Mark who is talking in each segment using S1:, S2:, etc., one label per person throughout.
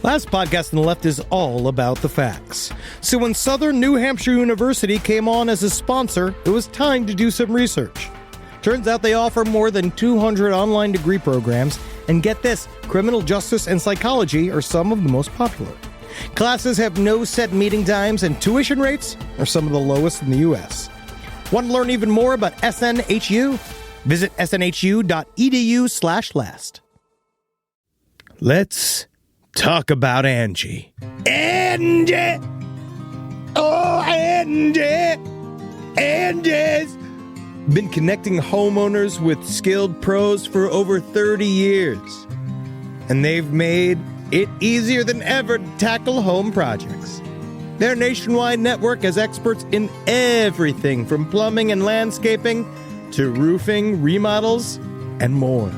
S1: Last podcast on the left is all about the facts. So when Southern New Hampshire University came on as a sponsor, it was time to do some research. Turns out they offer more than 200 online degree programs, and get this, criminal justice and psychology are some of the most popular. Classes have no set meeting times, and tuition rates are some of the lowest in the U.S. Want to learn even more about SNHU? Visit snhu.edu/last. Let's talk about Angie. Angie! Oh, Angie! Angie's been connecting homeowners with skilled pros for over 30 years. And they've made it easier than ever to tackle home projects. Their nationwide network has experts in everything from plumbing and landscaping to roofing, remodels, and more.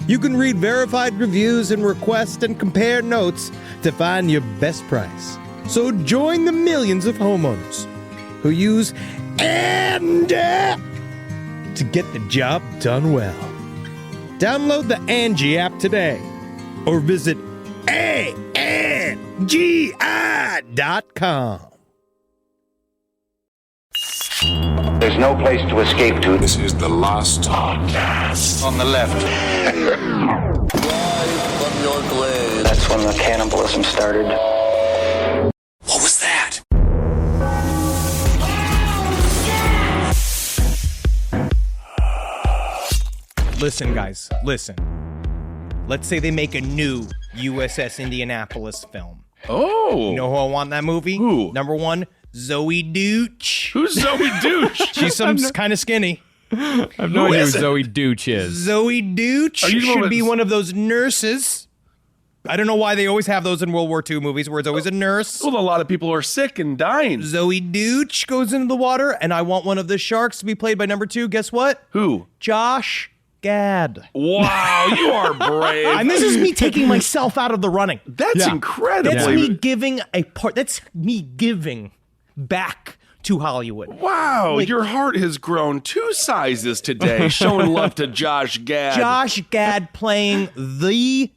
S1: You can read verified reviews and request and compare notes to find your best price. So join the millions of homeowners who use Angie to get the job done well. Download the Angie app today or visit ANGI.com.
S2: There's no place to escape to.
S3: This is the last podcast.
S2: On the left.
S4: From your glade.
S2: That's when the cannibalism started.
S3: What was that?
S1: Listen, guys, listen. Let's say they make a new USS Indianapolis film.
S5: Oh.
S1: You know who I want in that movie?
S5: Who?
S1: Number one, Zoe Deutch.
S5: Who's Zoe Douche?
S1: She's some kind of skinny.
S6: I have no idea who Zoe Deutch is.
S1: Zoe Deutch
S5: Are you the one
S1: should be
S5: that's-
S1: one of those nurses. I don't know why they always have those in World War II movies where it's always a nurse.
S5: Well, a lot of people are sick and dying.
S1: Zoe Deutch goes into the water, and I want one of the sharks to be played by number two. Guess what?
S5: Who?
S1: Josh Gad.
S5: Wow, you are brave.
S1: And this is me taking myself out of the running.
S5: That's incredible.
S1: That's me giving a part. That's me giving back to Hollywood.
S5: Wow,
S1: Like-
S5: your heart has grown 2 sizes today, showing love to Josh Gad.
S1: Josh Gad playing the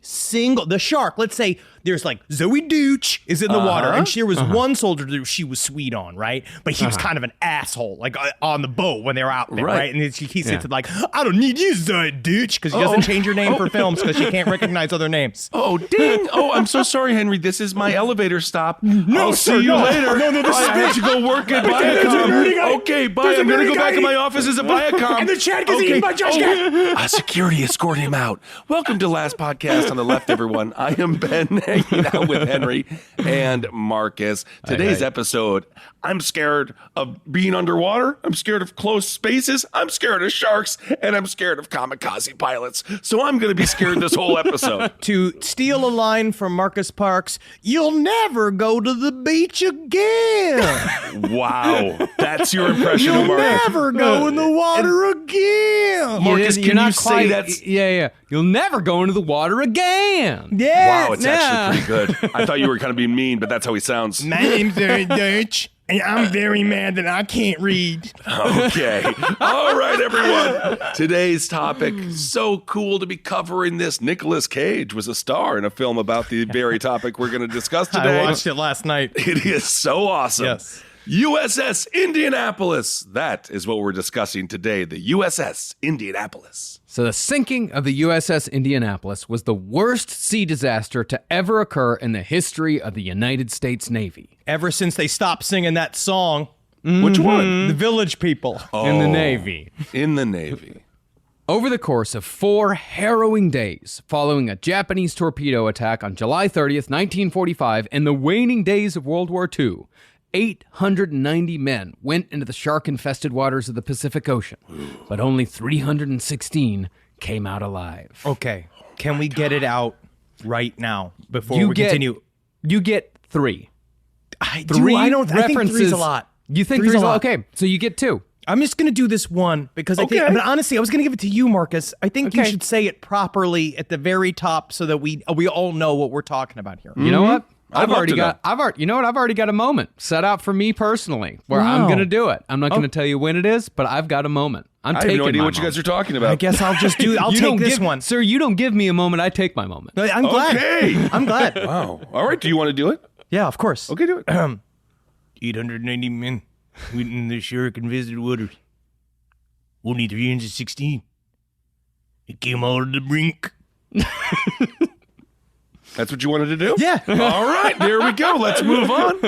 S1: shark. Let's say there's like Zoe Deutch is in the water, and there was one soldier that she was sweet on, right? But he was kind of an asshole, like on the boat when they were out there, right? And he said like, "I don't need you, Zoe Deutch," because she doesn't change her name for films because she can't recognize other names.
S5: Oh, ding. Oh, I'm so sorry, Henry. This is my elevator stop. I'll
S1: sir,
S5: see you
S1: no.
S5: later.
S1: No, this
S5: I have to go work at Viacom. Okay, bye. I'm going to go back to my offices at Viacom.
S1: And the chat gets eaten by Josh Gad.
S5: Security escorted him out. Welcome to Last Podcast on the Left, everyone. I am Ben, hanging out with Henry and Marcus. Today's episode, I'm scared of being underwater. I'm scared of close spaces. I'm scared of sharks. And I'm scared of kamikaze pilots. So I'm going to be scared this whole episode.
S1: To steal a line from Marcus Parks, "You'll never go to the beach again.
S5: Wow. That's your impression
S1: You'll
S5: of Marcus.
S1: never go in the water again."
S5: Marcus,
S6: You're
S5: can
S6: not
S5: you say
S6: quite-
S5: that's...
S6: Yeah. You'll never go into the water again.
S1: Yeah.
S5: Wow, it's actually pretty good. I thought you were kind of being mean, but that's how he sounds.
S1: My name's Zoe Deutch, and I'm very mad that I can't read.
S5: Okay. All right, everyone. Today's topic, so cool to be covering this. Nicolas Cage was a star in a film about the very topic we're going to discuss today.
S1: I watched it last night.
S5: It is so awesome.
S1: Yes.
S5: USS Indianapolis. That is what we're discussing today, the USS Indianapolis.
S6: So the sinking of the USS Indianapolis was the worst sea disaster to ever occur in the history of the United States Navy.
S1: Ever since they stopped singing that song,
S5: Which one?
S1: The Village People.
S6: In the Navy.
S5: In the Navy.
S6: Over the course of 4 harrowing days following a Japanese torpedo attack on July 30th, 1945, and the waning days of World War II, 890 men went into the shark-infested waters of the Pacific Ocean, but only 316 came out alive.
S1: Okay, can we get it out right now before
S6: You
S1: we
S6: get-
S1: continue?
S6: You get 3.
S1: I
S6: Three
S1: I think
S6: references.
S1: three's a lot.
S6: You think
S1: Three's
S6: three's a lot? Okay, so you get 2.
S1: I'm just going to do this one because I think,
S5: Okay.
S1: but honestly, I was going to give it to you, Marcus. I think you
S6: Okay.
S1: should say it properly at the very top so that we all know what we're talking about here.
S6: You know what? I've already got a moment set out for me personally where I'm going to do it. I'm not going to tell you when it is, but I've got a moment.
S5: I have no idea what you guys are talking about.
S1: I guess I'll just do. I'll take this one,
S6: sir. You don't give me a moment. I take my moment.
S1: I'm glad.
S5: Okay.
S1: I'm glad.
S5: Wow. All right. Do you want to do it?
S1: Yeah, of course.
S5: Okay, do it.
S1: 890 men went in the shirk and visited waters. Only 316. It came all to the brink.
S5: That's what you wanted to do?
S1: Yeah.
S5: All right, there we go. Let's move on.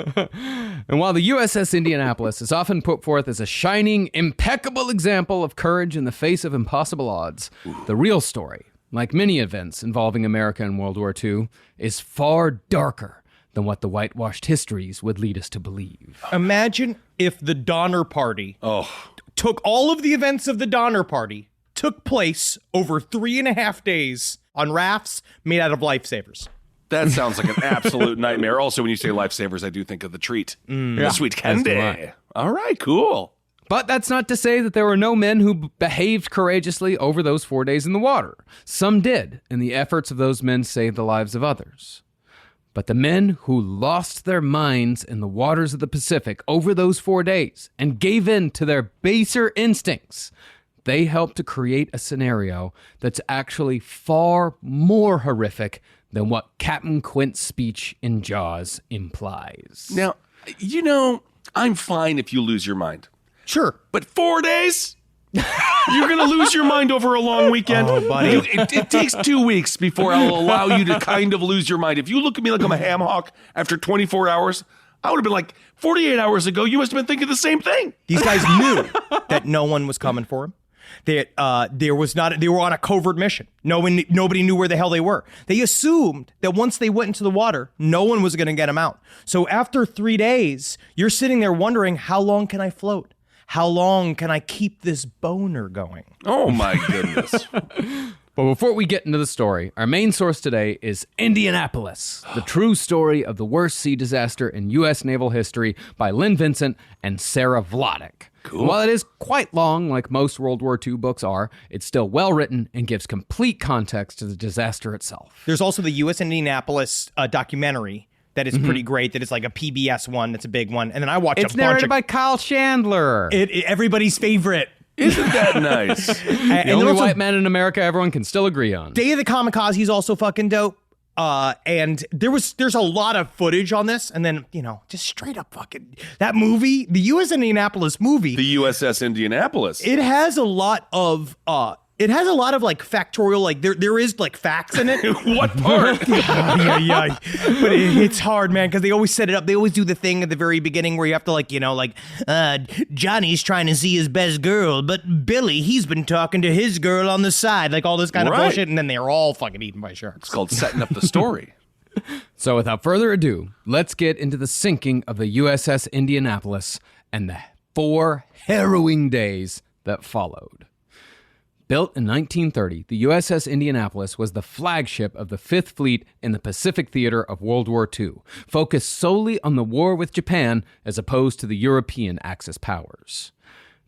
S6: And while the USS Indianapolis is often put forth as a shining, impeccable example of courage in the face of impossible odds, the real story, like many events involving America in World War II, is far darker than what the whitewashed histories would lead us to believe.
S1: Imagine if the Donner Party took all of the events of the Donner Party, took place over 3.5 days on rafts made out of lifesavers.
S5: That sounds like an absolute nightmare. Also, when you say lifesavers, I do think of the treat. The sweet candy. All right, cool.
S6: But that's not to say that there were no men who behaved courageously over those 4 days in the water. Some did, and the efforts of those men saved the lives of others. But the men who lost their minds in the waters of the Pacific over those 4 days and gave in to their baser instincts, they helped to create a scenario that's actually far more horrific than what Captain Quint's speech in Jaws implies.
S5: Now, I'm fine if you lose your mind.
S1: Sure.
S5: But 4 days? You're going to lose your mind over a long weekend?
S1: Oh, buddy.
S5: It takes 2 weeks before I'll allow you to kind of lose your mind. If you look at me like I'm a ham hock after 24 hours, I would have been like, 48 hours ago, you must have been thinking the same thing.
S1: These guys knew that no one was coming for them. They were on a covert mission. Nobody knew where the hell they were. They assumed that once they went into the water, no one was going to get them out. So after 3 days, you're sitting there wondering, how long can I float? How long can I keep this boner going?
S5: Oh my goodness.
S6: But before we get into the story, our main source today is Indianapolis, the true story of the worst sea disaster in U.S. naval history by Lynn Vincent and Sarah Vladek. Cool. While it is quite long, like most World War II books are, it's still well written and gives complete context to the disaster itself.
S1: There's also the U.S. Indianapolis documentary that is pretty great. That is like a PBS one. That's a big one. And then I watched a bunch of...
S6: It's narrated by Kyle Chandler.
S1: Everybody's favorite.
S5: Isn't that nice?
S6: The only white man in America everyone can still agree on.
S1: Day of the Kamikaze, he's also fucking dope. And there's a lot of footage on this, and then, just straight up fucking that movie, the U.S. Indianapolis movie.
S5: The USS Indianapolis.
S1: It has a lot of like factorial, like there is like facts in it.
S5: What part?
S1: yeah. But it's hard, man, because they always set it up. They always do the thing at the very beginning where you have to like, Johnny's trying to see his best girl, but Billy, he's been talking to his girl on the side, like all this kind of bullshit, and then they're all fucking eaten by sharks.
S5: It's called setting up the story.
S6: So without further ado, let's get into the sinking of the USS Indianapolis and the 4 harrowing days that followed. Built in 1930, the USS Indianapolis was the flagship of the Fifth Fleet in the Pacific Theater of World War II, focused solely on the war with Japan as opposed to the European Axis powers.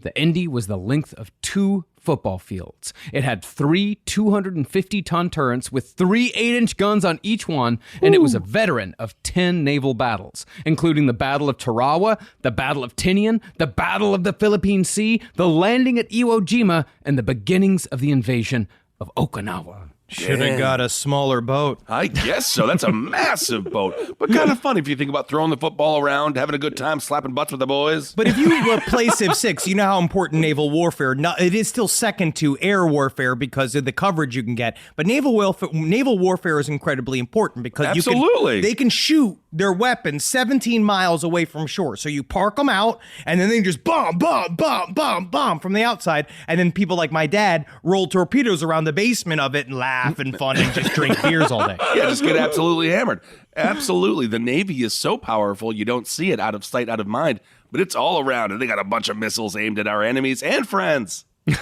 S6: The Indy was the length of 2 football fields. It had 3 250-ton turrets with 3 8-inch guns on each one, and it was a veteran of 10 naval battles, including the Battle of Tarawa, the Battle of Tinian, the Battle of the Philippine Sea, the landing at Iwo Jima, and the beginnings of the invasion of Okinawa.
S1: Should have got a smaller boat.
S5: I guess so. That's a massive boat. But kind of fun if you think about throwing the football around, having a good time, slapping butts with the boys.
S1: But if you play Civ 6, you know how important naval warfare, it is still second to air warfare because of the coverage you can get. But naval warfare is incredibly important because they can shoot their weapons 17 miles away from shore. So you park them out, and then they just bomb from the outside. And then people like my dad roll torpedoes around the basement of it and laugh and fun and just drink beers all day.
S5: Yeah, just get absolutely hammered. Absolutely. The Navy is so powerful, you don't see it, out of sight, out of mind, but it's all around, and they got a bunch of missiles aimed at our enemies and friends.
S1: We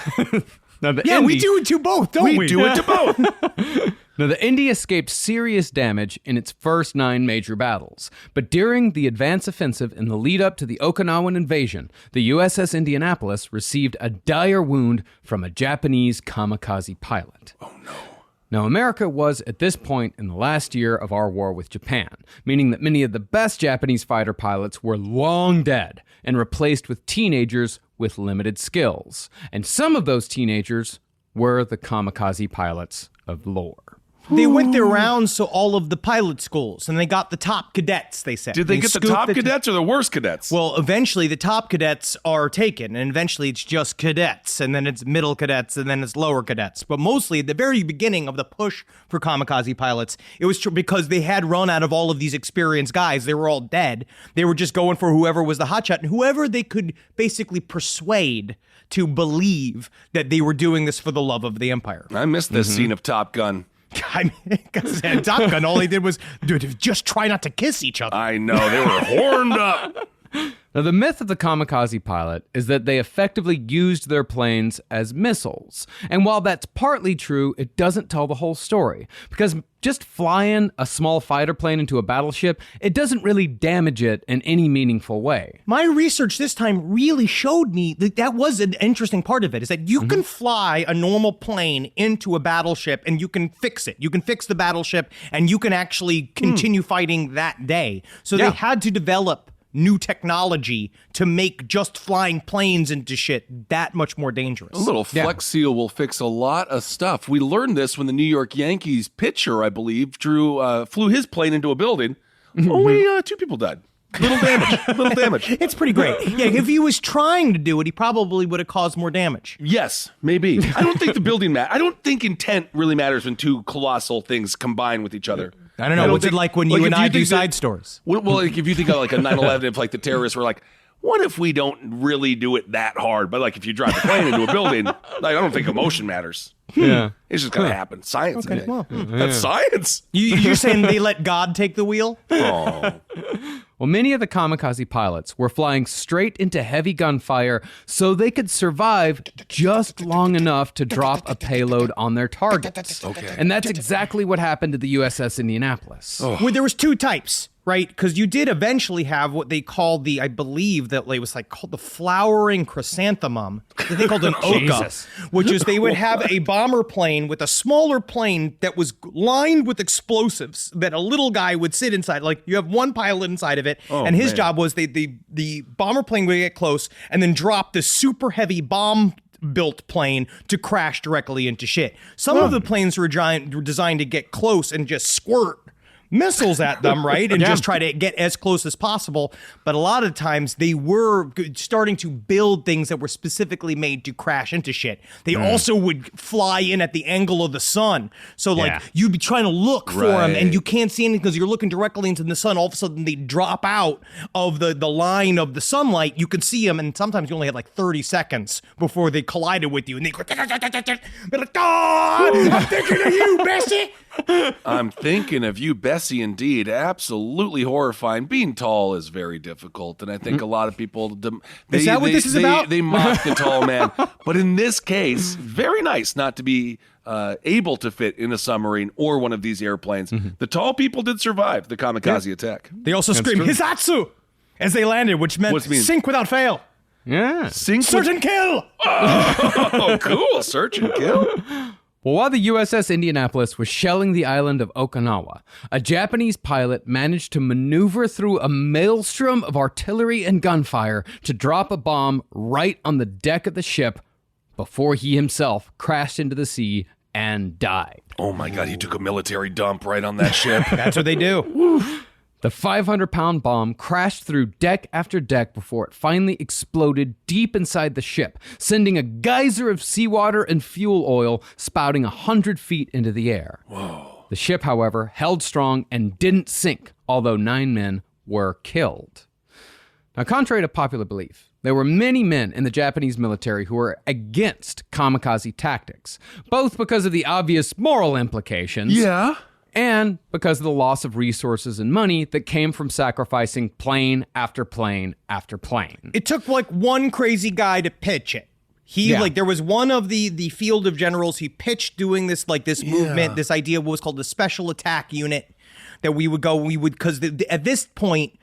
S1: do it to both, don't we?
S5: We do it to both.
S6: Now, the Indy escaped serious damage in its first 9 major battles, but during the advance offensive in the lead-up to the Okinawan invasion, the USS Indianapolis received a dire wound from a Japanese kamikaze pilot.
S5: Oh, no.
S6: Now, America was at this point in the last year of our war with Japan, meaning that many of the best Japanese fighter pilots were long dead and replaced with teenagers with limited skills. And some of those teenagers were the kamikaze pilots of lore.
S1: They went their rounds to all of the pilot schools, and they got the top cadets, they said.
S5: Did they get the top cadets or the worst cadets?
S1: Well, eventually the top cadets are taken, and eventually it's just cadets, and then it's middle cadets, and then it's lower cadets. But mostly at the very beginning of the push for kamikaze pilots, it was because they had run out of all of these experienced guys. They were all dead. They were just going for whoever was the hotshot, and whoever they could basically persuade to believe that they were doing this for the love of the empire.
S5: I missed this scene of Top Gun.
S1: I mean, because Top Gun, all they did was just try not to kiss each other.
S5: I know, they were horned up.
S6: Now, the myth of the kamikaze pilot is that they effectively used their planes as missiles. And while that's partly true, it doesn't tell the whole story. Because just flying a small fighter plane into a battleship, it doesn't really damage it in any meaningful way.
S1: My research this time really showed me that was an interesting part of it, is that you can fly a normal plane into a battleship and you can fix it. You can fix the battleship and you can actually continue fighting that day. So they had to develop new technology to make just flying planes into shit that much more dangerous.
S5: A little Flex Seal will fix a lot of stuff. We learned this when the New York Yankees pitcher, I believe, flew his plane into a building. Only 2 people died. Little damage.
S1: It's pretty great. Yeah, if he was trying to do it, he probably would have caused more damage.
S5: Yes, maybe. I don't think the building I don't think intent really matters when 2 colossal things combine with each other.
S1: I don't know. What's it like when you and I do side stores?
S5: Well, like if you think of like a 9/11, if like the terrorists were like, what if we don't really do it that hard? But like if you drive a plane into a building, like I don't think emotion matters.
S6: Yeah.
S5: It's just gonna happen. Science.
S1: Okay, well,
S5: that's science.
S1: You're saying they let God take the wheel?
S5: Oh.
S6: Well, many of the kamikaze pilots were flying straight into heavy gunfire so they could survive just long enough to drop a payload on their targets.
S5: Okay.
S6: And that's exactly what happened to the USS Indianapolis.
S1: Well, there was 2 types, right? Because you did eventually have what they called I believe that it was like called the flowering chrysanthemum. They called an oka, which is they would have a bomber plane with a smaller plane that was lined with explosives that a little guy would sit inside. Like you have one pilot inside of it, and his job was the bomber plane would get close and then drop this super heavy bomb built plane to crash directly into shit. Some of the planes were designed to get close and just squirt missiles at them, right? And just try to get as close as possible. But a lot of times they were starting to build things that were specifically made to crash into shit. They also would fly in at the angle of the sun. So like you'd be trying to look for them and you can't see anything because you're looking directly into the sun. All of a sudden they drop out of the line of the sunlight. You could see them, and sometimes you only had like 30 seconds before they collided with you. And they go, I'm thinking of you, Bessie.
S5: I'm thinking of you, Bessie, indeed. Absolutely horrifying. Being tall is very difficult, and I think a lot of people...
S1: Is that what this is about?
S5: They mock the tall man. But in this case, very nice not to be able to fit in a submarine or one of these airplanes. The tall people did survive the kamikaze attack.
S1: They also screamed, Hisatsu, as they landed, which meant sink without fail.
S6: Yeah.
S1: Search and kill!
S5: Oh, cool. Search and kill.
S6: Well, while the USS Indianapolis was shelling the island of Okinawa, a Japanese pilot managed to maneuver through a maelstrom of artillery and gunfire to drop a bomb right on the deck of the ship before he himself crashed into the sea and died.
S5: Oh my God, he took a military dump right on that ship.
S1: That's what they do.
S6: The 500-pound bomb crashed through deck after deck before it finally exploded deep inside the ship, sending a geyser of seawater and fuel oil spouting 100 feet into the air.
S5: Whoa.
S6: The ship, however, held strong and didn't sink, although 9 men were killed. Now, contrary to popular belief, there were many men in the Japanese military who were against kamikaze tactics, both because of the obvious moral implications.
S5: Yeah.
S6: And because of the loss of resources and money that came from sacrificing plane after plane after plane.
S1: It took like one crazy guy to pitch it. There was one of the field of generals, he pitched doing this, like this movement, this idea was called the special attack unit, that because at this point,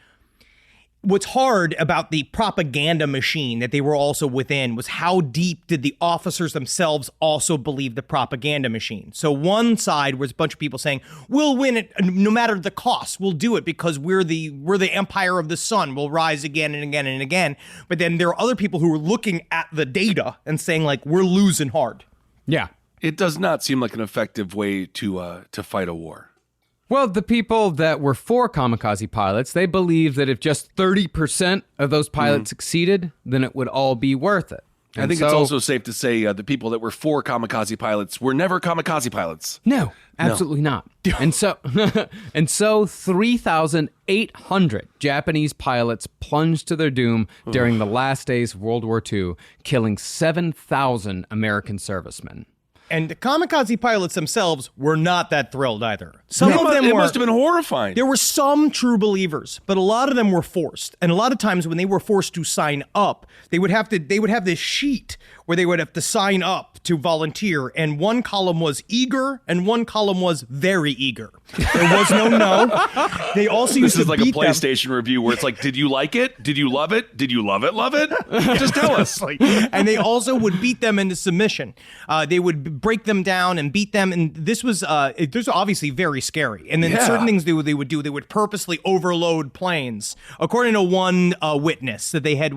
S1: what's hard about the propaganda machine that they were also within was how deep did the officers themselves also believe the propaganda machine. So one side was a bunch of people saying, we'll win it no matter the cost. We'll do it because we're the empire of the sun. We'll rise again and again and again. But then there are other people who were looking at the data and saying, like, we're losing hard.
S6: Yeah.
S5: It does not seem like an effective way to fight a war.
S6: Well, the people that were for kamikaze pilots, they believed that if just 30% of those pilots succeeded, then it would all be worth it.
S5: I think it's also safe to say the people that were for kamikaze pilots were never kamikaze pilots.
S6: No, absolutely not. And so 3,800 Japanese pilots plunged to their doom during the last days of World War II, killing 7,000 American servicemen.
S1: And the kamikaze pilots themselves were not that thrilled either. Some of them
S5: it
S1: were.
S5: must have been horrifying.
S1: There were some true believers, but a lot of them were forced. And a lot of times when they were forced to sign up, they would have this sheet where they would have to sign up to volunteer. And one column was eager and one column was very eager. There was no. They also used to
S5: This is like a
S1: beat them.
S5: PlayStation review where it's like, did you like it? Did you love it? Did you love it? Love it? Just tell us.
S1: And they also would beat them into submission. They would break them down and beat them. And this was obviously very scary. And then certain things they would do, they would purposely overload planes. According to one witness that they had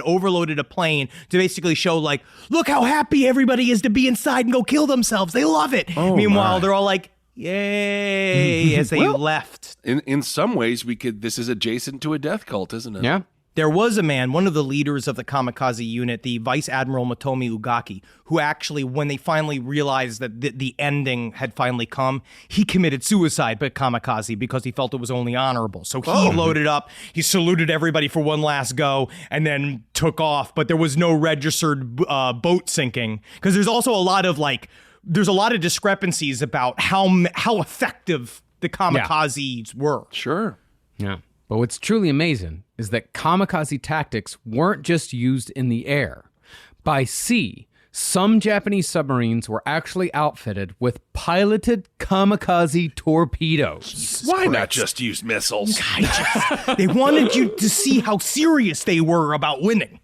S1: overloaded a plane to basically show, like, look how happy everybody is to be inside and go kill themselves. They love it. Meanwhile, they're all like, yay, as they left.
S5: In some ways, this is adjacent to a death cult, isn't it?
S6: Yeah.
S1: There was a man, one of the leaders of the kamikaze unit, the Vice Admiral Motomi Ugaki, who actually, when they finally realized that the ending had finally come, he committed suicide by kamikaze because he felt it was only honorable. So he loaded up, he saluted everybody for one last go, and then took off. But there was no registered boat sinking, because there's also a lot of discrepancies about how effective the kamikazes were.
S5: Sure.
S6: Yeah. But what's truly amazing is that kamikaze tactics weren't just used in the air. By sea, some Japanese submarines were actually outfitted with piloted kamikaze torpedoes.
S5: Why not just use missiles?
S1: They wanted you to see how serious they were about winning.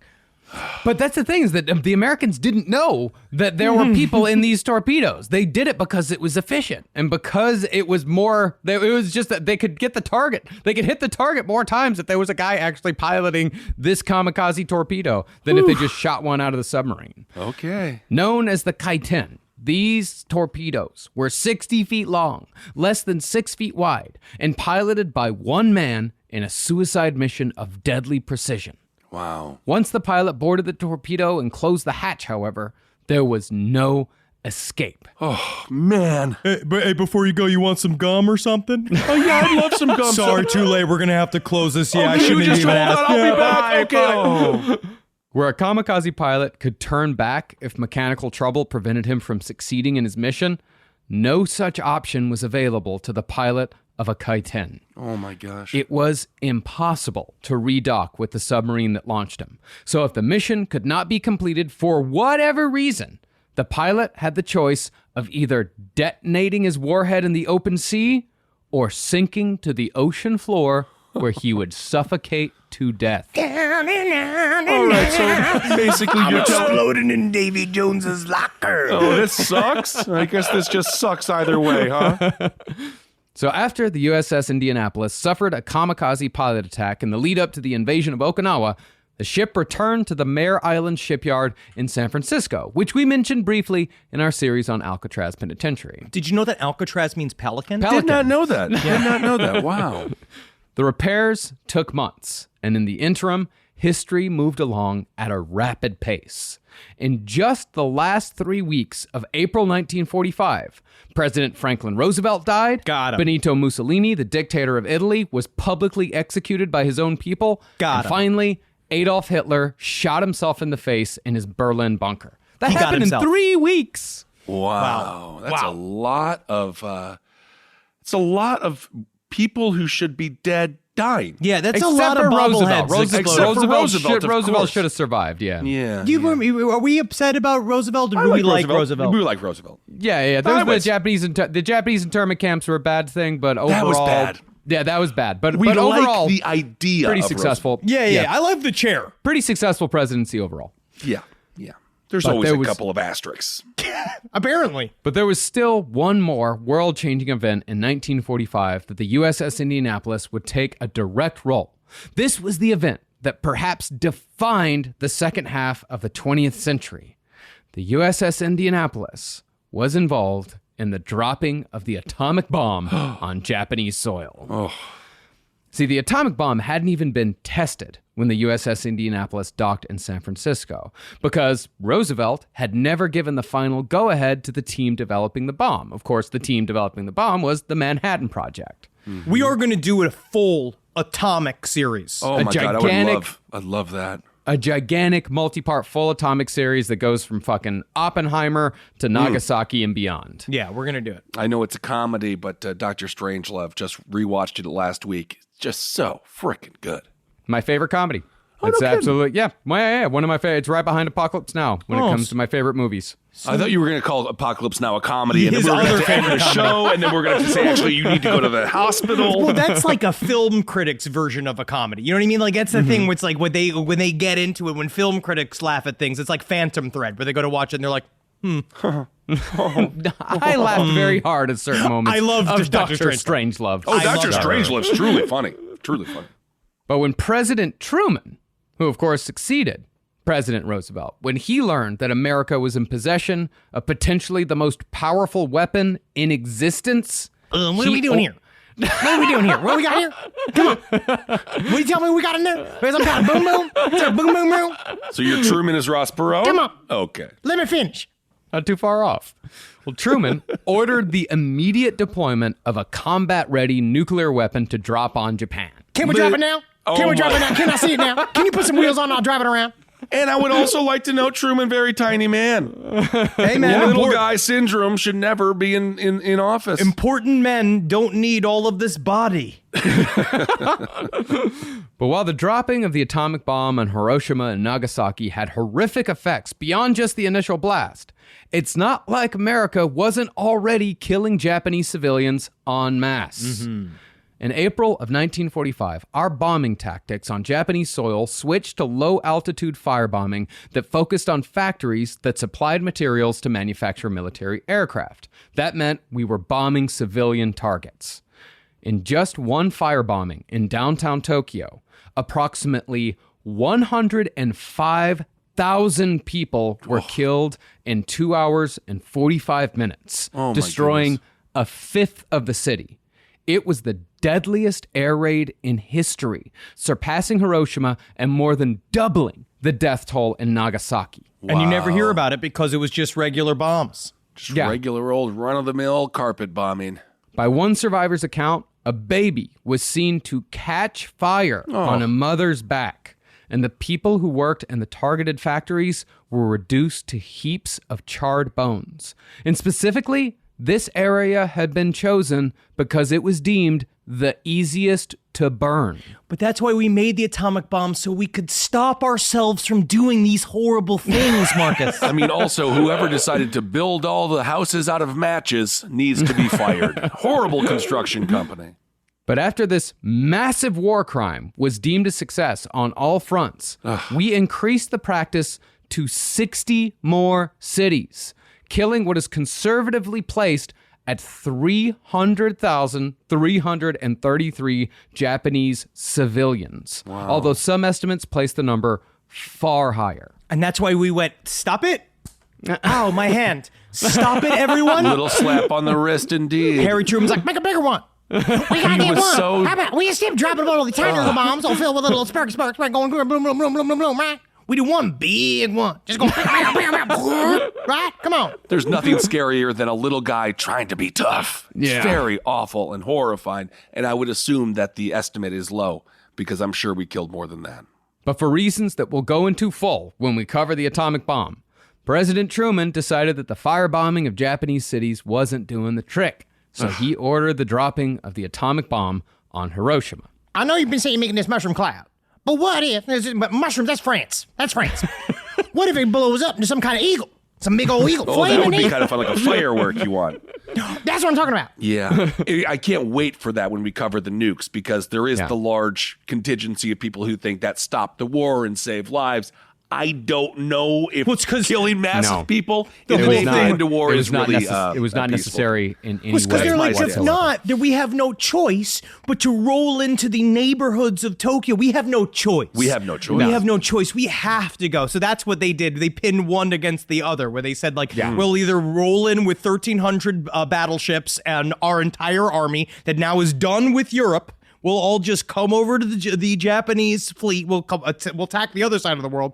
S6: But that's the thing, is that the Americans didn't know that there were people in these torpedoes. They did it because it was efficient and because it was more, it was just that they could get the target. They could hit the target more times if there was a guy actually piloting this kamikaze torpedo than if they just shot one out of the submarine.
S5: Okay.
S6: Known as the Kai-10, these torpedoes were 60 feet long, less than 6 feet wide, and piloted by one man in a suicide mission of deadly precision.
S5: Wow.
S6: Once the pilot boarded the torpedo and closed the hatch, however, there was no escape.
S5: Oh, man.
S1: Hey, before you go, you want some gum or something?
S5: Oh, yeah, I'd love some gum.
S1: Sorry, too late. We're going to have to close this. Yeah, I
S5: Okay,
S1: shouldn't
S5: you just
S1: even
S5: hold on.
S1: ask.
S5: I'll be back.
S1: Bye.
S5: Okay.
S6: Where a kamikaze pilot could turn back if mechanical trouble prevented him from succeeding in his mission, no such option was available to the pilot of a Kai-10.
S5: Oh, my gosh.
S6: It was impossible to redock with the submarine that launched him. So if the mission could not be completed for whatever reason, the pilot had the choice of either detonating his warhead in the open sea or sinking to the ocean floor where he would suffocate to death.
S5: All right, so basically you're telling...
S1: Exploding in Davy Jones's locker.
S5: Oh, this sucks? I guess this just sucks either way, huh?
S6: So after the USS Indianapolis suffered a kamikaze pilot attack in the lead up to the invasion of Okinawa, the ship returned to the Mare Island shipyard in San Francisco, which we mentioned briefly in our series on Alcatraz Penitentiary.
S1: Did you know that Alcatraz means pelican?
S5: Did not know that. Did not know that. Wow.
S6: The repairs took months, and in the interim, history moved along at a rapid pace. In just the last 3 weeks of April 1945, President Franklin Roosevelt died.
S1: Got him.
S6: Benito Mussolini, the dictator of Italy, was publicly executed by his own people.
S1: Got him.
S6: Finally, Adolf Hitler shot himself in the face in his Berlin bunker. That
S1: He got
S6: happened in
S1: himself.
S6: 3 weeks.
S5: Wow. That's a lot of... it's a lot of people who should be dead dying.
S1: Yeah, that's
S6: Except
S1: a lot of
S6: for Roosevelt.
S1: bobbleheads.
S5: Except for Roosevelt, of
S6: Roosevelt
S5: course.
S6: should have survived, yeah.
S5: Yeah.
S1: Are we upset about Roosevelt, or do we like Roosevelt?
S5: We like Roosevelt.
S6: Yeah.
S5: I
S6: Those
S5: was-
S6: the Japanese internment camps were a bad thing, but overall,
S5: That was bad.
S6: Yeah, that was bad. But
S5: We
S6: overall,
S5: like the idea.
S6: pretty
S5: of
S6: successful.
S1: Yeah. I love the chair.
S6: Pretty successful presidency overall.
S5: Yeah. There's
S6: But
S5: always
S6: there
S5: a
S6: was-
S5: couple of asterisks.
S1: Apparently.
S6: But there was still one more world-changing event in 1945 that the USS Indianapolis would take a direct role. This was the event that perhaps defined the second half of the 20th century. The USS Indianapolis was involved in the dropping of the atomic bomb on Japanese soil. See, the atomic bomb hadn't even been tested when the USS Indianapolis docked in San Francisco because Roosevelt had never given the final go-ahead to the team developing the bomb. Of course, the team developing the bomb was the Manhattan Project.
S1: We are going to do a full atomic series.
S5: Oh
S6: A
S5: my God, I'd love that.
S6: A gigantic multi-part full atomic series that goes from fucking Oppenheimer to Nagasaki and beyond.
S1: Yeah, we're going to do it.
S5: I know it's a comedy, but Dr. Strangelove, just rewatched it last week. Just so freaking good.
S6: My favorite comedy.
S5: Oh,
S6: It's
S5: no kidding.
S6: absolutely, yeah, one of my favorite. It's right behind Apocalypse Now when it comes to my favorite movies.
S5: I thought you were going to call Apocalypse Now a comedy, and then
S1: His
S5: we were going
S1: other
S5: to end the
S1: favorite
S5: show, and then we're going to have to say, actually, you need to go to the hospital.
S1: Well, that's like a film critics version of a comedy. You know what I mean? Like that's the thing where it's like when they get into it, when film critics laugh at things, it's like Phantom Thread, where they go to watch it and they're like,
S6: I laughed very hard at certain moments.
S1: I love
S6: of
S1: Dr.
S6: Dr.
S1: Strangelove.
S6: Strangelove.
S5: Oh,
S1: I
S5: Dr.
S1: love that.
S5: Strangelove's truly funny. Truly funny.
S6: But when President Truman, who of course succeeded President Roosevelt, when he learned that America was in possession of potentially the most powerful weapon in existence,
S1: what are we doing here? What are we doing here? What we got here? Come on. What do you tell me we got in there? There's some kind of boom boom? Is there a boom boom room?
S5: So you're Truman as Ross Perot?
S1: Come on.
S5: Okay.
S1: Let me finish.
S6: Not too far off. Well, Truman ordered the immediate deployment of a combat-ready nuclear weapon to drop on Japan.
S1: Can we drop it now? Can we drop it now? Can I see it now? Can you put some wheels on? I'll drive it around.
S5: And I would also like to note Truman, very tiny man.
S1: Hey man,
S5: Little guy syndrome should never be in office.
S1: important men don't need all of this body.
S6: But while the dropping of the atomic bomb on Hiroshima and Nagasaki had horrific effects beyond just the initial blast, it's not like America wasn't already killing Japanese civilians en masse. In April of 1945, our bombing tactics on Japanese soil switched to low-altitude firebombing that focused on factories that supplied materials to manufacture military aircraft. That meant we were bombing civilian targets. In just one firebombing in downtown Tokyo, approximately 105,000 people were killed in 2 hours and 45 minutes, destroying a fifth of the city. It was the deadliest air raid in history, surpassing Hiroshima and more than doubling the death toll in Nagasaki.
S1: And you never hear about it because it was just regular bombs.
S5: Just
S6: Yeah.
S5: regular old run-of-the-mill carpet bombing.
S6: By one survivor's account, a baby was seen to catch fire on a mother's back, and the people who worked in the targeted factories were reduced to heaps of charred bones. And specifically, this area had been chosen because it was deemed the easiest to burn.
S1: But that's why we made the atomic bomb, so we could stop ourselves from doing these horrible things, Marcus.
S5: I mean, also, whoever decided to build all the houses out of matches needs to be fired. Horrible construction company.
S6: But after this massive war crime was deemed a success on all fronts, we increased the practice to 60 more cities, killing what is conservatively placed at 300,333 Japanese civilians. Although some estimates place the number far higher.
S1: And that's why we went, stop it. Ow, my hand. Stop it, everyone.
S5: Little slap on the wrist, indeed.
S1: Harry Truman's like, make a bigger one. We gotta get
S5: was
S1: one.
S5: so-
S1: How about we just keep dropping little tiny little bombs, all filled with little sparks, going boom, boom, boom, boom, boom, boom, boom, right? We do one big one. Just go, right? Come on.
S5: There's nothing scarier than a little guy trying to be tough. It's
S6: Yeah.
S5: very awful and horrifying. And I would assume that the estimate is low because I'm sure we killed more than that.
S6: But for reasons that we'll go into full when we cover the atomic bomb, President Truman decided that the firebombing of Japanese cities wasn't doing the trick. So he ordered the dropping of the atomic bomb on Hiroshima.
S1: I know you've been saying you're making this mushroom cloud, but what if, but mushrooms, that's France. That's France. What if it blows up into some kind of eagle? Some big old eagle.
S5: Oh, that would be kind of fun, like a firework you want.
S1: That's what I'm talking about.
S5: Yeah. I can't wait for that when we cover the nukes, because there is the large contingency of people who think that stopped the war and saved lives. I don't know if killing massive people in the end of war is really
S6: it was not necessary in any way.
S1: Because they're like, if
S6: whatsoever.
S1: not, then we have no choice but to roll into the neighborhoods of Tokyo. We have no choice.
S5: We have no choice.
S1: We have no choice. We have to go. So that's what they did. They pinned one against the other, where they said, like, we'll either roll in with 1,300 battleships and our entire army that now is done with Europe. We'll all just come over to the Japanese fleet. We'll attack the other side of the world.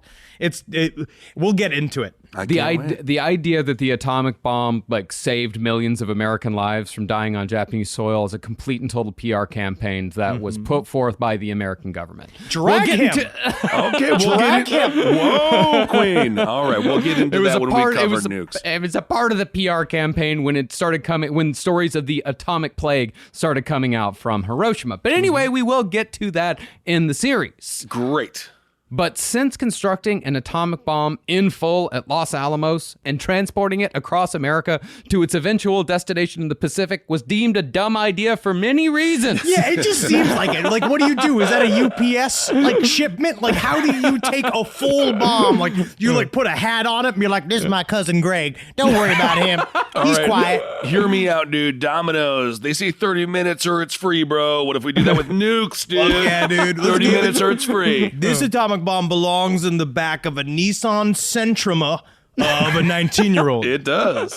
S1: We'll get into it.
S6: The idea that the atomic bomb saved millions of American lives from dying on Japanese soil is a complete and total PR campaign that was put forth by the American government.
S1: Drag him.
S5: Okay, we'll get him. Whoa, Queen. All right, we'll get into that when we cover nukes.
S6: It was a part of the PR campaign when stories of the atomic plague started coming out from Hiroshima. But anyway, we will get to that in the series.
S5: Great.
S6: But since constructing an atomic bomb in full at Los Alamos and transporting it across America to its eventual destination in the Pacific was deemed a dumb idea for many reasons.
S1: Yeah, it just seems like it. Like, what do you do? Is that a UPS shipment? Like, how do you take a full bomb? Like, you put a hat on it and you're like, this is my cousin Greg. Don't worry about him. He's quiet.
S5: Hear me out, dude. Domino's. They say 30 minutes or it's free, bro. What if we do that with nukes, dude?
S1: Yeah, dude.
S5: 30 minutes or it's free.
S1: This atomic bomb belongs in the back of a Nissan Sentra of a 19-year-old.
S5: It does.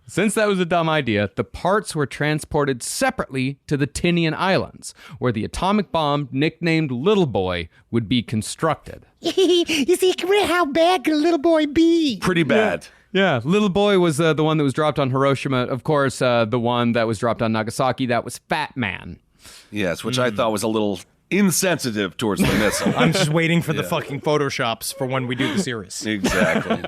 S6: Since that was a dumb idea, the parts were transported separately to the Tinian Islands, where the atomic bomb, nicknamed Little Boy, would be constructed.
S1: You see, how bad could a little boy be?
S5: Pretty bad.
S6: Yeah, Little Boy was the one that was dropped on Hiroshima. Of course, the one that was dropped on Nagasaki, that was Fat Man.
S5: Yes, which I thought was a little insensitive towards the missile.
S1: I'm just waiting for the fucking Photoshops for when we do the series.
S5: Exactly.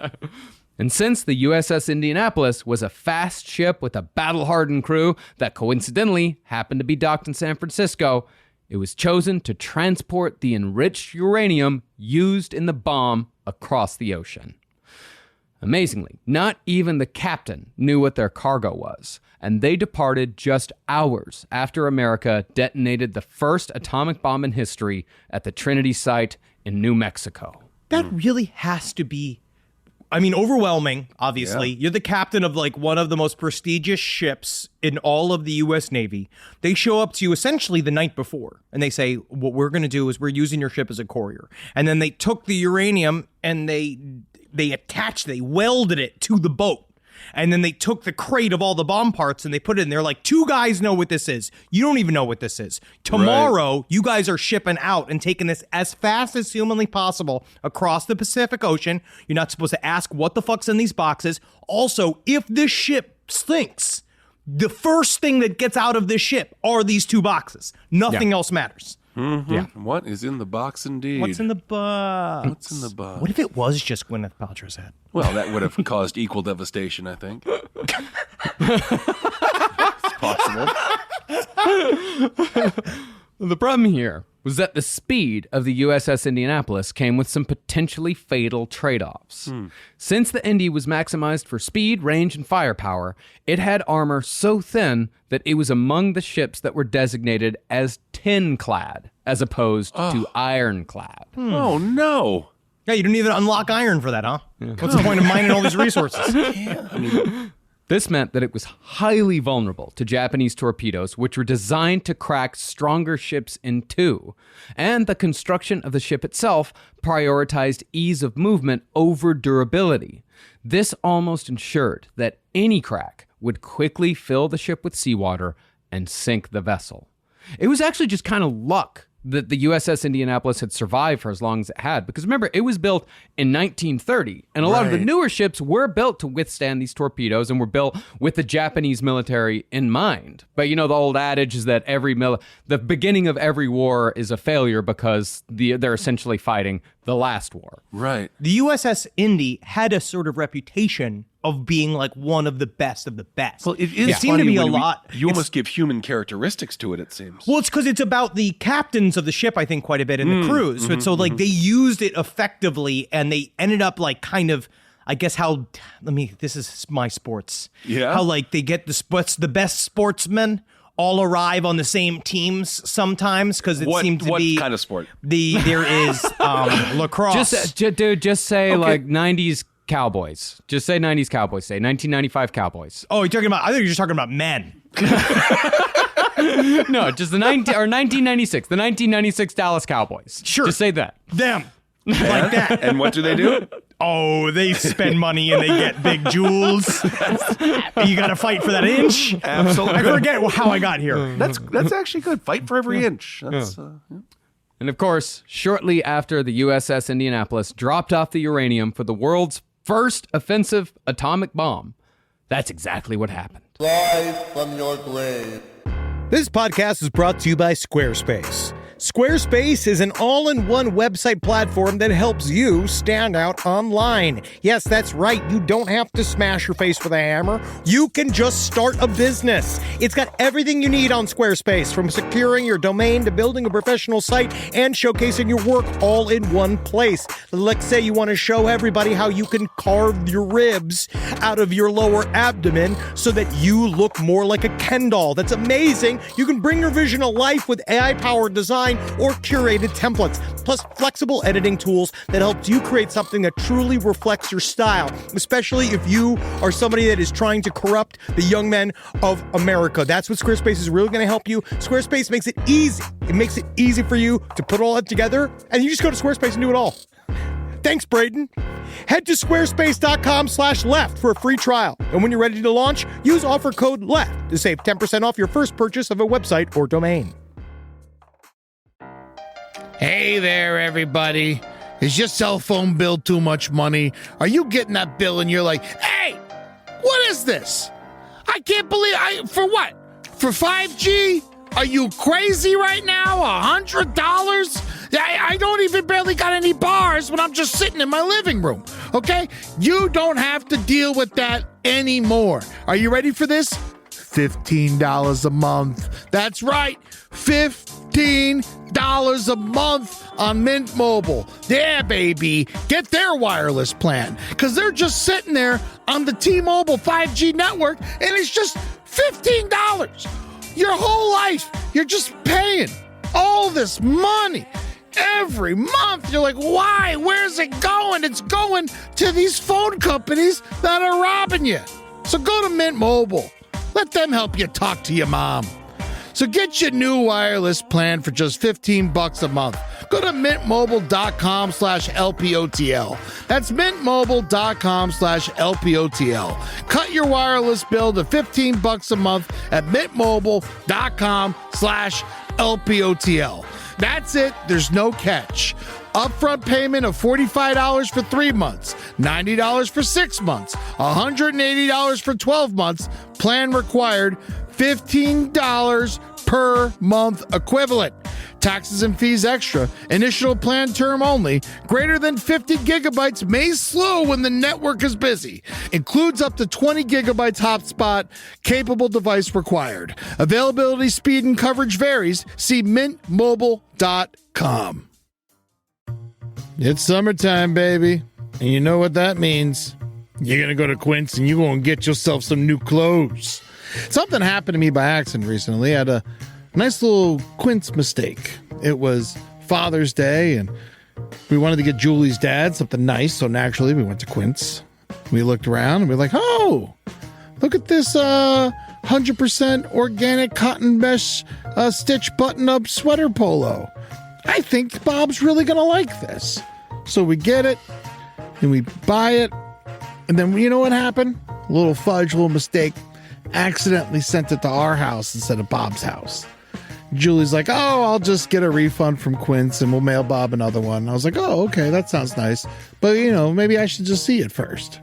S6: And since the USS Indianapolis was a fast ship with a battle-hardened crew that coincidentally happened to be docked in San Francisco, it was chosen to transport the enriched uranium used in the bomb across the ocean. Amazingly, not even the captain knew what their cargo was, and they departed just hours after America detonated the first atomic bomb in history at the Trinity site in New Mexico.
S1: That really has to be, overwhelming, obviously. Yeah. You're the captain of one of the most prestigious ships in all of the U.S. Navy. They show up to you essentially the night before, and they say, what we're going to do is we're using your ship as a courier. And then they took the uranium and they welded it to the boat. And then they took the crate of all the bomb parts and they put it in there. Like, 2 guys know what this is. You don't even know what this is. Tomorrow, you guys are shipping out and taking this as fast as humanly possible across the Pacific Ocean. You're not supposed to ask what the fuck's in these boxes. Also, if this ship sinks, the first thing that gets out of this ship are these 2 boxes. Nothing else matters.
S5: Mm-hmm. Yeah. What is in the box, indeed?
S1: What's in the box?
S5: What's in the box?
S1: What if it was just Gwyneth Paltrow's head?
S5: Well, that would have caused equal devastation, I think. It's possible.
S6: The problem here was that the speed of the USS Indianapolis came with some potentially fatal trade-offs. Since the Indy was maximized for speed, range, and firepower, it had armor so thin that it was among the ships that were designated as tin-clad, as opposed to ironclad.
S5: Oh, no.
S1: Yeah, you didn't even unlock iron for that, huh? Yeah. What's the point of mining all these resources?
S6: This meant that it was highly vulnerable to Japanese torpedoes, which were designed to crack stronger ships in two. And the construction of the ship itself prioritized ease of movement over durability. This almost ensured that any crack would quickly fill the ship with seawater and sink the vessel. It was actually just kind of luck that the USS Indianapolis had survived for as long as it had. Because remember, it was built in 1930, and a lot of the newer ships were built to withstand these torpedoes and were built with the Japanese military in mind. But you know, the old adage is that the beginning of every war is a failure because they're essentially fighting the last war.
S5: Right.
S1: The USS Indy had a sort of reputation of being like one of the best of the best.
S5: Well, it seemed to be a lot. You almost give human characteristics to it, it seems.
S1: Well, it's because it's about the captains of the ship, I think, quite a bit in the crews. So they used it effectively, and they ended up like kind of, I guess this is my sports.
S5: Yeah.
S1: How like they get the best sportsmen all arrive on the same teams sometimes because it seemed to be
S5: what kind of sport?
S1: There is lacrosse.
S6: Just say like 90s Cowboys. Just say 90s Cowboys. Say 1995 Cowboys.
S1: Oh, you're talking about? I think you're just talking about men.
S6: No, just the 1996. The 1996 Dallas Cowboys.
S1: Sure.
S6: Just say that.
S1: Them. Like that.
S5: And what do they do?
S1: Oh, they spend money and they get big jewels. You got to fight for that inch.
S5: Absolutely.
S1: I forget how I got here.
S5: That's actually good. Fight for every inch. That's,
S6: And of course, shortly after the USS Indianapolis dropped off the uranium for the world's first offensive atomic bomb, that's exactly what happened.
S4: Live from your grave.
S1: This podcast is brought to you by Squarespace. Squarespace is an all-in-one website platform that helps you stand out online. Yes, that's right. You don't have to smash your face with a hammer. You can just start a business. It's got everything you need on Squarespace, from securing your domain to building a professional site and showcasing your work all in one place. Let's say you want to show everybody how you can carve your ribs out of your lower abdomen so that you look more like a Ken doll. That's amazing. You can bring your vision to life with AI-powered design or curated templates, plus flexible editing tools that helps you create something that truly reflects your style, especially if you are somebody that is trying to corrupt the young men of America. That's what Squarespace is really going to help you. Squarespace makes it easy. It makes it easy for you to put all that together, and you just go to Squarespace and do it all. Thanks, Braden. Head to squarespace.com/left for a free trial. And when you're ready to launch, use offer code LEFT to save 10% off your first purchase of a website or domain.
S7: Hey there, everybody. Is your cell phone bill too much money? Are you getting that bill and you're like, hey, what is this? I can't believe for what? For 5G? Are you crazy right now? $100? I don't even barely got any bars when I'm just sitting in my living room, okay? You don't have to deal with that anymore. Are you ready for this? $15 a month. That's right, $15 a month on Mint Mobile. Yeah, baby. Get their wireless plan, because they're just sitting there on the T-Mobile 5G network, and it's just $15. Your whole life, you're just paying all this money every month. You're like, why? Where's it going? It's going to these phone companies that are robbing you. So go to Mint Mobile. Let them help you talk to your mom. So get your new wireless plan for just $15 a month. Go to mintmobile.com/LPOTL. That's mintmobile.com/LPOTL. Cut your wireless bill to $15 a month at mintmobile.com/LPOTL. That's it. There's no catch. Upfront payment of $45 for 3 months, $90 for 6 months, $180 for 12 months. Plan required, $15 per month equivalent. Taxes and fees extra. Initial plan term only. Greater than 50 gigabytes may slow when the network is busy. Includes up to 20 gigabytes hotspot. Capable device required. Availability, speed, and coverage varies. See mintmobile.com. It's summertime, baby. And you know what that means. You're going to go to Quince and you're going to get yourself some new clothes. Something happened to me by accident recently. I had a nice little Quince mistake. It was Father's Day, and we wanted to get Julie's dad something nice, so naturally we went to Quince. We looked around, and we were like, oh, look at this 100% organic cotton mesh stitch button-up sweater polo. I think Bob's really going to like this. So we get it, and we buy it, and then you know what happened? A little fudge, a little mistake. Accidentally sent it to our house instead of Bob's house. Julie's like, oh, I'll just get a refund from Quince and we'll mail Bob another one. I was like, oh, okay, that sounds nice. But, you know, maybe I should just see it first.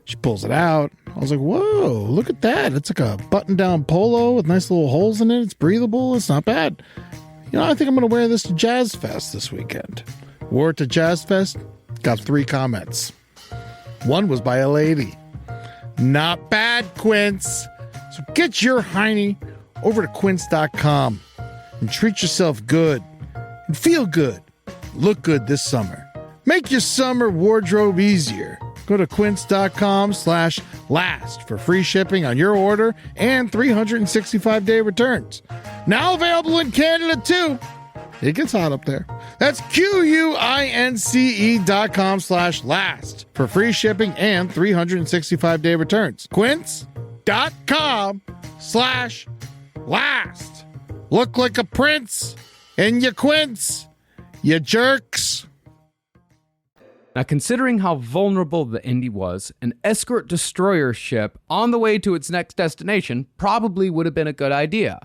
S7: She pulls it out. I was like, whoa, look at that. It's like a button-down polo with nice little holes in it. It's breathable. It's not bad. You know, I think I'm going to wear this to Jazz Fest this weekend. Wore it to Jazz Fest. Got 3 comments. One was by a lady. Not bad, Quince. So get your hiney over to quince.com and treat yourself good and feel good. Look good this summer. Make your summer wardrobe easier. Go to quince.com/last for free shipping on your order and 365-day returns. Now available in Canada, too. It gets hot up there. That's QUINCE.com/last for free shipping and 365-day returns. Quince.com/last. Look like a prince and you quince, you jerks.
S6: Now, considering how vulnerable the Indy was, an escort destroyer ship on the way to its next destination probably would have been a good idea.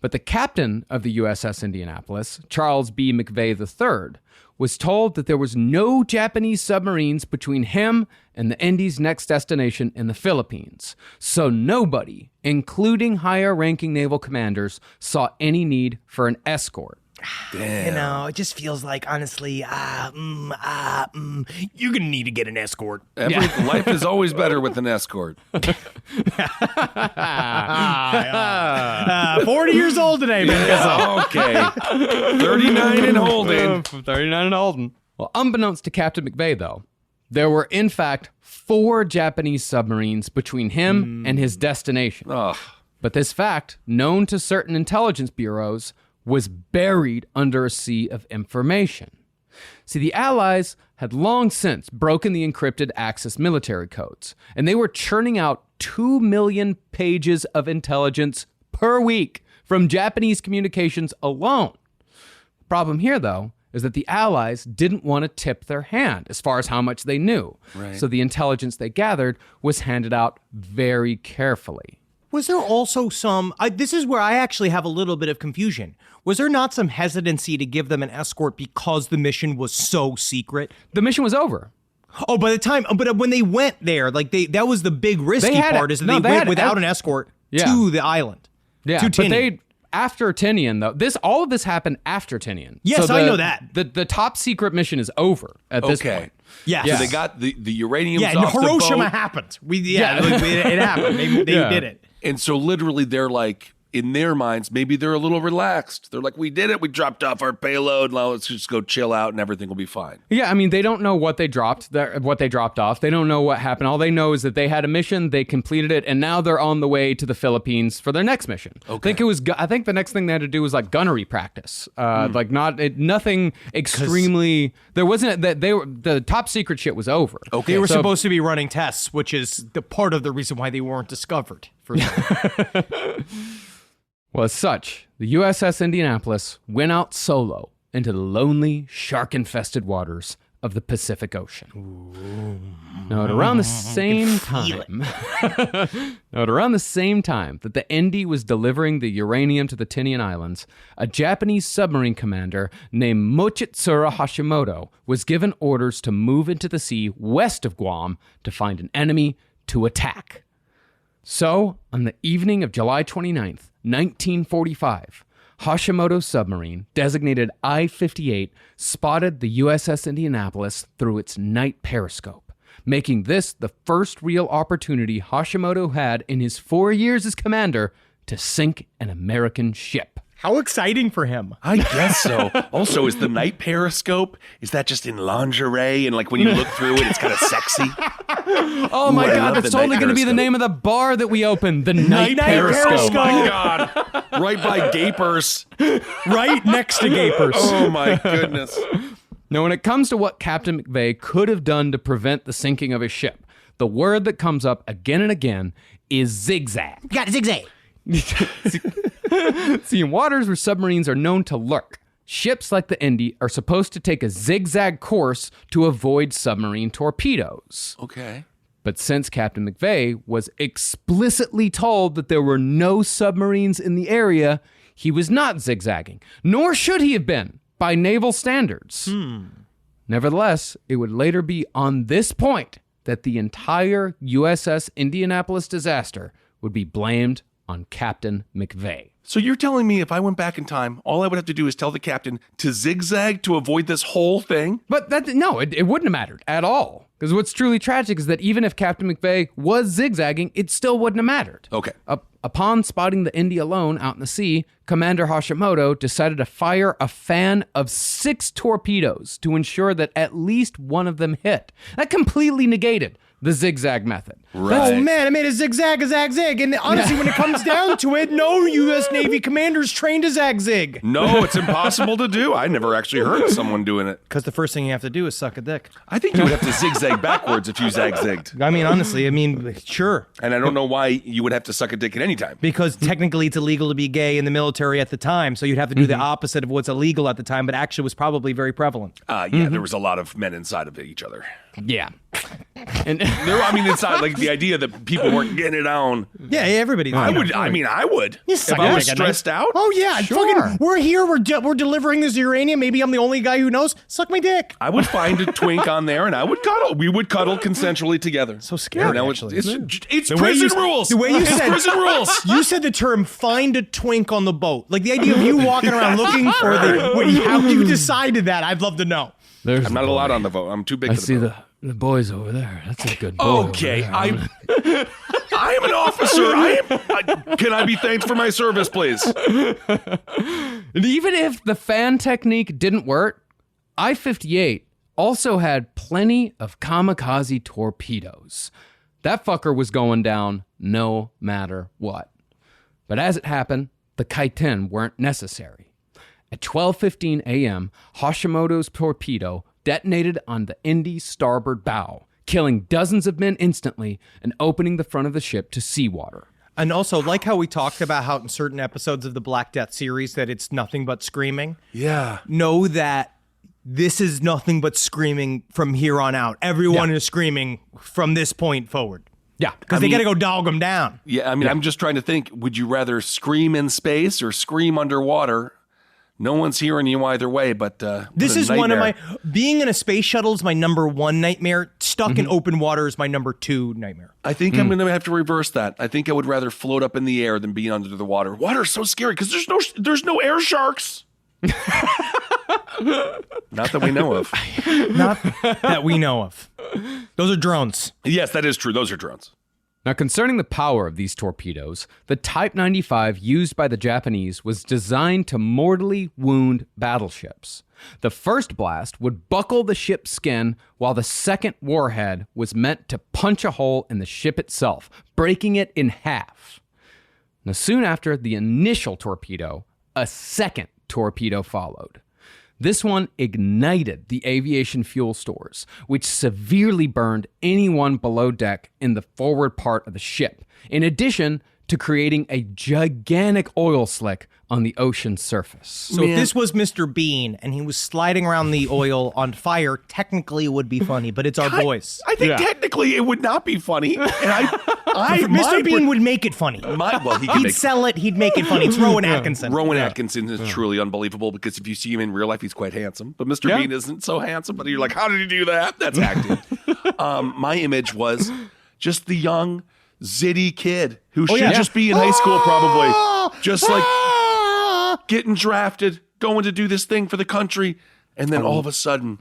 S6: But the captain of the USS Indianapolis, Charles B. McVay III, was told that there was no Japanese submarines between him and the Indy's next destination in the Philippines. So nobody, including higher-ranking naval commanders, saw any need for an escort.
S1: You know, it just feels like, honestly, you're going to need to get an escort.
S5: Life is always better with an escort.
S1: 40 years old today, man.
S5: Okay. 39 and holding.
S6: 39 and holding. Well, unbeknownst to Captain McVay, though, there were, in fact, 4 Japanese submarines between him and his destination.
S5: Ugh.
S6: But this fact, known to certain intelligence bureaus, was buried under a sea of information. See, the Allies had long since broken the encrypted Axis military codes, and they were churning out 2 million pages of intelligence per week from Japanese communications alone. The problem here, though, is that the Allies didn't want to tip their hand as far as how much they knew.
S5: Right.
S6: So the intelligence they gathered was handed out very carefully.
S1: Was there also some, this is where I actually have a little bit of confusion. Was there not some hesitancy to give them an escort because the mission was so secret?
S6: The mission was over.
S1: Oh, by the time, but when they went there, like that was the big risky part, is that they went without an escort to the island.
S6: Yeah,
S1: to
S6: but
S1: Tinian.
S6: after Tinian, though, all of this happened after Tinian.
S1: Yes,
S6: so
S1: I know that.
S6: The top secret mission is over at this point.
S1: Yes.
S5: So they got the uranium
S1: and
S5: off
S1: Hiroshima
S5: the boat.
S1: happened. It happened. They did it.
S5: And so literally they're like, in their minds, maybe they're a little relaxed. They're like, we did it. We dropped off our payload. Now let's just go chill out and everything will be fine.
S6: Yeah, I mean, they don't know what they dropped off. They don't know what happened. All they know is that they had a mission, they completed it, and now they're on the way to the Philippines for their next mission.
S5: Okay.
S6: I think the next thing they had to do was like gunnery practice. Nothing extremely. There wasn't that the top secret shit was over.
S5: Okay.
S1: They were supposed to be running tests, which is the part of the reason why they weren't discovered.
S6: Well, as such, the USS Indianapolis went out solo into the lonely, shark-infested waters of the Pacific Ocean. Now, at around the same time that the Indy was delivering the uranium to the Tinian Islands, a Japanese submarine commander named Mochitsura Hashimoto was given orders to move into the sea west of Guam to find an enemy to attack. So, on the evening of July 29th, 1945, Hashimoto's submarine, designated I-58, spotted the USS Indianapolis through its night periscope, making this the first real opportunity Hashimoto had in his 4 years as commander to sink an American ship.
S1: How exciting for him.
S5: I guess so. Also, is the night periscope, is that just in lingerie? And like when you look through it, it's kind of sexy?
S6: Oh my God, that's totally going to be the name of the bar that we open. The Night Periscope.
S5: Oh my God. Right by Gapers.
S1: Right next to Gapers.
S5: Oh my goodness.
S6: Now, when it comes to what Captain McVay could have done to prevent the sinking of his ship, the word that comes up again and again is zigzag.
S1: Got a zigzag.
S6: See, in waters where submarines are known to lurk, ships like the Indy are supposed to take a zigzag course to avoid submarine torpedoes.
S5: Okay.
S6: But since Captain McVay was explicitly told that there were no submarines in the area, he was not zigzagging, nor should he have been by naval standards. Nevertheless, it would later be on this point that the entire USS Indianapolis disaster would be blamed on Captain McVay.
S5: So you're telling me if I went back in time, all I would have to do is tell the captain to zigzag to avoid this whole thing?
S6: But it wouldn't have mattered at all. Because what's truly tragic is that even if Captain McVay was zigzagging, it still wouldn't have mattered.
S5: Okay.
S6: upon spotting the Indy alone out in the sea, Commander Hashimoto decided to fire a fan of 6 torpedoes to ensure that at least one of them hit. That completely negated the zigzag method.
S1: Right. Oh man, I made a zigzag, a zag-zig. And honestly, when it comes down to it, no U.S. Navy commander's trained to zag-zig.
S5: No, it's impossible to do. I never actually heard of someone doing it.
S1: Because the first thing you have to do is suck a dick.
S5: I think you would have to zigzag backwards if you zag-zigged.
S1: I mean, honestly, sure.
S5: And I don't know why you would have to suck a dick at any time.
S1: Because technically it's illegal to be gay in the military at the time, so you'd have to do the opposite of what's illegal at the time, but actually was probably very prevalent.
S5: There was a lot of men inside of each other.
S6: Yeah. And
S5: It's not like the idea that people weren't getting it on.
S1: Yeah, everybody.
S5: I would. If I was stressed out.
S1: Oh yeah,
S6: sure.
S1: fucking, we're here. We're delivering this uranium. Maybe I'm the only guy who knows. Suck my dick.
S5: I would find a twink on there, and I would cuddle. We would cuddle consensually together.
S1: So scary.
S5: Actually. It's
S1: The way
S5: prison
S1: you-
S5: rules.
S1: the way you
S5: It's
S1: said-
S5: prison rules.
S1: You said the term "find a twink on the boat." Like the idea of you walking around looking for how you decided that. I'd love to know.
S6: there's
S5: I'm not allowed on the vote. I'm too big
S6: I
S5: for the
S6: see
S5: vote.
S6: the boys over there. That's a good boy.
S5: Okay,
S6: over there.
S5: I am an officer. Can I be thanked for my service, please?
S6: And even if the fan technique didn't work, I-58 also had plenty of kamikaze torpedoes. That fucker was going down no matter what. But as it happened, the Kaiten weren't necessary. At 12:15 a.m., Hashimoto's torpedo detonated on the Indy's starboard bow, killing dozens of men instantly and opening the front of the ship to seawater.
S1: And also, like how we talked about how in certain episodes of the Black Death series that it's nothing but screaming.
S5: Yeah.
S1: Know that this is nothing but screaming from here on out. Everyone is screaming from this point forward.
S6: Yeah,
S1: Because they got to go dog them down.
S5: Yeah, I'm just trying to think, would you rather scream in space or scream underwater? No one's hearing you either way, but
S1: This is one of my... Being in a space shuttle is my number 1 nightmare. Stuck in open water is my number 2 nightmare.
S5: I think I'm going to have to reverse that. I think I would rather float up in the air than be under the water. Water's so scary because there's no air sharks. Not that we know of.
S1: Not that we know of. Those are drones.
S5: Yes, that is true. Those are drones.
S6: Now, concerning the power of these torpedoes, the Type 95 used by the Japanese was designed to mortally wound battleships. The first blast would buckle the ship's skin, while the second warhead was meant to punch a hole in the ship itself, breaking it in half. Now, soon after the initial torpedo, a second torpedo followed. This one ignited the aviation fuel stores, which severely burned anyone below deck in the forward part of the ship, in addition to creating a gigantic oil slick on the ocean surface.
S1: So if this was Mr. Bean and he was sliding around the oil on fire, technically it would be funny, but it's our boys.
S5: I think technically it would not be funny. And
S1: Mr. Bean would make it funny. He'd sell it, he'd make it funny. It's Rowan Atkinson.
S5: Rowan Atkinson is truly unbelievable because if you see him in real life, he's quite handsome. But Mr. Bean isn't so handsome, but you're like, how did he do that? That's acting. My image was just the young, zitty kid who should just be in high school probably. Just like getting drafted, going to do this thing for the country, and then all of a sudden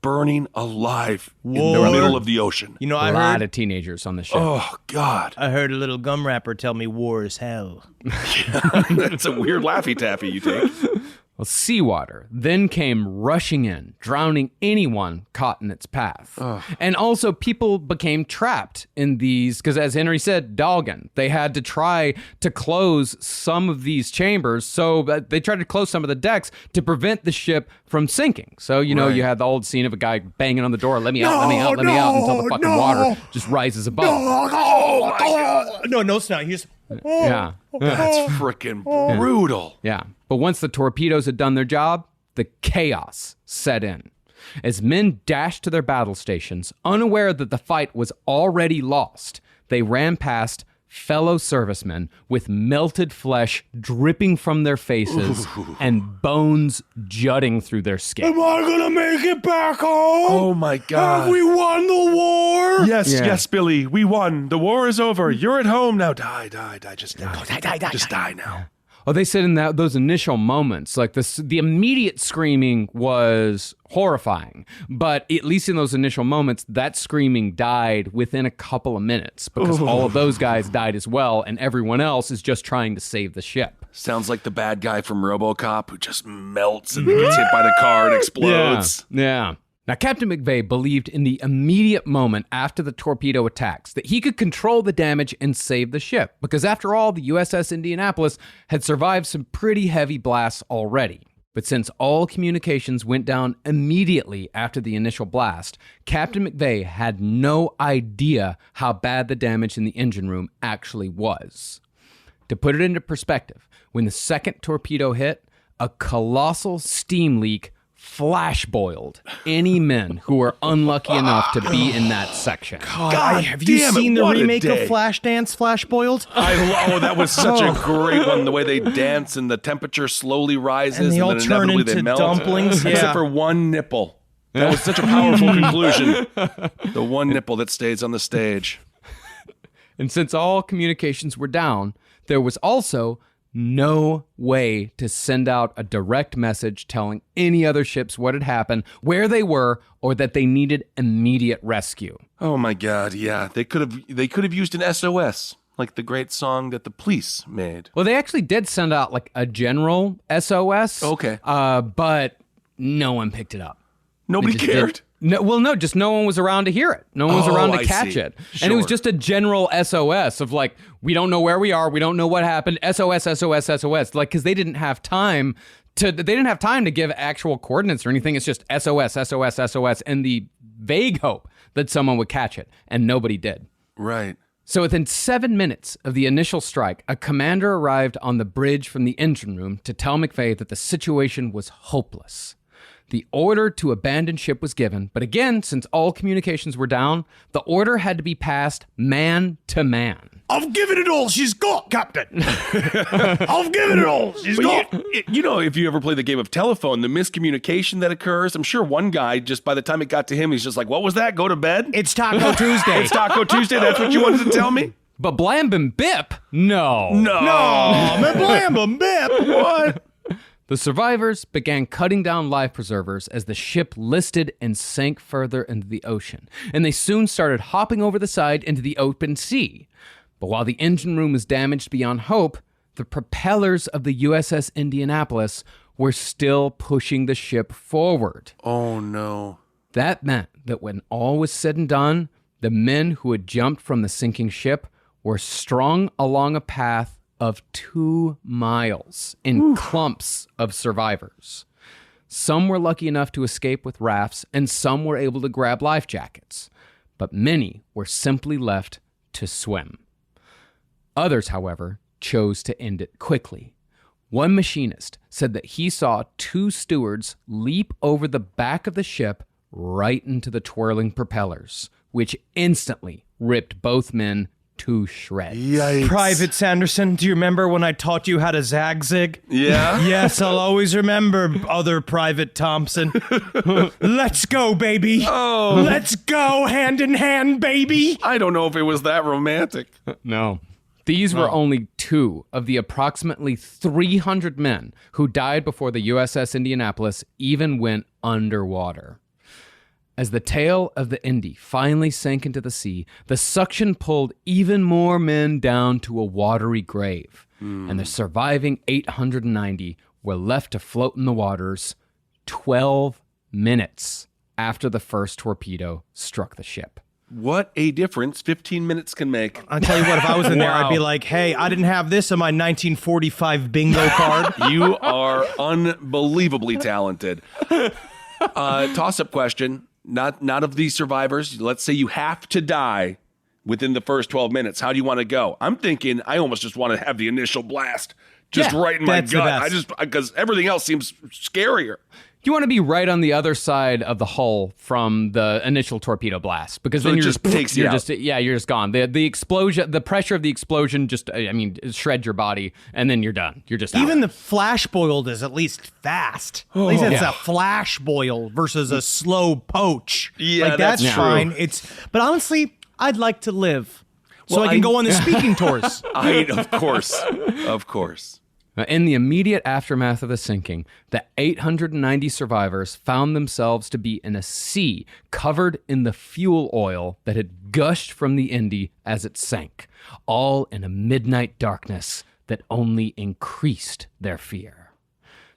S5: burning alive in the middle of the ocean.
S1: You know,
S6: A lot of teenagers on the ship.
S5: Oh, God.
S1: I heard a little gum wrapper tell me war is hell.
S5: That's a weird Laffy Taffy you take.
S6: Well, seawater then came rushing in, drowning anyone caught in its path. And also, people became trapped in these, because as Henry said, dogging. They had to try to close some of these chambers, so they tried to close some of the decks to prevent the ship from sinking. So, you know, you had the old scene of a guy banging on the door, let me out, let me out, let me out, until the fucking water just rises above.
S5: Oh, my God.
S1: No, it's not. He's...
S6: Yeah.
S5: That's freaking brutal.
S6: Yeah. But once the torpedoes had done their job, the chaos set in. As men dashed to their battle stations, unaware that the fight was already lost, they ran past fellow servicemen with melted flesh dripping from their faces and bones jutting through their skin.
S1: Am I gonna make it back home?
S5: Oh, my God.
S1: Have we won the war?
S5: Yes, Billy, we won. The war is over. You're at home now. Die. Just die. Just die now.
S6: Oh, they said in those initial moments, like the immediate screaming was horrifying, but at least in those initial moments, that screaming died within a couple of minutes because all of those guys died as well, and everyone else is just trying to save the ship.
S5: Sounds like the bad guy from RoboCop who just melts and gets hit by the car and explodes.
S6: Yeah. Now, Captain McVeigh believed in the immediate moment after the torpedo attacks that he could control the damage and save the ship, because after all, the USS Indianapolis had survived some pretty heavy blasts already. But since all communications went down immediately after the initial blast, Captain McVeigh had no idea how bad the damage in the engine room actually was. To put it into perspective, when the second torpedo hit, a colossal steam leak flash boiled any men who were unlucky enough to be in that section.
S1: God, have you seen the remake of Flashdance, Flash Boiled?
S5: That was such a great one. The way they dance and the temperature slowly rises
S1: And they all
S5: then
S1: turn
S5: inevitably they
S1: into
S5: melt.
S1: dumplings.
S5: Except for one nipple. That was such a powerful conclusion. The one nipple that stays on the stage.
S6: And since all communications were down, there was also no way to send out a direct message telling any other ships what had happened, where they were, or that they needed immediate rescue.
S5: Oh my God, yeah. They could have used an SOS, like the great song that the Police made.
S6: Well, they actually did send out like a general SOS.
S5: Okay.
S6: But no one picked it up.
S5: Nobody cared.
S6: No, just no one was around to hear it. No one was around to catch it.
S5: Sure.
S6: And it was just a general SOS of like, we don't know where we are. We don't know what happened. SOS, SOS, SOS. Like, because they didn't have time to give actual coordinates or anything. It's just SOS, SOS, SOS, and the vague hope that someone would catch it. And nobody did.
S5: Right.
S6: So within 7 minutes of the initial strike, a commander arrived on the bridge from the engine room to tell McVeigh that the situation was hopeless. The order to abandon ship was given, but again, since all communications were down, the order had to be passed man to man.
S1: I've given it all she's got, Captain. I've given it all she's got.
S5: You know, if you ever play the game of telephone, the miscommunication that occurs, I'm sure one guy, just by the time it got to him, he's just like, what was that? Go to bed?
S1: It's Taco Tuesday.
S5: It's Taco Tuesday? That's what you wanted to tell me?
S6: But Blam and Bip, no.
S1: Man, blam, blam, bip.
S5: What?
S6: The survivors began cutting down life preservers as the ship listed and sank further into the ocean, and they soon started hopping over the side into the open sea. But while the engine room was damaged beyond hope, the propellers of the USS Indianapolis were still pushing the ship forward.
S5: Oh, no.
S6: That meant that when all was said and done, the men who had jumped from the sinking ship were strung along a path of 2 miles in clumps of survivors. Some were lucky enough to escape with rafts, and some were able to grab life jackets, but many were simply left to swim. Others, however, chose to end it quickly. One machinist said that he saw 2 stewards leap over the back of the ship right into the twirling propellers, which instantly ripped both men to shreds.
S5: Yikes.
S1: Private Sanderson, do you remember when I taught you how to zag-zig?
S5: Yeah?
S1: Yes, I'll always remember, other Private Thompson. Let's go, baby.
S5: Oh.
S1: Let's go hand in hand, baby.
S5: I don't know if it was that romantic.
S6: No. These were only 2 of the approximately 300 men who died before the USS Indianapolis even went underwater. As the tail of the Indy finally sank into the sea, the suction pulled even more men down to a watery grave, and the surviving 890 were left to float in the waters 12 minutes after the first torpedo struck the ship.
S5: What a difference 15 minutes can make.
S1: I'll tell you what, if I was in there,
S5: Wow.
S1: I'd be like, hey, I didn't have this on my 1945 bingo card.
S5: You are unbelievably talented. Toss-up question. Not of these survivors. Let's say you have to die within the first 12 minutes. How do you want to go? I'm thinking I almost just want to have the initial blast just right in my
S1: that's the
S5: gut.
S1: best.
S5: Because everything else seems scarier.
S6: You want to be right on the other side of the hull from the initial torpedo blast, because
S5: So
S6: then
S5: it
S6: you're
S5: just takes you out.
S6: you're just gone. The explosion, the pressure of the explosion just, shreds your body, and then you're done. You're just
S1: Even
S6: out.
S1: the flash boiled is at least fast. At least it's a flash boil versus a slow poach.
S5: Yeah,
S1: like, that's
S5: that's true.
S1: fine. But honestly, I'd like to live so
S5: Well,
S1: I can go on the speaking tours.
S5: Of course.
S6: In the immediate aftermath of the sinking, the 890 survivors found themselves to be in a sea covered in the fuel oil that had gushed from the Indy as it sank, all in a midnight darkness that only increased their fear.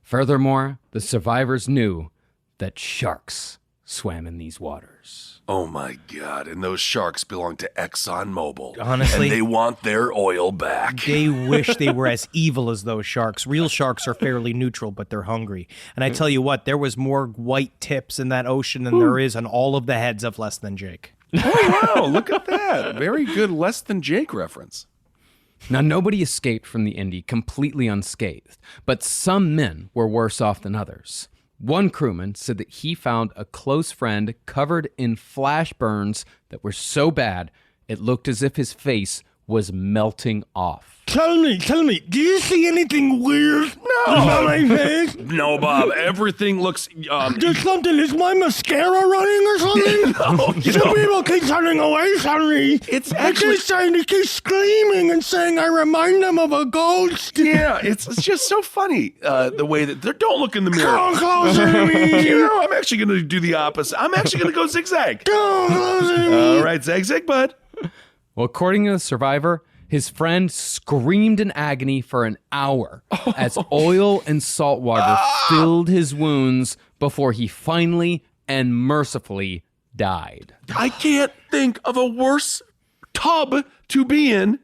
S6: Furthermore, the survivors knew that sharks swam in these waters.
S5: Oh my God. And those sharks belong to ExxonMobil.
S1: Honestly.
S5: And they want their oil back.
S1: They wish they were as evil as those sharks. Real sharks are fairly neutral, but they're hungry. And I tell you what, there was more white tips in that ocean than there is on all of the heads of Less Than Jake.
S5: Oh, wow. Look at that. Very good Less Than Jake reference.
S6: Now, nobody escaped from the Indy completely unscathed, but some men were worse off than others. One crewman said that he found a close friend covered in flash burns that were so bad it looked as if his face was melting off.
S1: Tell me, do you see anything weird on my face?
S5: No, Bob. Everything looks...
S1: There's something, is my mascara running or something?
S5: No,
S1: People keep turning away from me.
S5: It's
S1: They
S5: actually...
S1: keep screaming and saying I remind them of a ghost.
S5: Yeah, it's just so funny the way that... Don't look in the mirror.
S1: Don't closer to me.
S5: You know, I'm actually going to do the opposite. I'm actually going to go zigzag.
S1: Don't closer to me.
S5: All right, zag, bud.
S6: Well, according to the survivor, his friend screamed in agony for an hour as oil and salt water filled his wounds before he finally and mercifully died.
S5: I can't think of a worse tub to be in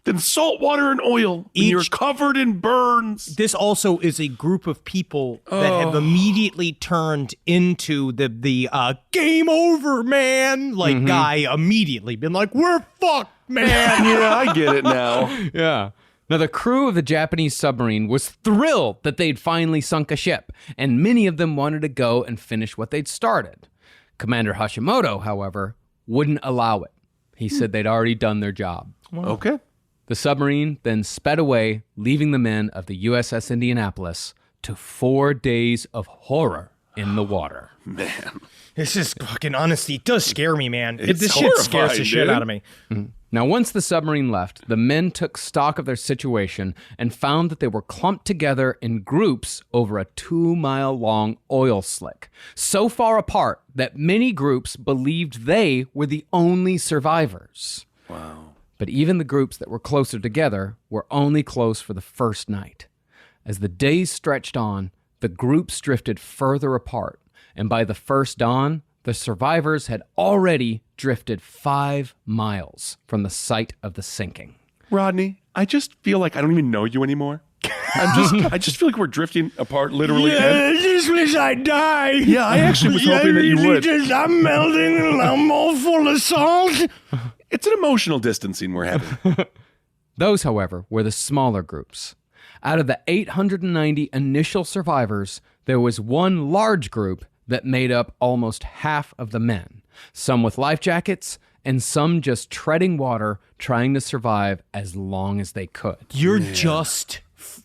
S5: than salt water and oil. You're covered in burns.
S1: This also is a group of people that have immediately turned into the game over, man. Like guy immediately been like, we're fucked, man.
S5: Yeah, I get it now.
S6: Yeah. Now, the crew of the Japanese submarine was thrilled that they'd finally sunk a ship, and many of them wanted to go and finish what they'd started. Commander Hashimoto, however, wouldn't allow it. He said they'd already done their job.
S5: Okay.
S6: The submarine then sped away, leaving the men of the USS Indianapolis to 4 days of horror in the water.
S5: Man.
S1: This is fucking honesty. It does scare me, man.
S5: It's
S1: This shit scares
S5: horrifying,
S1: the shit
S5: dude.
S1: out of me.
S6: Now, once the submarine left, the men took stock of their situation and found that they were clumped together in groups over a 2-mile-long oil slick, so far apart that many groups believed they were the only survivors.
S5: Wow.
S6: But even the groups that were closer together were only close for the first night. As the days stretched on, the groups drifted further apart, and by the first dawn, the survivors had already drifted 5 miles from the site of the sinking.
S5: Rodney, I just feel like I don't even know you anymore. I just feel like we're drifting apart, literally.
S1: I just wish I'd die.
S5: Yeah, I actually was hoping that you would.
S1: I'm melting and I'm all full of salt.
S5: It's an emotional distancing we're having.
S6: Those, however, were the smaller groups. Out of the 890 initial survivors, there was one large group that made up almost half of the men, some with life jackets and some just treading water, trying to survive as long as they could.
S1: You're just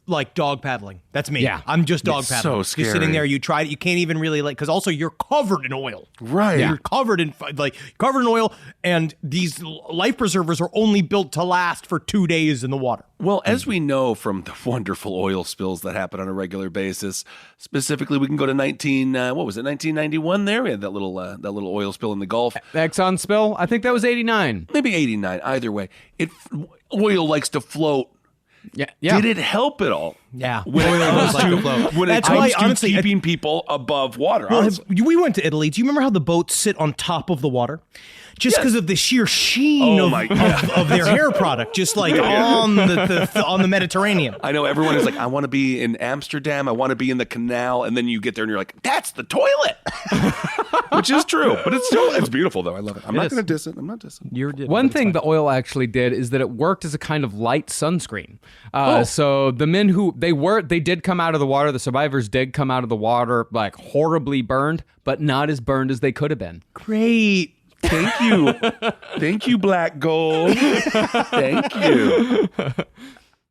S1: like dog paddling. That's me.
S6: Yeah.
S1: I'm just dog
S5: It's
S1: paddling.
S5: so scary.
S1: You're sitting there, you try it, you can't even really because also you're covered in oil.
S5: Right.
S1: You're covered in oil, and these life preservers are only built to last for 2 days in the water.
S5: Well, as we know from the wonderful oil spills that happen on a regular basis, specifically, we can go to 1991 there? We had that little oil spill in the Gulf.
S6: Exxon spill? I think that was 89.
S5: Maybe 89, either way. Oil likes to float.
S6: Yeah.
S5: Did it help at all?
S1: Yeah.
S5: When it comes
S1: That's why,
S5: to
S1: honestly,
S5: keeping people above water.
S1: Well,
S5: honestly.
S1: we went to Italy. Do you remember how the boats sit on top of the water? Just because of the sheer sheen of their hair product, just like on the Mediterranean.
S5: I know everyone is like, I want to be in Amsterdam. I want to be in the canal. And then you get there and you're like, that's the toilet. Which is true. But it's beautiful, though. I love it. I'm not going to diss it. I'm not dissing.
S6: One thing the oil actually did is that it worked as a kind of light sunscreen. So the men who they did come out of the water, the survivors did come out of the water like horribly burned, but not as burned as they could have been.
S1: Great.
S5: Thank you. Thank you, Black Gold. Thank you.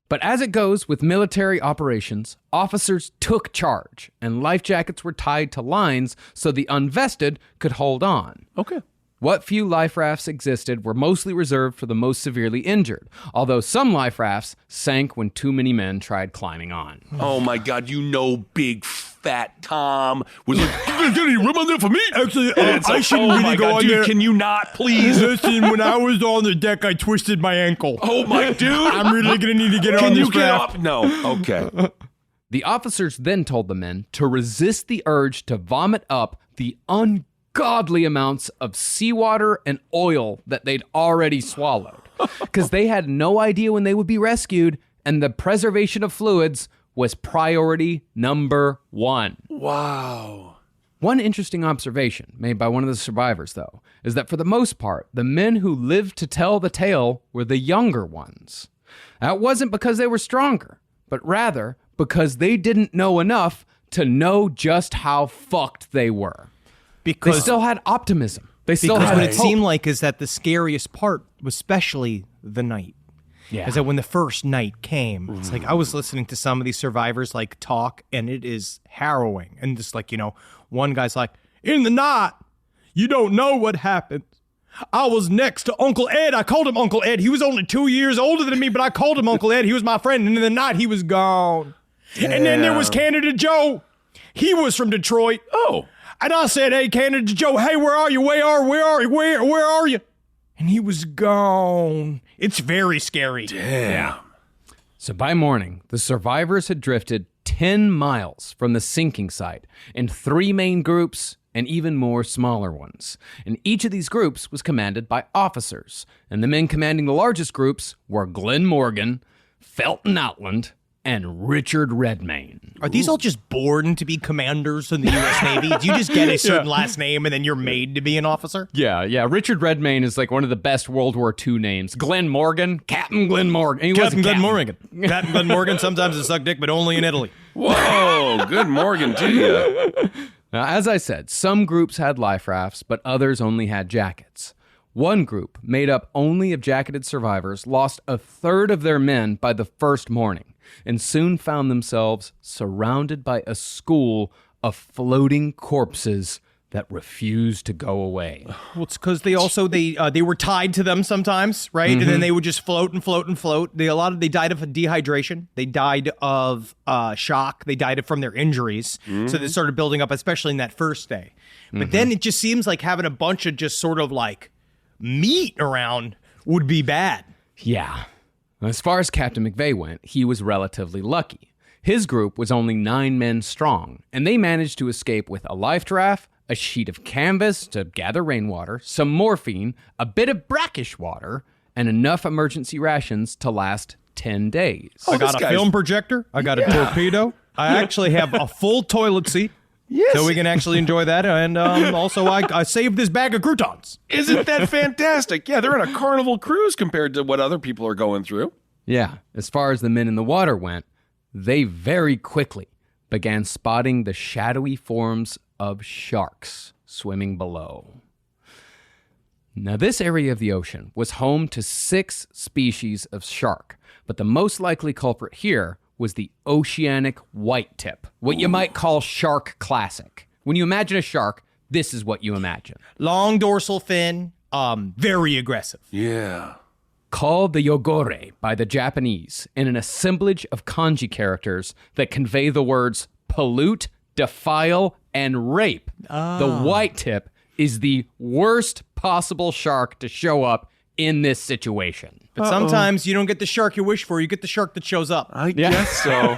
S6: But as it goes with military operations, officers took charge and life jackets were tied to lines so the unvested could hold on.
S5: Okay.
S6: What few life rafts existed were mostly reserved for the most severely injured, although some life rafts sank when too many men tried climbing on.
S5: Oh my God, big fat Tom was like, "There's any room on there for me?"
S8: Actually,
S5: And it's
S8: I
S5: like,
S8: shouldn't
S5: oh
S8: really
S5: my
S8: go
S5: God,
S8: on
S5: dude,
S8: there.
S5: can you not, please?
S8: Listen, when I was on the deck, I twisted my ankle.
S5: Oh my dude.
S8: I'm really going to need to get on
S5: Can
S8: this
S5: you get
S8: raft.
S5: up? No. Okay.
S6: The officers then told the men to resist the urge to vomit up the ungodly amounts of seawater and oil that they'd already swallowed, because they had no idea when they would be rescued, and the preservation of fluids was priority number one.
S5: Wow.
S6: One interesting observation made by one of the survivors, though, is that for the most part, the men who lived to tell the tale were the younger ones. That wasn't because they were stronger, but rather because they didn't know enough to know just how fucked they were. They
S9: Because
S6: still had optimism. They still
S9: because
S6: had
S9: what it
S6: hope.
S9: seemed like is that the scariest part was especially the night.
S6: Yeah.
S9: Is that when the first night came, it's like I was listening to some of these survivors like talk, and it is harrowing. And just like, one guy's like, in the night, you don't know what happened. I was next to Uncle Ed. I called him Uncle Ed. He was only 2 years older than me, but I called him Uncle Ed. He was my friend. And in the night, he was gone. And then there was Canada Joe. He was from Detroit.
S5: Oh.
S9: And I said, hey, Canada Joe, hey, where are you? Where are you? And he was gone. It's very scary.
S5: Damn.
S6: So by morning, the survivors had drifted 10 miles from the sinking site in 3 main groups and even more smaller ones. And each of these groups was commanded by officers. And the men commanding the largest groups were Glenn Morgan, Felton Outland, and Richard Redmayne.
S9: Are these all just born to be commanders in the U.S. Navy? Do you just get a certain last name and then you're made to be an officer?
S6: Yeah. Richard Redmayne is like one of the best World War II names. Glenn Morgan, Captain Glenn Morgan. He was
S9: Captain
S6: a
S9: Glenn
S6: captain.
S9: Morgan. Captain Glenn Morgan, sometimes it suck dick, but only in Italy.
S5: Whoa. Good Morgan to you.
S6: Now, as I said, some groups had life rafts, but others only had jackets. One group, made up only of jacketed survivors, lost a third of their men by the first morning and soon found themselves surrounded by a school of floating corpses that refused to go away.
S9: Well, it's because they were tied to them sometimes, right? And then they would just float and float and float. They died of dehydration. They died of shock. They died from their injuries. So they started building up, especially in that first day. But then it just seems like having a bunch of just sort of like meat around would be bad.
S6: Yeah. As far as Captain McVeigh went, he was relatively lucky. His group was only 9 men strong, and they managed to escape with a life raft, a sheet of canvas to gather rainwater, some morphine, a bit of brackish water, and enough emergency rations to last 10 days.
S9: I got a film projector. I got a torpedo. I actually have a full toilet seat.
S5: Yes.
S9: So we can actually enjoy that. And also, I saved this bag of croutons.
S5: Isn't that fantastic? Yeah, they're on a carnival cruise compared to what other people are going through.
S6: Yeah, as far as the men in the water went, they very quickly began spotting the shadowy forms of sharks swimming below. Now, this area of the ocean was home to 6 species of shark, but the most likely culprit here was the oceanic white tip, what you might call shark classic. When you imagine a shark, this is what you imagine.
S9: Long dorsal fin, very aggressive.
S5: Yeah.
S6: Called the Yogore by the Japanese in an assemblage of kanji characters that convey the words pollute, defile, and rape. The white tip is the worst possible shark to show up in this situation.
S9: But sometimes you don't get the shark you wish for. You get the shark that shows up.
S5: I guess so.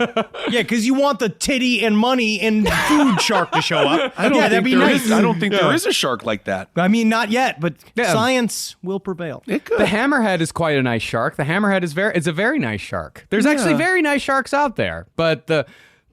S9: Yeah, because you want the titty and money and food shark to show up.
S5: I don't
S9: that'd
S5: think
S9: be
S5: there
S9: nice.
S5: is. I don't think there is a shark like that.
S9: I mean, not yet, but
S6: Yeah.
S9: science will prevail.
S5: It could.
S6: The hammerhead is quite a nice shark. The hammerhead is it's a very nice shark. There's actually very nice sharks out there, but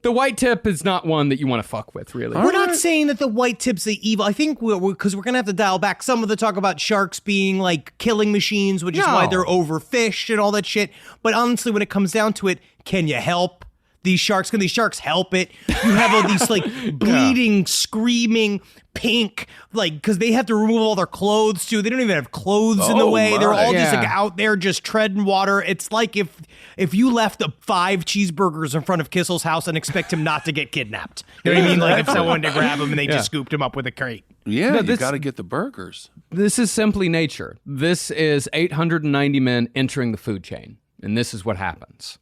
S6: the white tip is not one that you want to fuck with, really.
S9: We're not saying that the white tip's the evil. I think because we're going to have to dial back some of the talk about sharks being like killing machines, which is why they're overfished and all that shit. But honestly, when it comes down to it, can you help these sharks. Can these sharks help it? You have all these like bleeding, screaming, pink, like, because they have to remove all their clothes too. They don't even have clothes in the way. They're all just like out there just treading water. It's like if you left 5 cheeseburgers in front of Kissel's house and expect him not to get kidnapped. You know what I mean? Like if someone to grab him and they just scooped him up with a crate.
S5: Yeah, you got to get the burgers.
S6: This is simply nature. This is 890 men entering the food chain, and this is what happens.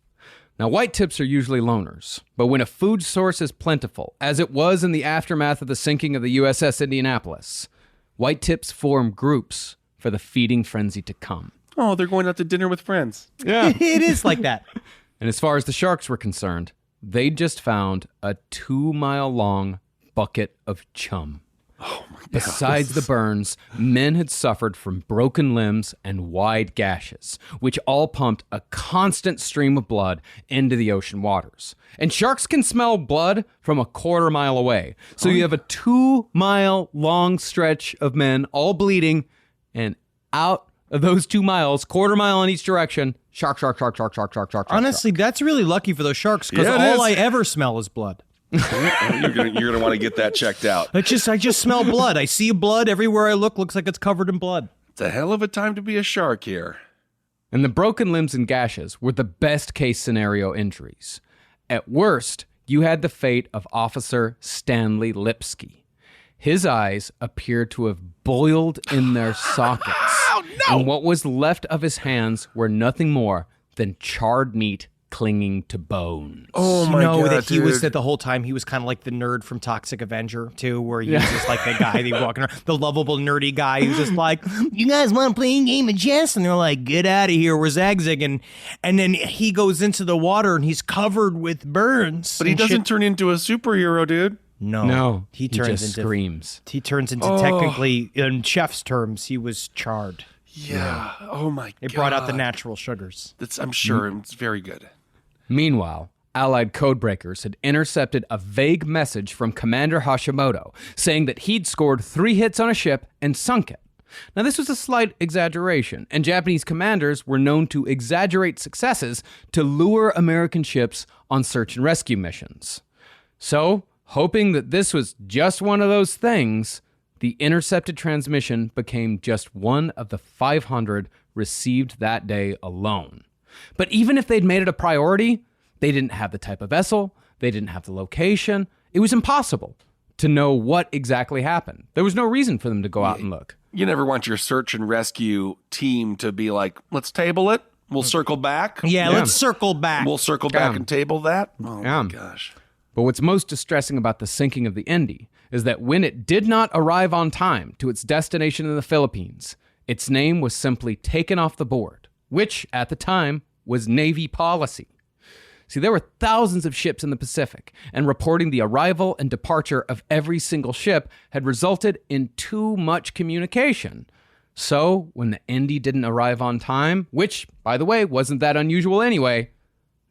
S6: Now, white tips are usually loners, but when a food source is plentiful, as it was in the aftermath of the sinking of the USS Indianapolis, white tips form groups for the feeding frenzy to come.
S5: Oh, they're going out to dinner with friends.
S6: Yeah.
S9: It is like that.
S6: And as far as the sharks were concerned, they just found a 2-mile-long bucket of chum.
S5: Oh my God.
S6: Besides the burns, men had suffered from broken limbs and wide gashes, which all pumped a constant stream of blood into the ocean waters. And sharks can smell blood from a quarter-mile away. So you have a 2-mile-long stretch of men all bleeding, and out of those 2 miles, quarter-mile in each direction, shark.
S9: Honestly, that's really lucky for those sharks because all I ever smell is blood.
S5: You're gonna want to get that checked out.
S9: I just smell blood. I see blood everywhere I look. Looks like it's covered in blood.
S5: It's a hell of a time to be a shark here.
S6: And the broken limbs and gashes were the best case scenario injuries. At worst, you had the fate of Officer Stanley Lipsky. His eyes appeared to have boiled in their sockets.
S5: Oh, no!
S6: And what was left of his hands were nothing more than charred meat clinging to bones.
S5: Oh my God,
S9: that he was
S5: dude.
S9: the whole time he was kind of like the nerd from Toxic Avenger too, where he was just like the guy they walking around, the lovable nerdy guy who's just like, you guys want to play a game of chess? And they're like, get out of here, we're zigzagging. And then he goes into the water and he's covered with burns.
S5: But he doesn't turn into a superhero, dude.
S6: No,
S9: he turns
S6: just
S9: into
S6: screams.
S9: He turns into technically, in chef's terms, he was charred.
S5: Yeah. Oh my God.
S9: It brought out the natural sugars.
S5: I'm sure it's very good.
S6: Meanwhile, Allied codebreakers had intercepted a vague message from Commander Hashimoto saying that he'd scored 3 hits on a ship and sunk it. Now, this was a slight exaggeration, and Japanese commanders were known to exaggerate successes to lure American ships on search and rescue missions. So, hoping that this was just one of those things, the intercepted transmission became just one of the 500 received that day alone. But even if they'd made it a priority, they didn't have the type of vessel, they didn't have the location. It was impossible to know what exactly happened. There was no reason for them to go out and look.
S5: You never want your search and rescue team to be like, let's table it. We'll circle back.
S9: Yeah, let's circle back.
S5: We'll circle back and table that. Oh my gosh.
S6: But what's most distressing about the sinking of the Indy is that when it did not arrive on time to its destination in the Philippines, its name was simply taken off the board, which, at the time, was Navy policy. See, there were thousands of ships in the Pacific, and reporting the arrival and departure of every single ship had resulted in too much communication. So, when the Indy didn't arrive on time, which, by the way, wasn't that unusual anyway,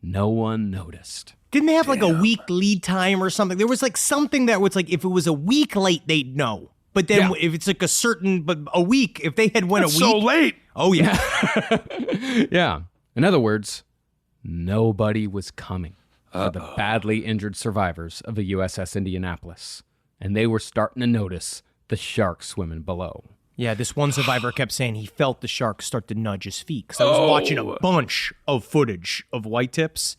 S6: no one noticed.
S9: Didn't they have like a week lead time or something? There was like something that was like, if it was a week late, they'd know. But then if it's like a week, if they had went a week.
S5: So late.
S9: Oh, yeah.
S6: Yeah. In other words, nobody was coming for the badly injured survivors of the USS Indianapolis. And they were starting to notice the shark swimming below.
S9: Yeah, this one survivor kept saying he felt the shark start to nudge his feet. Because I was watching a bunch of footage of white tips,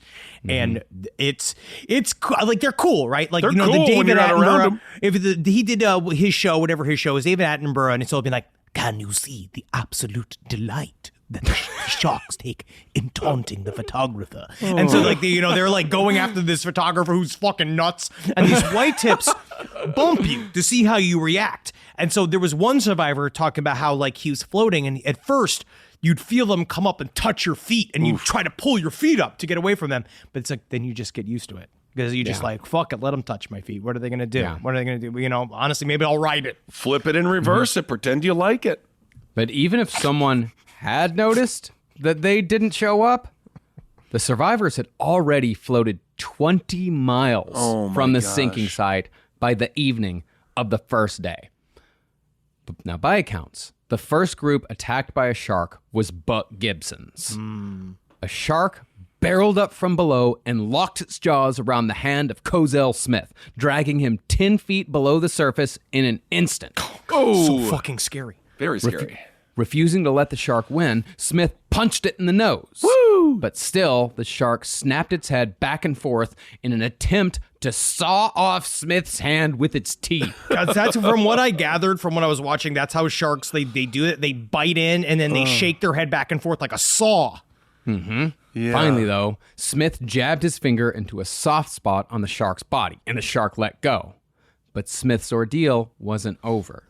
S9: and it's like they're cool, right? Like
S5: They're
S9: the
S5: cool when
S9: David
S5: you're not around
S9: Attenborough. He did his show, whatever his show is, David Attenborough, and it's all been like, can you see the absolute delight that the sharks take in taunting the photographer? And so like they're like going after this photographer who's fucking nuts, and these white tips bump you to see how you react. And so there was one survivor talking about how like he was floating, and at first you'd feel them come up and touch your feet, and you try to pull your feet up to get away from them, but it's like then you just get used to it. Because you just like, fuck it, let them touch my feet. What are they going to do? What are they going to do? Honestly, maybe I'll ride it.
S5: Flip it and reverse it. Pretend you like it.
S6: But even if someone had noticed that they didn't show up, the survivors had already floated 20 miles from the sinking site by the evening of the first day. But now, by accounts, the first group attacked by a shark was Buck Gibson's. A shark barreled up from below and locked its jaws around the hand of Cozell Smith, dragging him 10 feet below the surface in an instant.
S9: So fucking scary.
S5: Very scary.
S6: Refusing to let the shark win, Smith punched it in the nose. Woo! But still, the shark snapped its head back and forth in an attempt to saw off Smith's hand with its teeth.
S9: That's from what I gathered from when I was watching. That's how sharks, they do it. They bite in and then they shake their head back and forth like a saw.
S6: Mm-hmm.
S5: Yeah.
S6: Finally, though, Smith jabbed his finger into a soft spot on the shark's body, and the shark let go. But Smith's ordeal wasn't over.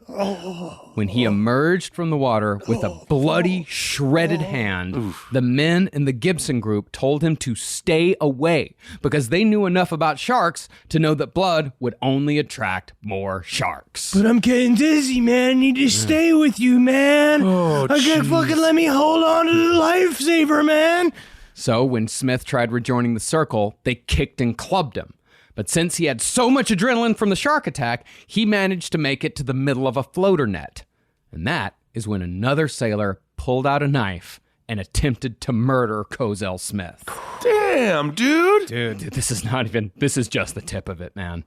S6: When he emerged from the water with a bloody, shredded hand, the men in the Gibson group told him to stay away because they knew enough about sharks to know that blood would only attract more sharks.
S9: But I'm getting dizzy, man. I need to stay with you, man. I can't fucking let me hold on to the lifesaver, man.
S6: So when Smith tried rejoining the circle, they kicked and clubbed him. But since he had so much adrenaline from the shark attack, he managed to make it to the middle of a floater net. And that is when another sailor pulled out a knife and attempted to murder Cozell Smith.
S5: Damn, dude.
S6: Dude, this is just the tip of it, man.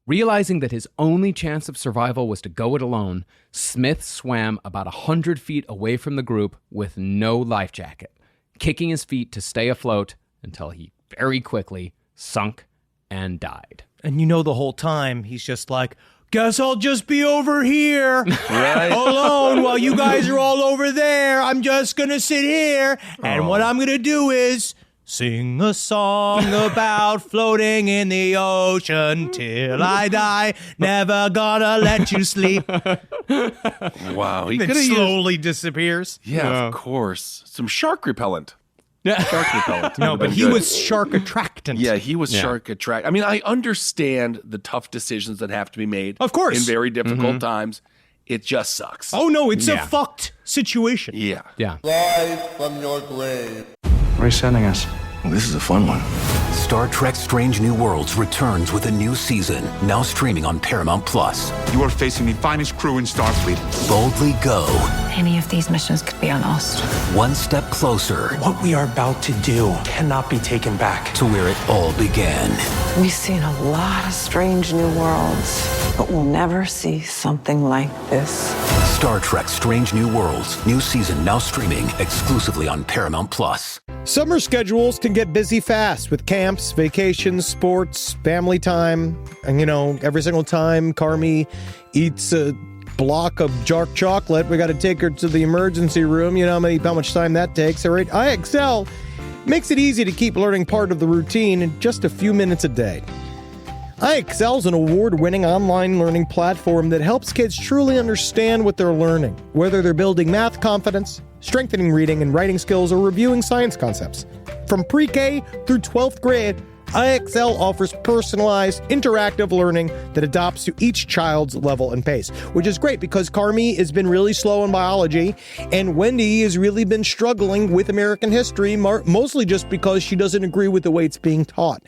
S6: Realizing that his only chance of survival was to go it alone, Smith swam about 100 feet away from the group with no life jacket, kicking his feet to stay afloat until he very quickly sunk and died.
S9: And the whole time, he's just like, guess I'll just be over here alone while you guys are all over there. I'm just going to sit here. And what I'm going to do is sing a song about floating in the ocean till I die. Never gonna let you sleep.
S5: Wow. He
S9: It
S5: could have
S9: slowly disappears.
S5: Yeah, of course. Some shark repellent. Shark repellent.
S9: No, but he was shark attractant.
S5: Yeah, he was shark attract. I mean, I understand the tough decisions that have to be made.
S9: Of course.
S5: In very difficult times. It just sucks.
S9: Oh, no, it's a fucked situation.
S5: Yeah.
S6: Yeah.
S4: Rise from your grave.
S3: Where are you sending us?
S10: Well, this is a fun one. Star Trek Strange New Worlds returns with a new season, now streaming on Paramount+.
S3: You are facing the finest crew in Starfleet.
S10: Boldly go.
S11: Any of these missions could be lost.
S10: One step closer.
S12: What we are about to do cannot be taken back.
S10: To where it all began.
S11: We've seen a lot of strange new worlds, but we'll never see something like this.
S10: Star Trek Strange New Worlds. New season now streaming exclusively on Paramount+.
S1: Summer schedules can get busy fast with camps, vacations, sports, family time. And, every single time Carmi eats a block of dark chocolate, we got to take her to the emergency room. You know how much time that takes. All right, IXL makes it easy to keep learning part of the routine in just a few minutes a day. IXL is an award-winning online learning platform that helps kids truly understand what they're learning, whether they're building math confidence, strengthening reading and writing skills, or reviewing science concepts. From pre-K through 12th grade, IXL offers personalized, interactive learning that adapts to each child's level and pace, which is great because Carmi has been really slow in biology, and Wendy has really been struggling with American history, mostly just because she doesn't agree with the way it's being taught.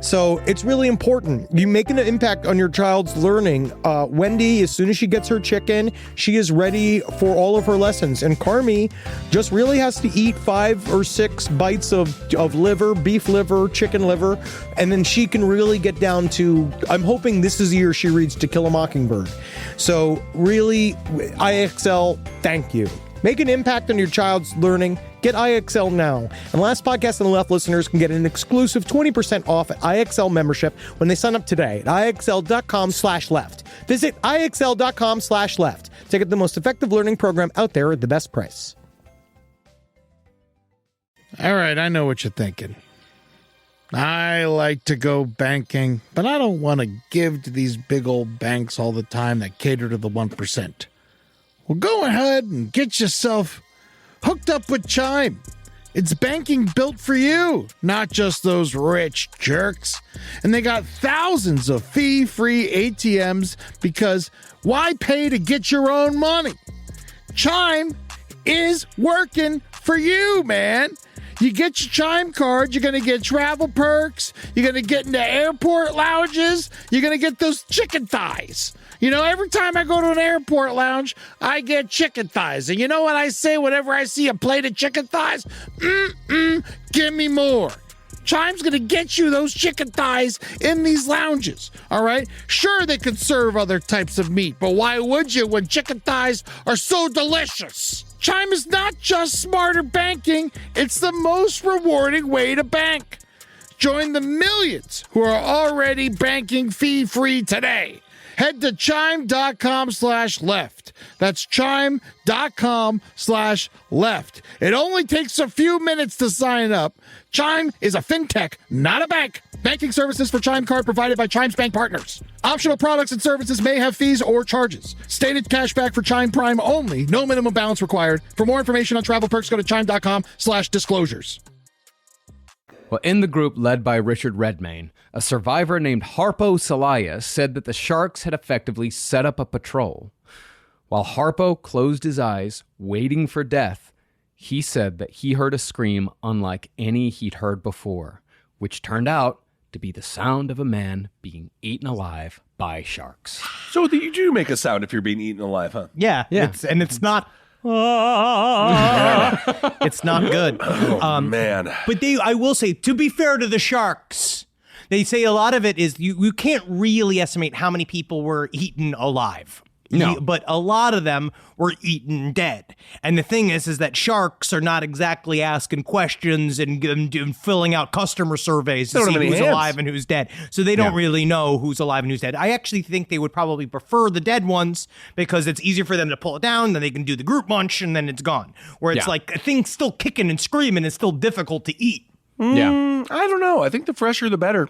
S1: So it's really important. You make an impact on your child's learning. Wendy, as soon as she gets her chicken, she is ready for all of her lessons. And Carmi just really has to eat 5 or 6 bites of liver, beef liver, chicken liver, and then she can really get down to, I'm hoping this is the year she reads To Kill a Mockingbird. So really, IXL, thank you. Make an impact on your child's learning. Get IXL now. And Last Podcast on the Left listeners can get an exclusive 20% off at IXL membership when they sign up today at IXL.com/left. Visit IXL.com/left to get the most effective learning program out there at the best price.
S7: All right, I know what you're thinking. I like to go banking, but I don't want to give to these big old banks all the time that cater to the 1%. Well, go ahead and get yourself hooked up with Chime. It's banking built for you, not just those rich jerks. And they got thousands of fee-free ATMs because why pay to get your own money? Chime is working for you, man. You get your Chime card, you're going to get travel perks, you're going to get into airport lounges, you're going to get those chicken thighs. Every time I go to an airport lounge, I get chicken thighs. And you know what I say whenever I see a plate of chicken thighs? Give me more. Chime's going to get you those chicken thighs in these lounges, all right? Sure, they could serve other types of meat, but why would you when chicken thighs are so delicious? Chime is not just smarter banking, it's the most rewarding way to bank. Join the millions who are already banking fee-free today. Head to chime.com/left. That's chime.com/left. It only takes a few minutes to sign up. Chime is a fintech, not a bank. Banking services for Chime Card provided by Chime's bank partners. Optional products and services may have fees or charges. Stated cashback for Chime Prime only. No minimum balance required. For more information on travel perks, go to chime.com/disclosures.
S6: Well, in the group led by Richard Redmayne, a survivor named Harpo Celaya said that the sharks had effectively set up a patrol. While Harpo closed his eyes, waiting for death, he said that he heard a scream unlike any he'd heard before, which turned out to be the sound of a man being eaten alive by sharks.
S5: So you do make a sound if you're being eaten alive, huh?
S9: Yeah. It's not... it's not good.
S5: Oh, man.
S9: But I will say, to be fair to the sharks, they say a lot of it is you can't really estimate how many people were eaten alive.
S6: No.
S9: But a lot of them were eaten dead. And the thing is that sharks are not exactly asking questions and filling out customer surveys to see who's alive and who's dead. So they don't really know who's alive and who's dead. I actually think they would probably prefer the dead ones because it's easier for them to pull it down, then they can do the group munch, and then it's gone. Where it's like a thing's still kicking and screaming, it's still difficult to eat.
S5: I don't know. I think the fresher, the better.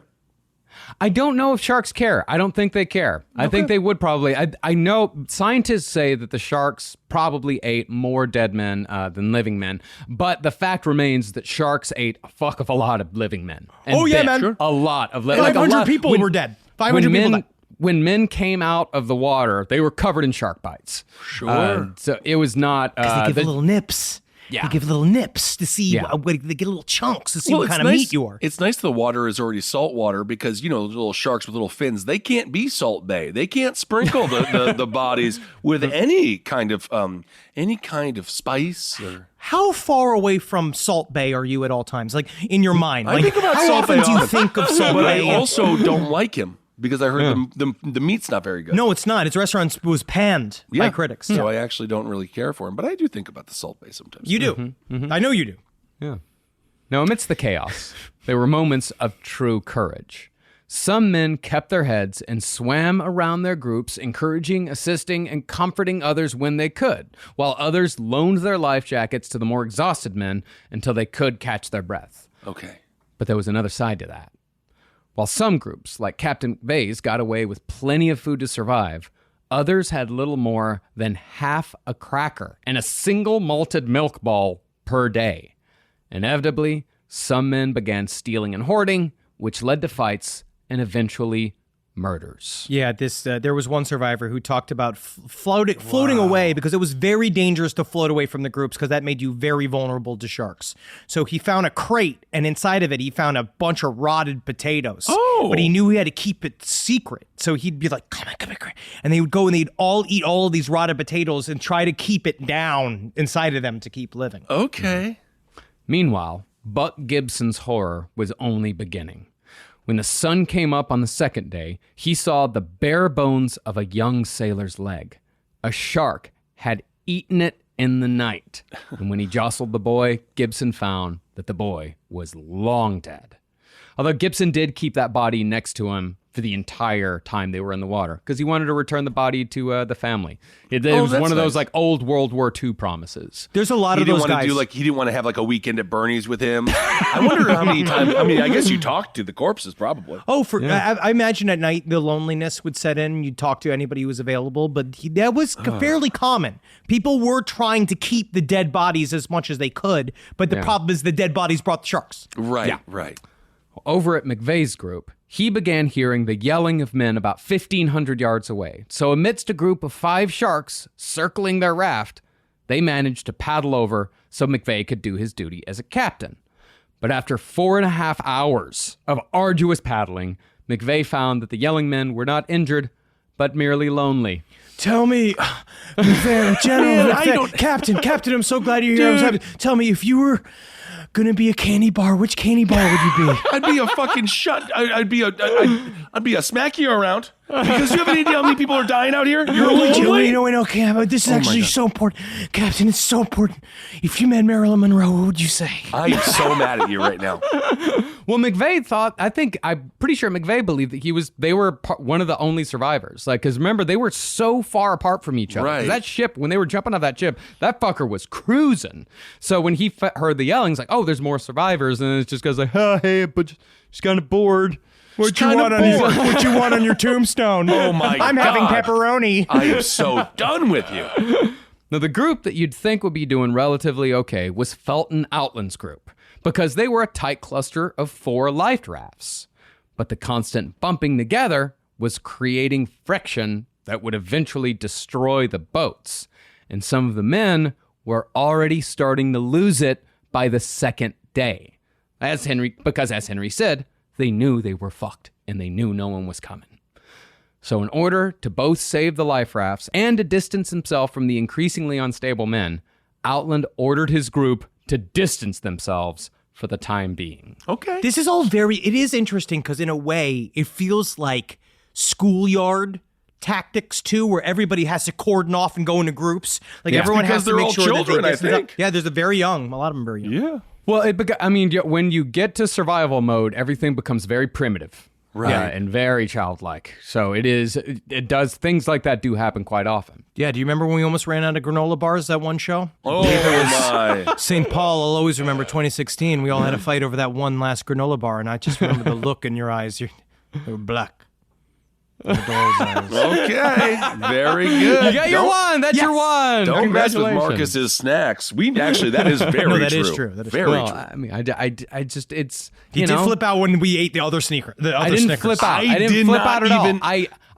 S6: I don't know if sharks care. I don't think they care. Okay. I think they would probably. I know scientists say that the sharks probably ate more dead men than living men, but the fact remains that sharks ate a fuck of a lot of living men. And
S9: man.
S6: Sure. A lot of
S9: 500 people were dead. 500 people died.
S6: When men came out of the water, they were covered in shark bites.
S5: Sure.
S6: So it was not...
S9: Because they give little nips.
S6: Yeah.
S9: They give little nips to see, they get little chunks to see what kind of meat you are.
S5: It's nice the water is already salt water because, little sharks with little fins, they can't be Salt Bay. They can't sprinkle the bodies with any kind of spice. Or...
S9: How far away from Salt Bay are you at all times? Like, in your mind?
S5: I think about
S9: how
S5: Salt
S9: often
S5: Bay
S9: do you think of Salt
S5: but
S9: Bay?
S5: I also don't like him. Because I heard the meat's not very good.
S9: No, it's not. His restaurant was panned by critics.
S5: So I actually don't really care for him. But I do think about the Salt Bay sometimes.
S9: You do. I know you do.
S6: Yeah. Now, amidst the chaos, there were moments of true courage. Some men kept their heads and swam around their groups, encouraging, assisting, and comforting others when they could, while others loaned their life jackets to the more exhausted men until they could catch their breath.
S5: Okay.
S6: But there was another side to that. While some groups, like Captain McVeigh's, got away with plenty of food to survive, others had little more than half a cracker and a single malted milk ball per day. Inevitably, some men began stealing and hoarding, which led to fights and eventually murders.
S9: Yeah, there was one survivor who talked about floating away because it was very dangerous to float away from the groups because that made you very vulnerable to sharks. So he found a crate, and inside of it, he found a bunch of rotted potatoes.
S5: Oh!
S9: But he knew he had to keep it secret. So he'd be like, come here. And they would go and they'd all eat all of these rotted potatoes and try to keep it down inside of them to keep living.
S5: Okay.
S6: Meanwhile, Buck Gibson's horror was only beginning. When the sun came up on the second day, he saw the bare bones of a young sailor's leg. A shark had eaten it in the night. And when he jostled the boy, Gibson found that the boy was long dead. Although Gibson did keep that body next to him for the entire time they were in the water because he wanted to return the body to the family. It was one of those like old World War II promises.
S9: There's a lot of those guys.
S5: He didn't want to have like a weekend at Bernie's with him. I wonder how many times. I mean, I guess you talked to the corpses probably.
S9: Oh, I imagine at night the loneliness would set in. You'd talk to anybody who was available, but that was fairly common. People were trying to keep the dead bodies as much as they could, but the problem is the dead bodies brought the sharks.
S5: Right, right.
S6: Over at McVeigh's group, he began hearing the yelling of men about 1,500 yards away. So amidst a group of 5 sharks circling their raft, they managed to paddle over so McVeigh could do his duty as a captain. But after 4.5 hours of arduous paddling, McVeigh found that the yelling men were not injured, but merely lonely.
S9: Tell me, Captain, I'm so glad you're here. Tell me, if you were gonna be a candy bar, which candy bar would you be?
S5: I'd be a fucking I'd be a smack you around because you have any idea how many people are dying out here. You're lonely.
S9: No, Cam. This is actually so important, Captain. It's so important. If you met Marilyn Monroe, what would you say?
S5: I am so mad at you right now.
S6: Well, I'm pretty sure McVeigh believed that they were one of the only survivors. Like, because remember, they were so far apart from each other.
S5: Right.
S6: That ship, when they were jumping off that ship, that fucker was cruising. So when he heard the yelling, he's like, oh, there's more survivors. And it just goes like, oh, hey, but she's kind of bored.
S9: What you want on your tombstone?
S5: Oh my God.
S9: I'm having pepperoni.
S5: I am so done with you.
S6: Now, the group that you'd think would be doing relatively okay was Felton Outland's group, because they were a tight cluster of 4 life rafts. But the constant bumping together was creating friction that would eventually destroy the boats. And some of the men were already starting to lose it by the second day. Because as Henry said, they knew they were fucked and they knew no one was coming. So in order to both save the life rafts and to distance himself from the increasingly unstable men, Outland ordered his group to distance themselves for the time being.
S5: Okay.
S9: This is all it is interesting because in a way, it feels like schoolyard tactics too, where everybody has to cordon off and go into groups. Like everyone has to make sure
S5: children,
S9: that they
S5: I think.
S9: Yeah, there's a lot of them very young.
S5: Yeah.
S6: Well, when you get to survival mode, everything becomes very primitive.
S5: Right.
S6: Yeah, and very childlike. So it does, things like that do happen quite often.
S9: Yeah, do you remember when we almost ran out of granola bars that one show?
S5: Oh my.
S9: St. Paul, I'll always remember 2016. We all had a fight over that one last granola bar, and I just remember the look in your eyes. They were black.
S5: Okay, very good.
S6: You got your one. That's your one.
S5: Don't mess with
S6: Congratulations.
S5: Marcus's snacks. That is very
S9: No, that
S5: true.
S9: is true. That is
S5: very
S9: true.
S6: Well,
S5: true.
S6: I mean, I just, it's,
S9: He did flip out when we ate the other sneaker.
S6: I didn't
S9: Snickers.
S6: flip out. I didn't flip out at all.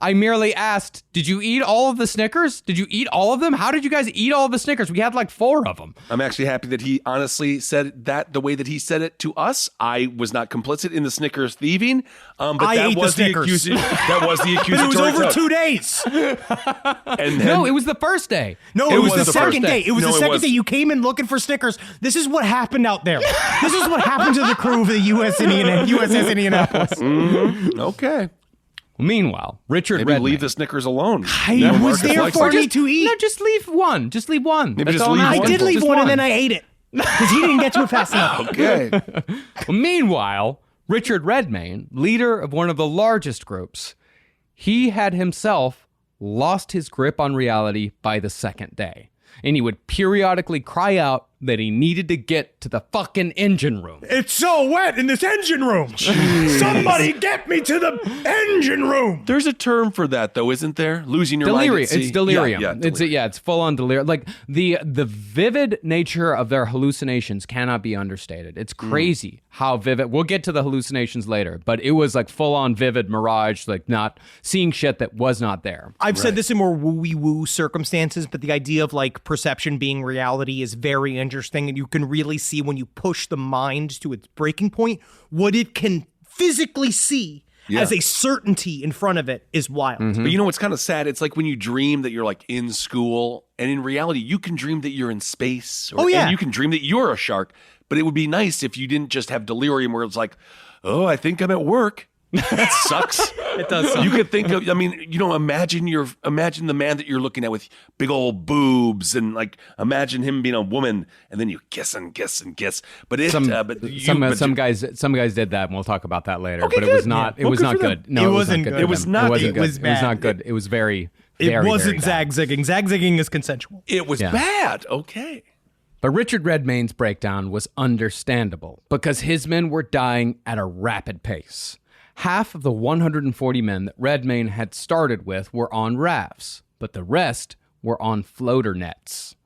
S6: I merely asked, did you eat all of the Snickers? Did you eat all of them? How did you guys eat all of the Snickers? We had like 4 of them.
S5: I'm actually happy that he honestly said that the way that he said it to us. I was not complicit in the Snickers thieving, but that was the accusatory. That was the accusatory.
S9: But it was over 2 days.
S5: And then,
S6: No, it was the first day.
S9: No, it was the
S6: first
S9: second day. It was the second day you came in looking for Snickers. This is what happened out there. This is what happened to the crew of the USS Indianapolis.
S5: Mm-hmm. Okay.
S6: Meanwhile, Richard
S5: Maybe
S6: Redmayne.
S5: leave the Snickers alone.
S9: I was there for me to eat.
S6: No, just leave one. Just leave one.
S5: Maybe
S6: That's
S5: just
S6: all
S5: leave
S6: I'm
S5: one.
S6: asking
S9: I did
S6: for.
S9: leave
S6: Just
S9: one and then I ate it. Because he didn't get to it fast enough.
S5: Okay.
S6: Well, meanwhile, Richard Redmayne, leader of one of the largest groups, he had himself lost his grip on reality by the second day. And he would periodically cry out that he needed to get to the fucking engine room.
S9: It's so wet in this engine room. Somebody get me to the engine room.
S5: There's a term for that, though, isn't there? Losing your mind at sea.
S6: It's delirium.
S5: Yeah, delirium.
S6: It's full on delirium. Like the vivid nature of their hallucinations cannot be understated. It's crazy how vivid. We'll get to the hallucinations later, but it was like full on vivid mirage, like not seeing shit that was not there.
S9: I've said this in more woo-woo circumstances, but the idea of like perception being reality is very interesting, and you can really see when you push the mind to its breaking point, what it can physically see as a certainty in front of it is wild.
S5: But you know what's kind of sad? It's like when you dream that you're like in school, and in reality, you can dream that you're in space. And you can dream that you're a shark. But it would be nice if you didn't just have delirium where it's like, oh, I think I'm at work. That sucks.
S9: It does suck.
S5: You could think of, imagine the man that you're looking at with big old boobs, and like imagine him being a woman, and then you kiss and kiss and kiss. But some
S6: guys did that, and we'll talk about that later.
S5: Okay,
S6: but it was not.
S5: Yeah.
S6: It was not good. No,
S9: it wasn't good.
S5: It was not.
S6: It
S5: was
S6: bad. It was not good. It was very.
S9: It
S6: very
S9: wasn't
S6: bad.
S9: zag-zigging. Zag-zigging is consensual.
S5: It was bad. Okay.
S6: But Richard Redmayne's breakdown was understandable because his men were dying at a rapid pace. Half of the 140 men that Redmayne had started with were on rafts, but the rest were on floater nets.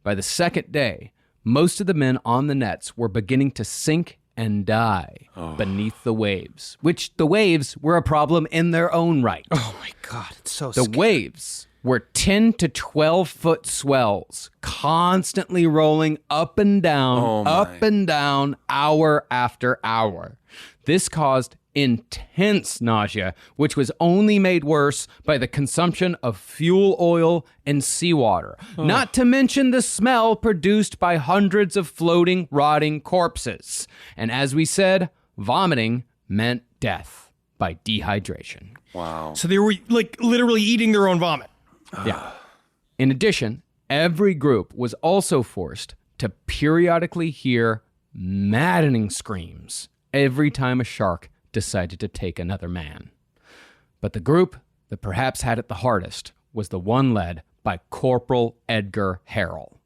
S6: By the second day, most of the men on the nets were beginning to sink and die beneath the waves, which the waves were a problem in their own right.
S9: Oh my God, it's so
S6: The
S9: scary.
S6: waves were 10 to 12 foot swells, constantly rolling up and down, hour after hour. This caused intense nausea, which was only made worse by the consumption of fuel oil and seawater, not to mention the smell produced by hundreds of floating, rotting corpses. And as we said, vomiting meant death by dehydration.
S5: Wow.
S9: So they were like literally eating their own vomit.
S6: Yeah. In addition, every group was also forced to periodically hear maddening screams every time a shark decided to take another man. But the group that perhaps had it the hardest was the one led by Corporal Edgar Harrell.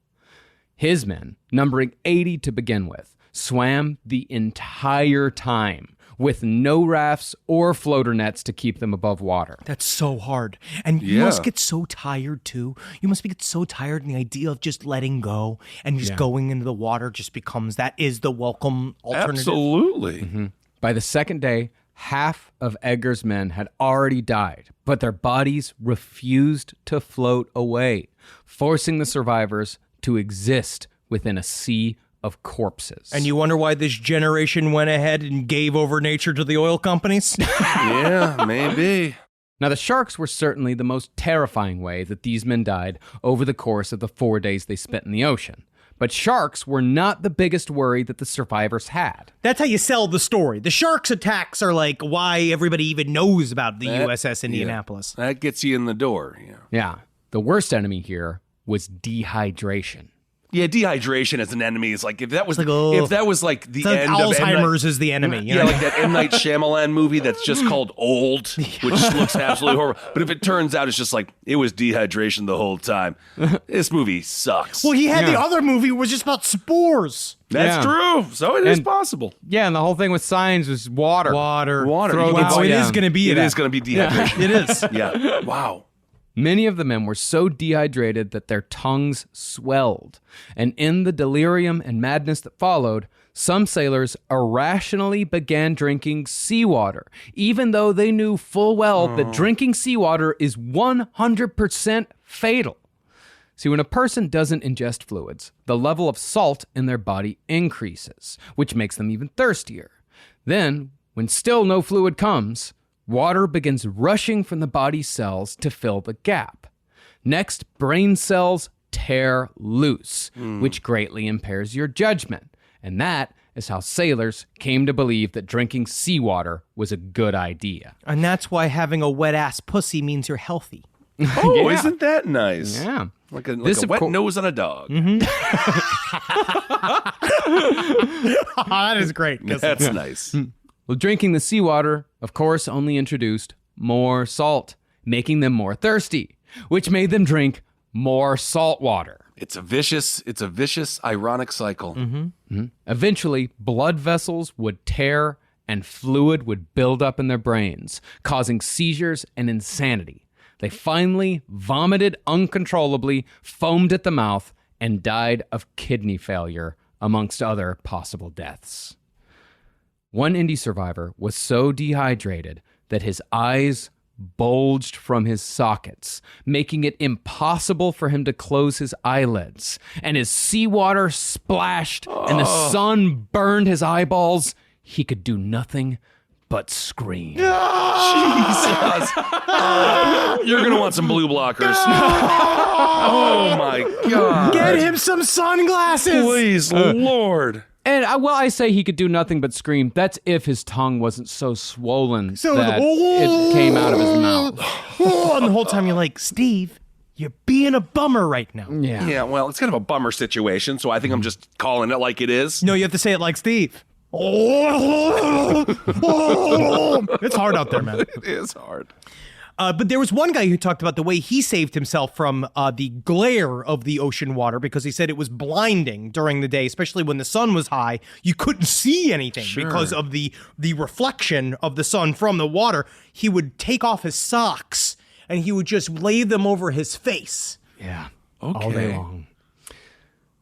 S6: His men, numbering 80 to begin with, swam the entire time with no rafts or floater nets to keep them above water.
S9: That's so hard. And you must get so tired too. You must get so tired, and the idea of just letting go and just going into the water just becomes, that is the welcome alternative.
S5: Absolutely.
S6: Mm-hmm. By the second day, half of Edgar's men had already died, but their bodies refused to float away, forcing the survivors to exist within a sea of corpses.
S9: And you wonder why this generation went ahead and gave over nature to the oil companies?
S5: Yeah, maybe.
S6: Now, the sharks were certainly the most terrifying way that these men died over the course of the 4 days they spent in the ocean. But sharks were not the biggest worry that the survivors had.
S9: That's how you sell the story. The sharks' attacks are like why everybody even knows about the USS Indianapolis.
S5: Yeah, that gets you in the door.
S6: Yeah. The worst enemy here was dehydration.
S5: Yeah, dehydration as an enemy is like, if that was like the end
S9: Alzheimer's
S5: of
S9: is the enemy.
S5: Yeah, like that M. Night Shyamalan movie that's just called Old, which looks absolutely horrible. But if it turns out it's just like, it was dehydration the whole time, this movie sucks.
S9: Well, he had the other movie was just about spores.
S5: That's true. So it is possible.
S6: Yeah, and the whole thing with signs was water.
S9: Water.
S6: Wow,
S9: it is going to be
S5: It
S9: that.
S5: is going to be dehydration.
S9: It is.
S5: Yeah. Wow.
S6: Many of the men were so dehydrated that their tongues swelled, and in the delirium and madness that followed, some sailors irrationally began drinking seawater, even though they knew full well that drinking seawater is 100% fatal. See, when a person doesn't ingest fluids, the level of salt in their body increases, which makes them even thirstier. Then, when still no fluid comes, water begins rushing from the body's cells to fill the gap. Next, brain cells tear loose, which greatly impairs your judgment. And that is how sailors came to believe that drinking seawater was a good idea.
S9: And that's why having a wet-ass pussy means you're healthy.
S5: Oh, isn't that nice?
S6: Yeah.
S5: Like a wet nose on a dog.
S9: Mm-hmm. That is great.
S5: That's nice.
S6: Well, drinking the seawater, of course, only introduced more salt, making them more thirsty, which made them drink more salt water.
S5: It's a vicious, ironic cycle.
S6: Eventually, blood vessels would tear and fluid would build up in their brains, causing seizures and insanity. They finally vomited uncontrollably, foamed at the mouth, and died of kidney failure, amongst other possible deaths. One Indy survivor was so dehydrated that his eyes bulged from his sockets, making it impossible for him to close his eyelids, and his seawater splashed and the sun burned his eyeballs. He could do nothing but scream.
S5: Jesus. You're going to want some blue blockers. Oh, my God.
S9: Get him some sunglasses.
S5: Please, Lord.
S6: And I say he could do nothing but scream. That's if his tongue wasn't so swollen that it came out of his mouth.
S9: And the whole time you're like, Steve, you're being a bummer right now.
S5: Yeah, well, it's kind of a bummer situation, so I think I'm just calling it like it is.
S9: No, you have to say it like Steve. It's hard out there, man.
S5: It is hard.
S9: But there was one guy who talked about the way he saved himself from the glare of the ocean water, because he said it was blinding during the day, especially when the sun was high. You couldn't see anything because of the reflection of the sun from the water. He would take off his socks and he would just lay them over his face.
S6: Yeah, all day long.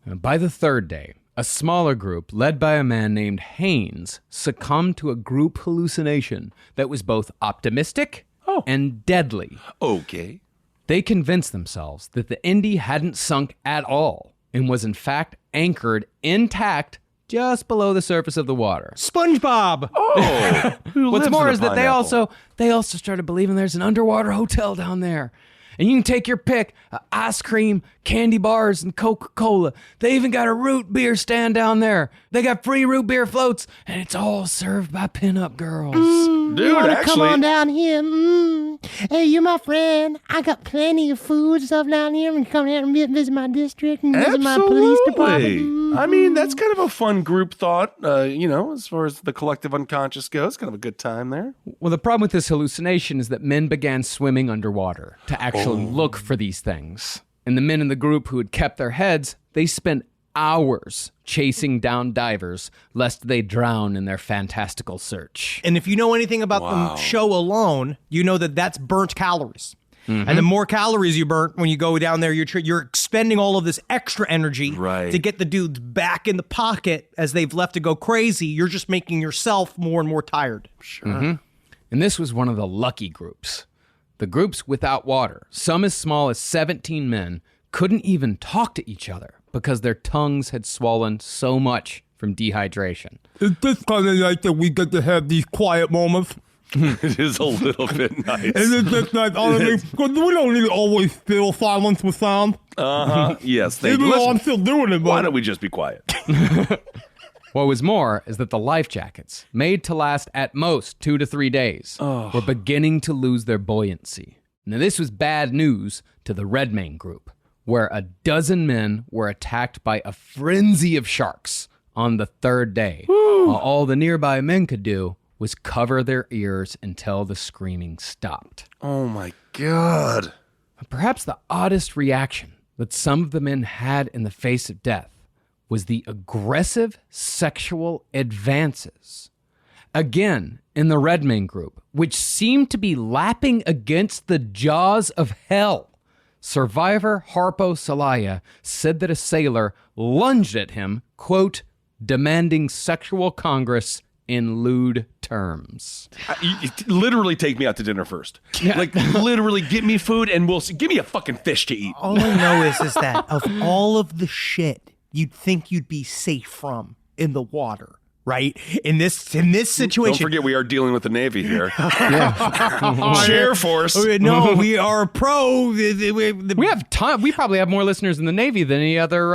S6: By the third day, a smaller group, led by a man named Haynes, succumbed to a group hallucination that was both optimistic and deadly.
S5: Okay.
S6: They convinced themselves that the Indy hadn't sunk at all and was in fact anchored intact just below the surface of the water.
S9: SpongeBob.
S5: Oh,
S6: What's more is that they also started believing there's an underwater hotel down there. And you can take your pick, ice cream, candy bars, and Coca-Cola. They even got a root beer stand down there. They got free root beer floats, and it's all served by pinup girls.
S5: Dude, actually,
S13: come on down here. Hey, you're my friend. I got plenty of food stuff down here. And come down and visit my district and visit my police department.
S5: I mean, that's kind of a fun group thought, as far as the collective unconscious goes. Kind of a good time there.
S6: Well, the problem with this hallucination is that men began swimming underwater to actually look for these things. And the men in the group who had kept their heads, they spent hours chasing down divers lest they drown in their fantastical search.
S9: And if you know anything about the show alone, you know that that's burnt calories.
S6: Mm-hmm.
S9: And the more calories you burn when you go down there, you're expending all of this extra energy to get the dudes back in the pocket as they've left to go crazy. You're just making yourself more and more tired.
S5: Sure.
S6: Mm-hmm. And this was one of the lucky groups. The groups without water, some as small as 17 men, couldn't even talk to each other because their tongues had swollen so much from dehydration.
S8: It's this kind of night that we get to have these quiet moments.
S5: It is a little bit nice.
S8: And it's just nice, honestly, because we don't need to always fill silence with sound.
S5: Yes, thank you.
S8: Even though I'm still doing it, but
S5: why don't we just be quiet?
S6: What was more is that the life jackets, made to last at most 2 to 3 days, were beginning to lose their buoyancy. Now, this was bad news to the Redmayne group, where a dozen men were attacked by a frenzy of sharks on the third day, while all the nearby men could do was cover their ears until the screaming stopped.
S5: Oh my God.
S6: Perhaps the oddest reaction that some of the men had in the face of death was the aggressive sexual advances. Again, in the Redmayne group, which seemed to be lapping against the jaws of hell. Survivor Harpo Salaya said that a sailor lunged at him, quote, demanding sexual congress in lewd terms.
S5: You literally take me out to dinner first. Yeah. Like, literally get me food and give me a fucking fish to eat.
S9: All I know is that of all of the shit you'd think you'd be safe from in the water, right? In this situation.
S5: Don't forget, we are dealing with the Navy here. Share Force.
S9: No, we are pro.
S6: We have time. We probably have more listeners in the Navy than any other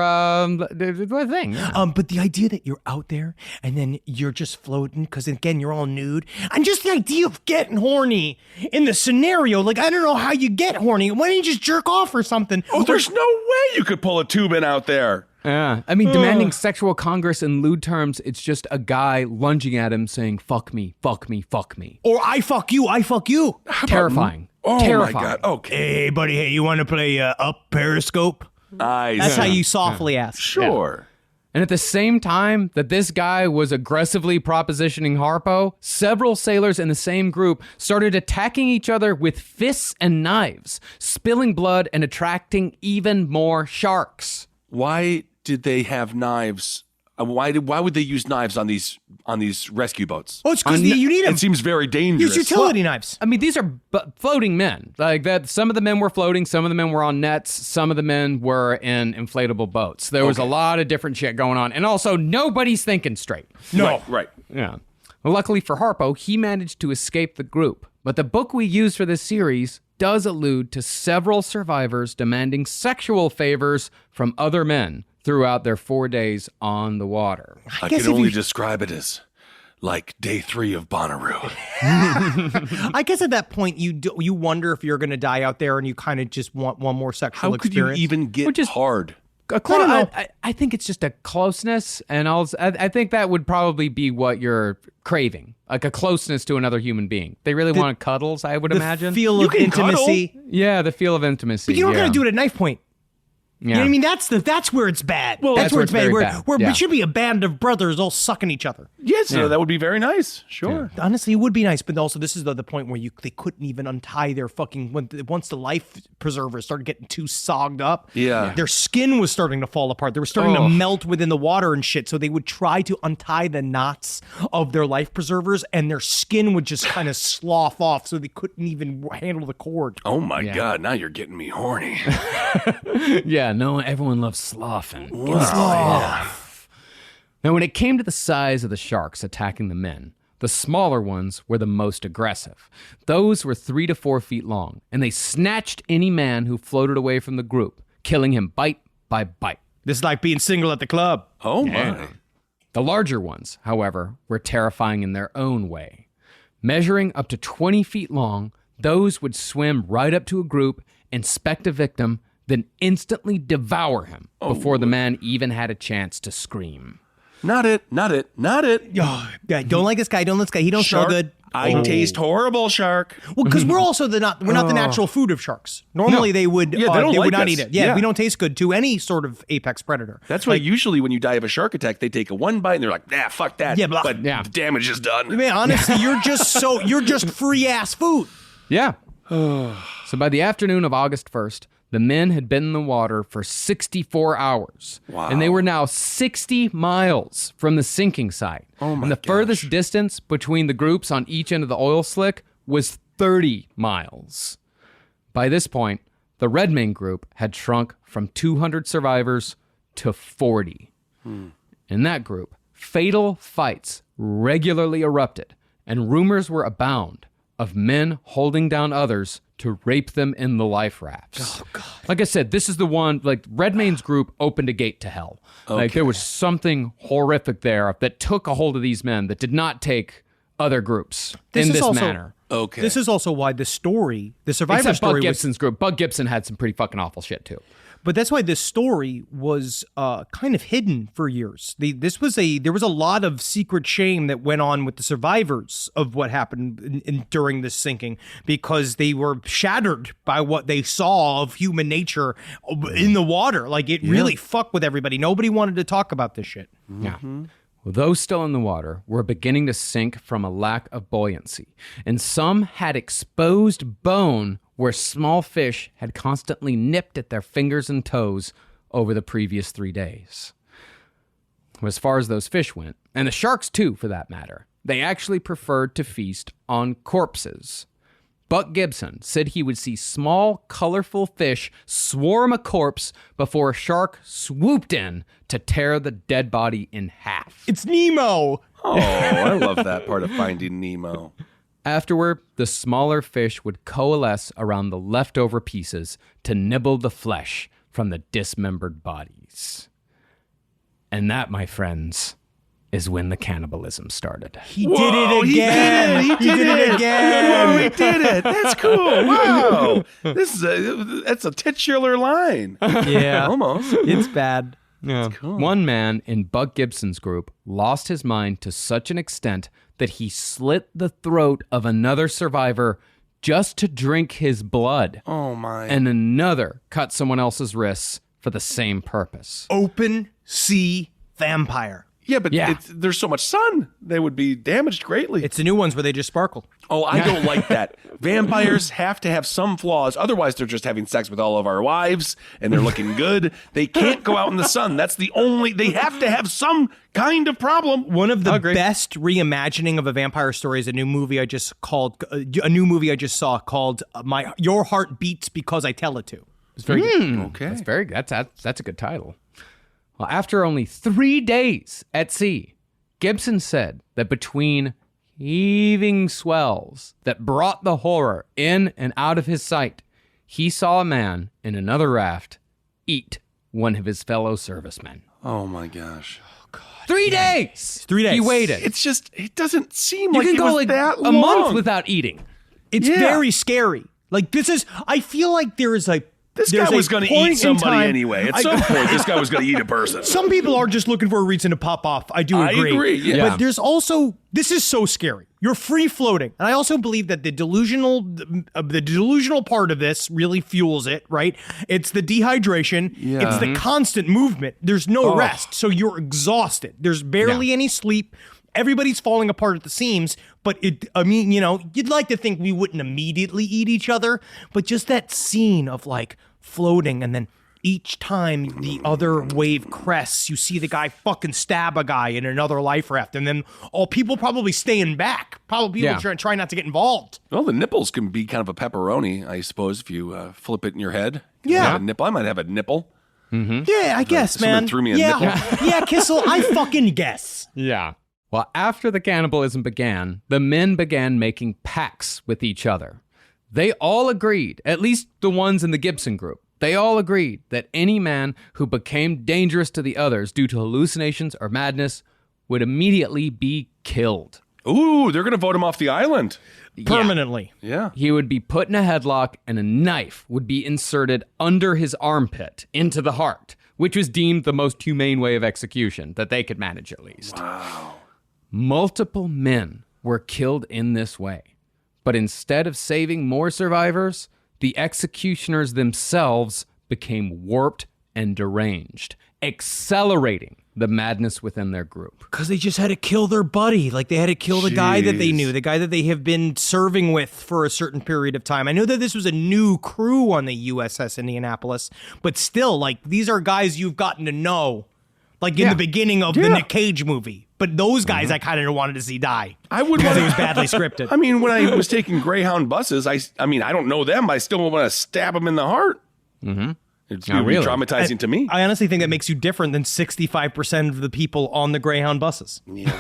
S6: thing.
S9: But the idea that you're out there and then you're just floating, because again, you're all nude, and just the idea of getting horny in the scenario, like, I don't know how you get horny. Why don't you just jerk off or something?
S5: Oh, there's no way you could pull a tube in out there.
S6: Yeah, I mean, demanding sexual congress in lewd terms, it's just a guy lunging at him saying, fuck me, fuck me, fuck me.
S9: Or I fuck you, I fuck you.
S6: Terrifying.
S5: Oh,
S6: terrifying.
S5: My God. Okay.
S9: Hey, buddy, hey, you want to play Up Periscope? That's how you softly ask.
S5: Sure.
S6: Yeah. And at the same time that this guy was aggressively propositioning Harpo, several sailors in the same group started attacking each other with fists and knives, spilling blood and attracting even more sharks.
S5: Why did they have knives? Why would they use knives on these rescue boats?
S9: Oh, it's because you need them.
S5: It seems very dangerous.
S9: Use utility knives.
S6: I mean, these are floating men. Like that. Some of the men were floating. Some of the men were on nets. Some of the men were in inflatable boats. There was a lot of different shit going on. And also, nobody's thinking straight.
S5: No. Right.
S6: Yeah. Well, luckily for Harpo, he managed to escape the group. But the book we use for this series does allude to several survivors demanding sexual favors from other men throughout their 4 days on the water.
S5: I can only describe it as like day 3 of Bonnaroo.
S9: I guess at that point, you wonder if you're going to die out there and you kind of just want one more sexual experience.
S5: How could you even get hard?
S6: I think it's just a closeness, and I think that would probably be what you're craving, like a closeness to another human being. They really want cuddles, I would imagine.
S9: The feel of intimacy.
S6: Cuddle? Yeah, the feel of intimacy.
S9: But you don't got to do it at knife point.
S6: Yeah.
S9: You know what I mean? That's where it's bad.
S6: Well, that's where it's bad.
S9: We should be a band of brothers all sucking each other.
S5: Yes, that would be very nice. Sure.
S9: Yeah. Honestly, it would be nice, but also this is the point where they couldn't even untie their fucking once the life preservers started getting too sogged up.
S5: Yeah.
S9: Their skin was starting to fall apart. They were starting to melt within the water and shit. So they would try to untie the knots of their life preservers, and their skin would just kind of slough off, so they couldn't even handle the cord.
S5: Oh my God! Now you're getting me horny.
S6: Yeah. No, everyone loves sloughing.
S9: Slough.
S6: Now, when it came to the size of the sharks attacking the men, the smaller ones were the most aggressive. Those were 3 to 4 feet long, and they snatched any man who floated away from the group, killing him bite by bite.
S9: This is like being single at the club.
S5: Oh, my.
S6: The larger ones, however, were terrifying in their own way. Measuring up to 20 feet long, those would swim right up to a group, inspect a victim, then instantly devour him before the man even had a chance to scream.
S5: Not it.
S9: Oh, don't like this guy. Don't like this guy. He don't smell good.
S5: I taste horrible, shark.
S9: Well, because we're also not the natural food of sharks. Normally they would
S5: Yeah, they don't like
S9: would not
S5: us.
S9: eat it. Yeah, we don't taste good to any sort of apex predator.
S5: That's why usually when you die of a shark attack, they take a one bite and they're like, nah, fuck that.
S9: Yeah, blah.
S5: But the damage is done.
S9: Man, honestly, you're just free ass food.
S6: Yeah. So by the afternoon of August 1st, the men had been in the water for 64 hours.
S5: Wow.
S6: And they were now 60 miles from the sinking site.
S5: Oh my
S6: And the furthest distance between the groups on each end of the oil slick was 30 miles. By this point, the Redmayne group had shrunk from 200 survivors to 40. In that group, fatal fights regularly erupted, and rumors were abound of men holding down others to rape them in the life rafts. Oh, God. Like I said, this is the one, like, Redmayne's group opened a gate to hell. Like, there was something horrific there that took a hold of these men that did not take other groups in this manner.
S5: Okay.
S9: This is also why the survivor
S6: Except
S9: story
S6: Bug Gibson's group. Bug Gibson had some pretty fucking awful shit, too.
S9: But that's why this story was kind of hidden for years. There was a lot of secret shame that went on with the survivors of what happened during this sinking, because they were shattered by what they saw of human nature in the water. Like, it really fucked with everybody. Nobody wanted to talk about this shit.
S6: Yeah. Well, those still in the water were beginning to sink from a lack of buoyancy, and some had exposed bone where small fish had constantly nipped at their fingers and toes over the previous 3 days. As far as those fish went, and the sharks too for that matter, they actually preferred to feast on corpses. Buck Gibson said he would see small, colorful fish swarm a corpse before a shark swooped in to tear the dead body in half.
S9: It's Nemo!
S5: Oh, I love that part of Finding Nemo.
S6: Afterward, the smaller fish would coalesce around the leftover pieces to nibble the flesh from the dismembered bodies. And that, my friends, is when the cannibalism started.
S9: He did it again! He did it again!
S5: Whoa, he did it! That's cool! Wow! That's a titular line.
S9: Yeah.
S5: Almost.
S9: It's bad.
S6: Yeah.
S5: Cool.
S6: One man in Buck Gibson's group lost his mind to such an extent that he slit the throat of another survivor just to drink his blood.
S5: Oh, my.
S6: And another cut someone else's wrists for the same purpose.
S9: Open sea vampire.
S5: Yeah, but there's so much sun, they would be damaged greatly.
S9: It's the new ones where they just sparkle.
S5: Oh, I don't like that. Vampires have to have some flaws. Otherwise, they're just having sex with all of our wives and they're looking good. They can't go out in the sun. That's the only... They have to have some kind of problem.
S9: One of the best reimagining of a vampire story is a new movie I just saw called Your Heart Beats Because I Tell It To.
S6: It's very good.
S5: Okay.
S6: That's a good title. Well, after only 3 days at sea, Gibson said that between heaving swells that brought the horror in and out of his sight, he saw a man in another raft eat one of his fellow servicemen.
S5: Oh, my gosh.
S6: 3 days!
S9: 3 days.
S6: He waited.
S5: It's just, it doesn't seem
S6: You
S5: like
S6: can
S5: it
S6: go
S5: was
S6: like
S5: that
S6: a
S5: long.
S6: month without eating.
S9: It's very scary. Like, I feel like there is a...
S5: This guy was going to eat somebody anyway. At some point, this guy was going to eat a person.
S9: Some people are just looking for a reason to pop off. I agree.
S5: Yeah.
S9: But there's also, this is so scary. You're free floating. And I also believe that the delusional part of this really fuels it, right? It's the dehydration.
S5: Yeah.
S9: It's the constant movement. There's no rest. So you're exhausted. There's barely any sleep. Everybody's falling apart at the seams, but you'd like to think we wouldn't immediately eat each other, but just that scene of like floating and then each time the other wave crests, you see the guy fucking stab a guy in another life raft, and then people probably staying back. Probably people try not to get involved.
S5: Well, the nipples can be kind of a pepperoni, I suppose, if you flip it in your head.
S9: Yeah.
S5: A nipple. I might have a nipple.
S9: Yeah, I guess,
S5: Someone
S9: man.
S5: threw me a
S9: yeah,
S5: nickel.
S9: yeah, Kissel, I fucking guess.
S6: Yeah. Well, after the cannibalism began, the men began making pacts with each other. They all agreed, at least the ones in the Gibson group, they all agreed that any man who became dangerous to the others due to hallucinations or madness would immediately be killed.
S5: Ooh, they're going to vote him off the island.
S9: Permanently.
S5: Yeah.
S6: He would be put in a headlock and a knife would be inserted under his armpit into the heart, which was deemed the most humane way of execution that they could manage at least.
S5: Wow.
S6: Multiple men were killed in this way. But instead of saving more survivors, the executioners themselves became warped and deranged, accelerating the madness within their group.
S9: Because they just had to kill their buddy. Like, they had to kill the guy that they knew, the guy that they have been serving with for a certain period of time. I know that this was a new crew on the USS Indianapolis, but still, like, these are guys you've gotten to know, like, in the beginning of the Nick Cage movie. But those guys I kind of wanted to see die.
S5: I would
S9: because it was badly scripted.
S5: I mean, when I was taking Greyhound buses, I mean, I don't know them. I still want to stab them in the heart.
S6: Mm-hmm.
S5: It's really traumatizing to me.
S9: I honestly think that makes you different than 65% of the people on the Greyhound buses.
S5: Yeah.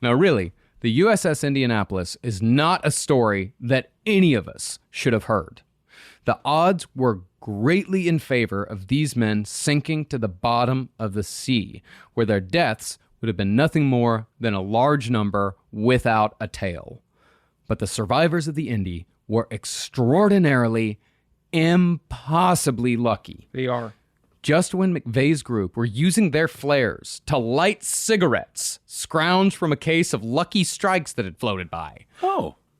S6: Now, really, the USS Indianapolis is not a story that any of us should have heard. The odds were greatly in favor of these men sinking to the bottom of the sea, where their deaths would have been nothing more than a large number without a tail. But the survivors of the Indy were extraordinarily, impossibly lucky.
S9: They are.
S6: Just when McVeigh's group were using their flares to light cigarettes scrounged from a case of Lucky Strikes that had floated by,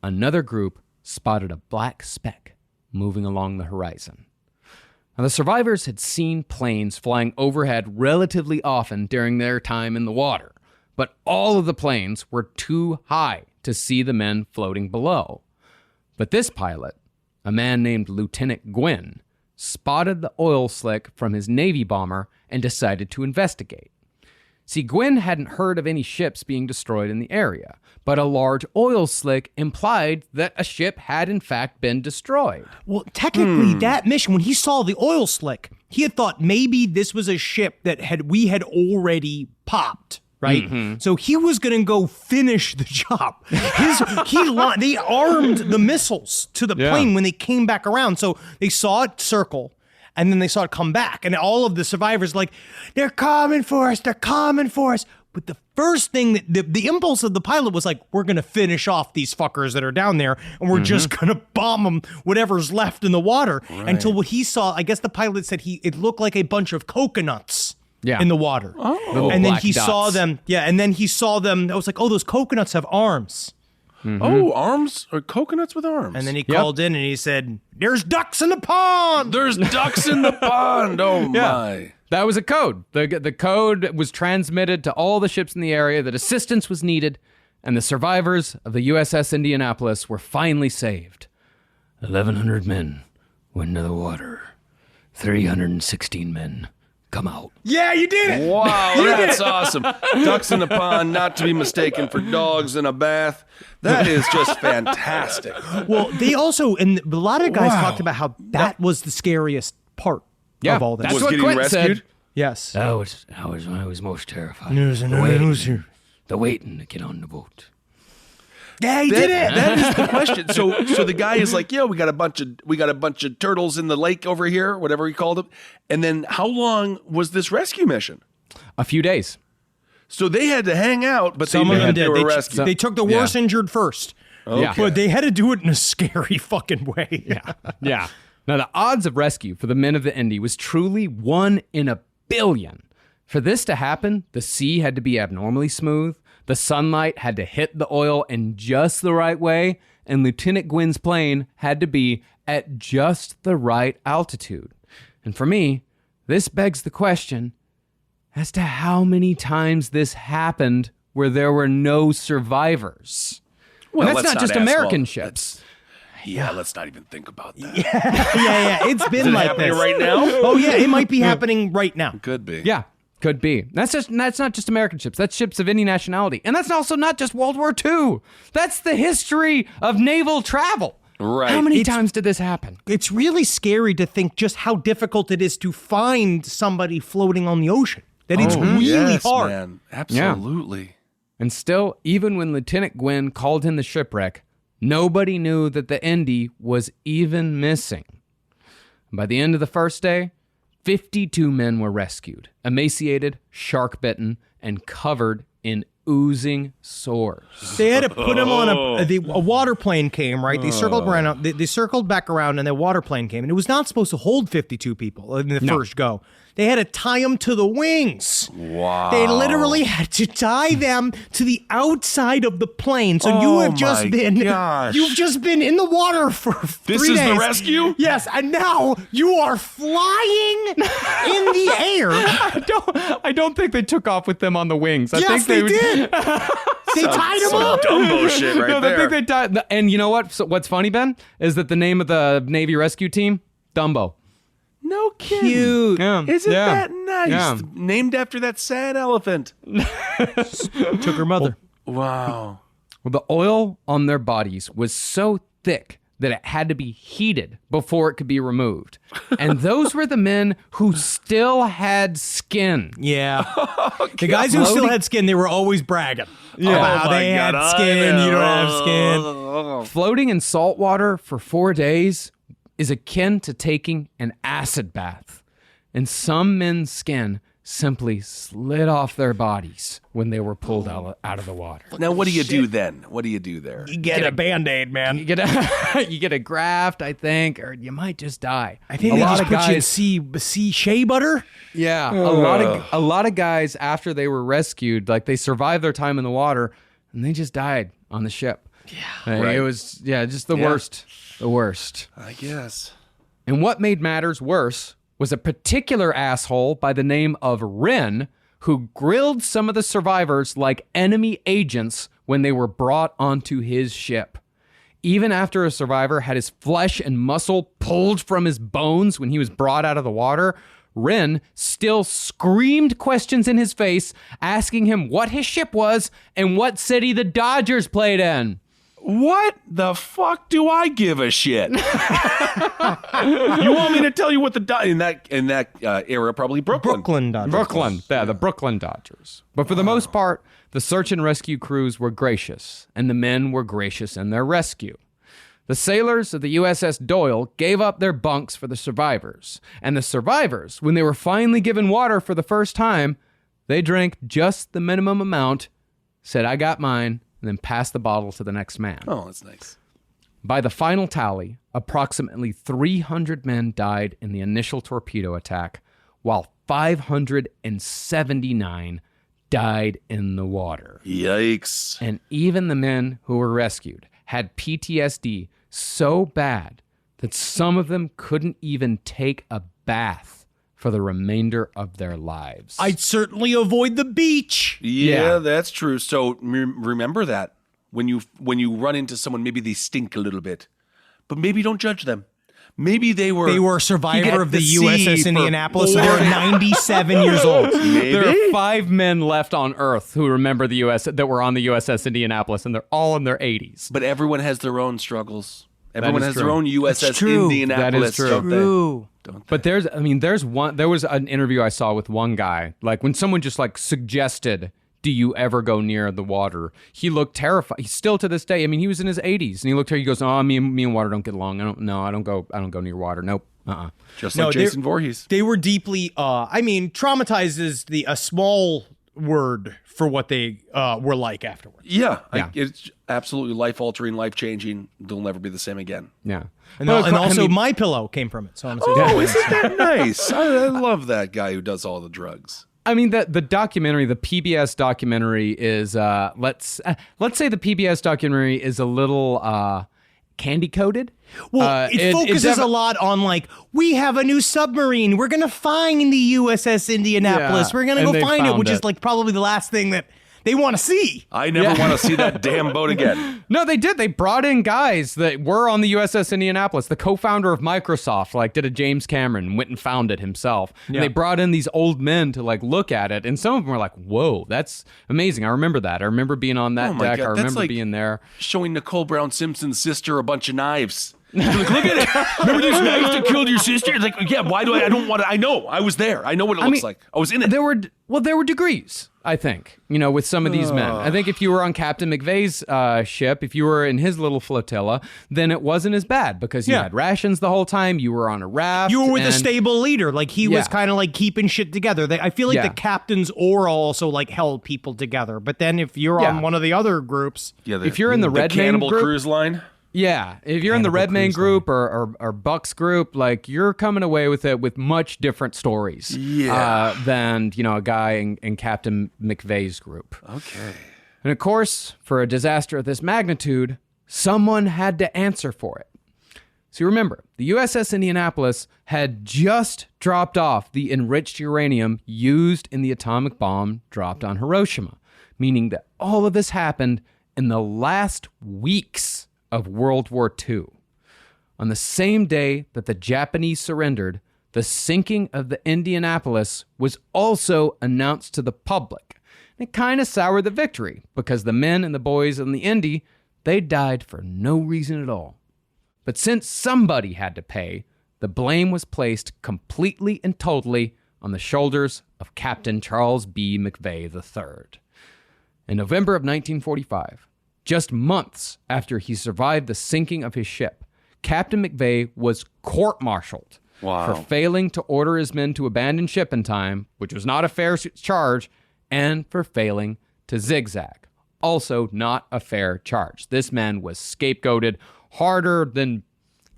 S6: another group spotted a black speck moving along the horizon. Now, the survivors had seen planes flying overhead relatively often during their time in the water, but all of the planes were too high to see the men floating below. But this pilot, a man named Lieutenant Gwynn, spotted the oil slick from his Navy bomber and decided to investigate. See, Gwynn hadn't heard of any ships being destroyed in the area, but a large oil slick implied that a ship had in fact been destroyed.
S9: Well, technically, that mission, when he saw the oil slick, he had thought maybe this was a ship that we had already popped. Right, so he was gonna go finish the job. They armed the missiles to the plane when they came back around. So they saw it circle, and then they saw it come back, and all of the survivors like, they're coming for us, they're coming for us. But the first thing that the impulse of the pilot was like, we're gonna finish off these fuckers that are down there, and we're just gonna bomb them, whatever's left in the water.
S5: Right.
S9: Until what he saw, I guess the pilot said it looked like a bunch of coconuts. In the water.
S6: Little
S9: and then
S6: black
S9: he
S6: dots.
S9: saw them. Yeah, and then he saw them. I was like, oh, those coconuts have arms.
S5: Oh, arms? Or coconuts with arms?
S9: And then he called in and he said, there's ducks in the pond.
S5: There's ducks in the pond. Oh, my.
S6: That was a code. The code was transmitted to all the ships in the area that assistance was needed, and the survivors of the USS Indianapolis were finally saved. 1,100 men went into the water. 316 men come out.
S9: Yeah, you did it.
S5: Wow, that's awesome. Ducks in the pond, not to be mistaken for dogs in a bath. That is just fantastic.
S9: Well, they also, and a lot of guys talked about how that was the scariest part of all this.
S6: That's
S5: was
S6: what
S5: getting
S6: Quentin
S5: rescued?
S6: said.
S9: Yes.
S6: That was I was most terrified. The waiting to get on the boat.
S9: Yeah, he did it.
S5: That is the question. So the guy is like, yeah, we got a bunch of turtles in the lake over here, whatever he called it. And then how long was this rescue mission?
S6: A few days.
S5: So they had to hang out, but
S9: Some of them did.
S5: They were rescued.
S9: They took the worst injured first.
S5: Okay.
S9: But they had to do it in a scary fucking way.
S6: Yeah. Now, the odds of rescue for the men of the Indy was truly 1 in a billion. For this to happen, the sea had to be abnormally smooth, the sunlight had to hit the oil in just the right way, and Lieutenant Gwynn's plane had to be at just the right altitude. And for me, this begs the question as to how many times this happened where there were no survivors.
S5: Well,
S6: And that's
S5: let's
S6: not just
S5: ask-
S6: American
S5: well,
S6: ships.
S5: Yeah, let's not even think about that.
S9: Yeah. It's been
S5: Is it
S9: like
S5: happening
S9: this
S5: right now?
S9: Oh yeah, it might be happening right now.
S5: Could be.
S6: Yeah, could be. That's not just American ships. That's ships of any nationality. And that's also not just World War II. That's the history of naval travel.
S5: Right.
S6: How many times did this happen?
S9: It's really scary to think just how difficult it is to find somebody floating on the ocean. That it's really hard.
S5: Man. Absolutely.
S6: And still, even when Lieutenant Gwynn called in the shipwreck, nobody knew that the Indy was even missing. By the end of the first day, 52 men were rescued, emaciated, shark-bitten, and covered in oozing sores.
S9: They had to put him on a water plane came, right? They circled around. They circled back around, and the water plane came, and it was not supposed to hold 52 people in the first go. They had to tie them to the wings.
S5: Wow.
S9: They literally had to tie them to the outside of the plane. So you have just been you've just been in the water for 3 days.
S5: This is the rescue?
S9: Yes, and now you are flying in the air.
S6: I don't think they took off with them on the wings. I
S9: Yes,
S6: think
S9: they did. They tied them up.
S5: Dumbo shit right
S6: No,
S5: there.
S6: I think they died. And you know what? So what's funny, Ben, is that the name of the Navy rescue team, Dumbo.
S5: No kidding.
S9: Cute.
S6: Yeah.
S5: Isn't that nice?
S6: Yeah.
S5: Named after that sad elephant.
S9: Took her mother.
S5: Wow.
S6: Well, the oil on their bodies was so thick that it had to be heated before it could be removed. And those were the men who still had skin.
S9: Yeah. The guys who still had skin, they were always bragging.
S6: Yeah.
S9: About they had skin, you don't have skin.
S6: Floating in salt water for 4 days is akin to taking an acid bath. And some men's skin simply slid off their bodies when they were pulled out of the water.
S5: Now, what do you do then? What do you do there?
S9: You get a Band-Aid, man.
S6: You get a graft, I think, or you might just die.
S9: I think they just put you in sea shea butter.
S6: Yeah, a lot of guys after they were rescued, like they survived their time in the water, and they just died on the ship. Yeah,
S5: right.
S6: It was just the worst, the worst.
S5: I guess.
S6: And what made matters worse was a particular asshole by the name of Wren who grilled some of the survivors like enemy agents when they were brought onto his ship. Even after a survivor had his flesh and muscle pulled from his bones when he was brought out of the water, Wren still screamed questions in his face, asking him what his ship was and what city the Dodgers played in.
S5: What the fuck do I give a shit? You want me to tell you what in that era, probably Brooklyn
S9: Dodgers.
S6: Brooklyn, the Brooklyn Dodgers. But for the most part, the search and rescue crews were gracious, and the men were gracious in their rescue. The sailors of the USS Doyle gave up their bunks for the survivors, and the survivors, when they were finally given water for the first time, they drank just the minimum amount, said, "I got mine," and then passed the bottle to the next man.
S5: Oh, that's nice.
S6: By the final tally, approximately 300 men died in the initial torpedo attack, while 579 died in the water.
S5: Yikes.
S6: And even the men who were rescued had PTSD so bad that some of them couldn't even take a bath for the remainder of their lives.
S9: I'd certainly avoid the beach.
S5: Yeah, that's true. So remember that when you run into someone, maybe they stink a little bit, but maybe don't judge them. Maybe they were
S9: a survivor of the USS Indianapolis. So they were 97 years old.
S5: Maybe.
S6: There are 5 men left on Earth who remember the that were on the USS Indianapolis, and they're all in their 80s.
S5: But everyone has their own struggles. Everyone has
S6: true.
S5: their own USS Indianapolis.
S6: That is true.
S5: Don't they?
S6: But there was an interview I saw with one guy, like when someone just like suggested, "Do you ever go near the water?" He looked terrified. He's still to this day. I mean, he was in his 80s, and he looked here. He goes, "Oh, me and water don't get along. I don't go near water. Nope."
S5: Just like Jason Voorhees.
S9: They were deeply. Traumatized is a small word for what they were like afterwards.
S5: Yeah. It's absolutely life-altering, life-changing. They'll never be the same again.
S6: Yeah.
S9: And also, My Pillow came from it. So I'm
S5: isn't that nice? I love that guy who does all the drugs.
S6: I mean, the documentary, the PBS documentary is, let's say the PBS documentary is a little candy-coated.
S9: Well, it focuses a lot on, like, we have a new submarine. We're going to find the USS Indianapolis.
S6: Yeah,
S9: We're going to
S6: and
S9: go
S6: they
S9: find it,
S6: found
S9: which
S6: it.
S9: is, like, probably the last thing that they want to see.
S5: I never want to see that damn boat again.
S6: No, they did. They brought in guys that were on the USS Indianapolis. The co-founder of Microsoft, did a James Cameron, went and found it himself. Yeah. And they brought in these old men to look at it. And some of them were like, whoa, that's amazing. I remember that. I remember being on that deck.
S5: God,
S6: I remember being there.
S5: Showing Nicole Brown Simpson's sister a bunch of knives. Look at it. Remember these knives that killed your sister? It's like, yeah, why do I don't want to, I know. I was there. I know what it looks like. I was in it.
S6: There were degrees, I think, with some of these men. I think if you were on Captain McVeigh's ship, if you were in his little flotilla, then it wasn't as bad because you had rations the whole time. You were on a raft.
S9: You were with a stable leader. He was kind of keeping shit together. I feel like the captain's aura also held people together. But then if you're on one of the other groups.
S5: Yeah,
S6: if you're in the Red
S5: Cannibal
S6: group,
S5: Cruise Line.
S6: Yeah, if you're in the Redmayne group or Buck's group, you're coming away with it with much different stories than, a guy in Captain McVeigh's group.
S5: Okay.
S6: And of course, for a disaster of this magnitude, someone had to answer for it. So remember, the USS Indianapolis had just dropped off the enriched uranium used in the atomic bomb dropped on Hiroshima, meaning that all of this happened in the last weeks of World War II. On the same day that the Japanese surrendered, the sinking of the Indianapolis was also announced to the public. It kind of soured the victory because the men and the boys on the Indy, they died for no reason at all. But since somebody had to pay, the blame was placed completely and totally on the shoulders of Captain Charles B. McVeigh III. In November of 1945, just months after he survived the sinking of his ship, Captain McVeigh was court-martialed for failing to order his men to abandon ship in time, which was not a fair charge, and for failing to zigzag. Also not a fair charge. This man was scapegoated harder than...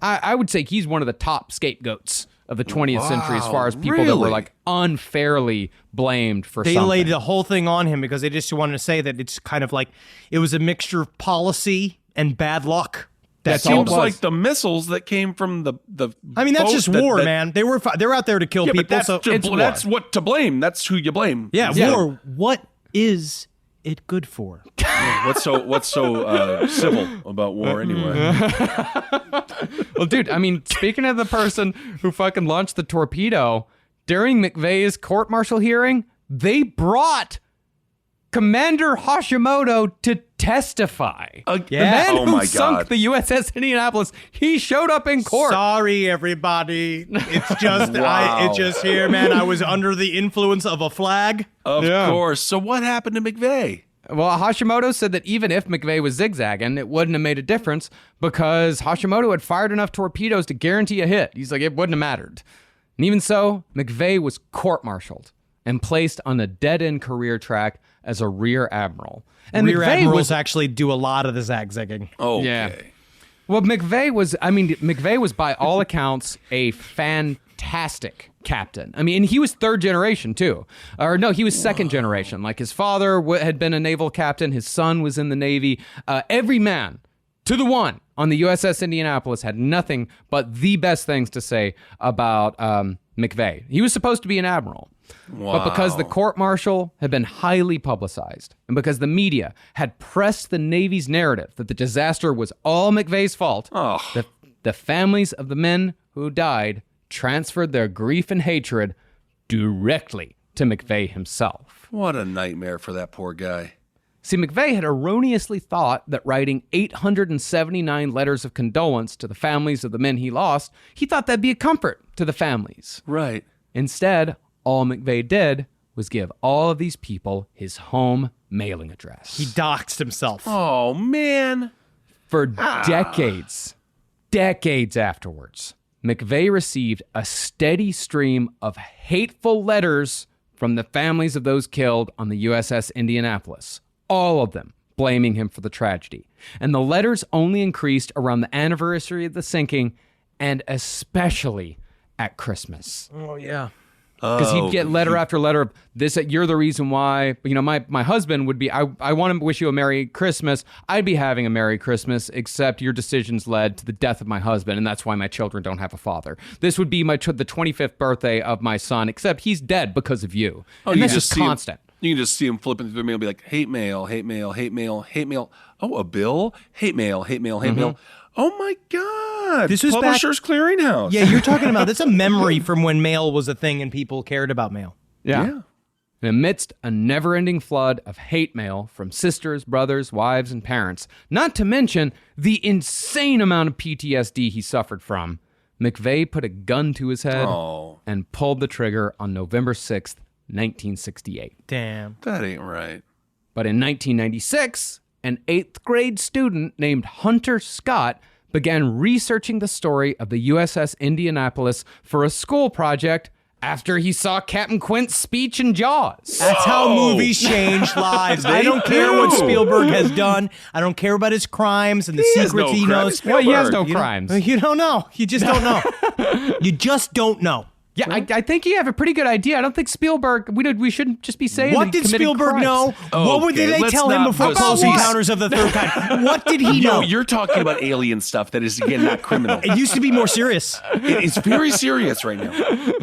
S6: I would say he's one of the top scapegoats of the 20th century as far as people that were unfairly blamed for something.
S9: They laid the whole thing on him because they just wanted to say that it's kind of it was a mixture of policy and bad luck.
S5: That seems like the missiles that came from the
S9: I mean, that's just war, man. They're out there to kill people.
S5: But that's what to blame. That's who you blame.
S9: Yeah, war. What is it good for?
S5: What's so civil about war anyway?
S6: Well, dude, I mean, speaking of the person who fucking launched the torpedo, during McVeigh's court-martial hearing, they brought Commander Hashimoto to testify. The man who sunk the USS Indianapolis, he showed up in court.
S9: Sorry, everybody. It's just, it's just here, man. I was under the influence of a flag.
S5: Of course. So what happened to McVeigh?
S6: Well, Hashimoto said that even if McVeigh was zigzagging, it wouldn't have made a difference because Hashimoto had fired enough torpedoes to guarantee a hit. He's like, it wouldn't have mattered. And even so, McVeigh was court-martialed and placed on a dead-end career track as a rear admiral. And
S9: rear
S6: McVeigh
S9: admirals actually do a lot of the zigzagging.
S5: Okay.
S6: Yeah. Well, McVeigh was by all accounts a fantastic captain. I mean, and he was third generation too. Or no, he was second generation. Like his father had been a naval captain. His son was in the Navy. Every man to the one on the USS Indianapolis had nothing but the best things to say about McVeigh. He was supposed to be an admiral.
S5: Wow.
S6: But because the court-martial had been highly publicized and because the media had pressed the Navy's narrative that the disaster was all McVeigh's fault, the families of the men who died transferred their grief and hatred directly to McVeigh himself.
S5: What a nightmare for that poor guy.
S6: See, McVeigh had erroneously thought that writing 879 letters of condolence to the families of the men he lost, he thought that'd be a comfort to the families.
S5: Right.
S6: Instead, all McVeigh did was give all of these people his home mailing address.
S9: He doxed himself.
S5: Oh, man.
S6: For decades afterwards, McVeigh received a steady stream of hateful letters from the families of those killed on the USS Indianapolis, all of them blaming him for the tragedy. And the letters only increased around the anniversary of the sinking, and especially at Christmas.
S9: Oh, yeah.
S6: Because he'd get letter after letter of this, you're the reason why, my husband would be, I want to wish you a Merry Christmas. I'd be having a Merry Christmas, except your decisions led to the death of my husband, and that's why my children don't have a father. This would be the 25th birthday of my son, except he's dead because of you. And this is constant.
S5: You can just see him flipping through the mail, be like, hate mail, hate mail, hate mail, hate mail. Oh, a bill? Hate mail, hate mail, hate mail. Oh my God.
S9: This was
S5: Publishers Clearinghouse.
S9: Yeah, you're talking about, that's a memory from when mail was a thing and people cared about mail.
S6: Yeah. And amidst a never-ending flood of hate mail from sisters, brothers, wives, and parents, not to mention the insane amount of PTSD he suffered from, McVeigh put a gun to his head and pulled the trigger on November 6th, 1968.
S9: Damn.
S5: That ain't right.
S6: But in 1996, an 8th grade student named Hunter Scott began researching the story of the USS Indianapolis for a school project after he saw Captain Quint's speech in Jaws.
S9: That's how movies change lives. I don't care what Spielberg has done. I don't care about his crimes and the secrets he knows.
S6: Well, he has no crimes.
S9: You don't know. You just don't know. You just don't know.
S6: Yeah, I think you have a pretty good idea. I don't think Spielberg, we shouldn't just be saying
S9: what
S6: that he
S9: did
S6: committed
S9: Spielberg
S6: crimes.
S9: know? What did they tell him before Close Encounters of the Third Kind? What did he know?
S5: No, you're talking about alien stuff that is, again, not criminal.
S9: It used to be more serious.
S5: It's very serious right now.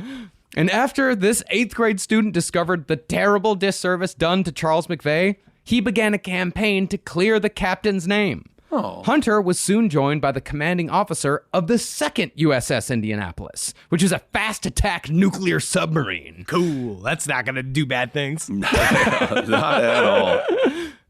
S6: And after this 8th grade student discovered the terrible disservice done to Charles McVeigh, he began a campaign to clear the captain's name. Hunter was soon joined by the commanding officer of the second USS Indianapolis, which is a fast attack nuclear submarine.
S9: Cool. That's not going to do bad things.
S5: Not at all.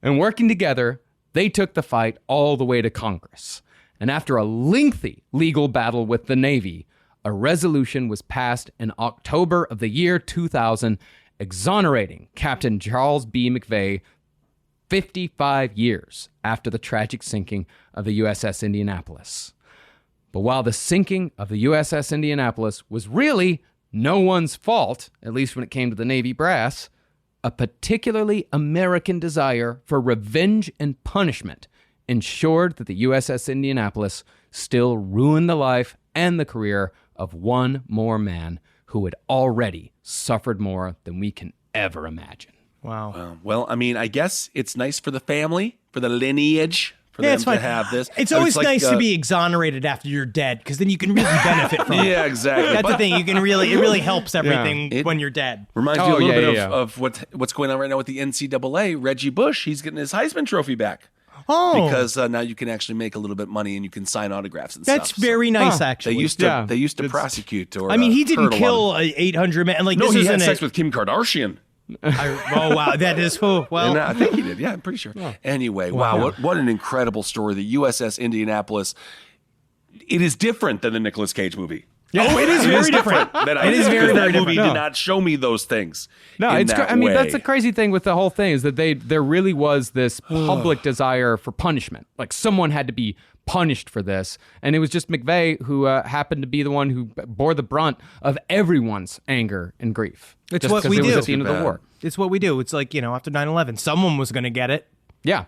S6: And working together, they took the fight all the way to Congress. And after a lengthy legal battle with the Navy, a resolution was passed in October of the year 2000, exonerating Captain Charles B. McVeigh 55 years after the tragic sinking of the USS Indianapolis. But while the sinking of the USS Indianapolis was really no one's fault, at least when it came to the Navy brass, a particularly American desire for revenge and punishment ensured that the USS Indianapolis still ruined the life and the career of one more man who had already suffered more than we can ever imagine.
S9: Wow.
S5: Well, I mean, I guess it's nice for the family, for the lineage, for them to have this.
S9: It's always nice to be exonerated after you're dead, because then you can really benefit from it.
S5: Yeah, exactly.
S9: That's the thing. You can really, it really helps everything when you're dead.
S5: Reminds me a little bit of what's going on right now with the NCAA. Reggie Bush, he's getting his Heisman Trophy back.
S9: Oh,
S5: because now you can actually make a little bit of money and you can sign autographs and
S9: that's
S5: stuff.
S9: Very nice, actually.
S5: They used to prosecute. Or
S9: I mean, he didn't kill 800 men. Like,
S5: no,
S9: this
S5: he had sex with Kim Kardashian.
S9: Oh wow, that is well.
S5: And, I think he did. Yeah, I'm pretty sure. Yeah. Anyway, wow, what an incredible story. The USS Indianapolis. It is different than the Nicolas Cage movie.
S9: Yeah. Oh, it is very different.
S5: It is very, very different. That movie did not show me those things.
S6: No, it's. I mean, that's the crazy thing with the whole thing is that there really was this public desire for punishment. Like someone had to be punished for this, and it was just McVeigh who happened to be the one who bore the brunt of everyone's anger and grief.
S9: It's
S6: just
S9: what we
S6: it
S9: do
S6: was at the end of the war.
S9: It's what we do. It's like, after 9/11, someone was going to get it.
S6: Yeah.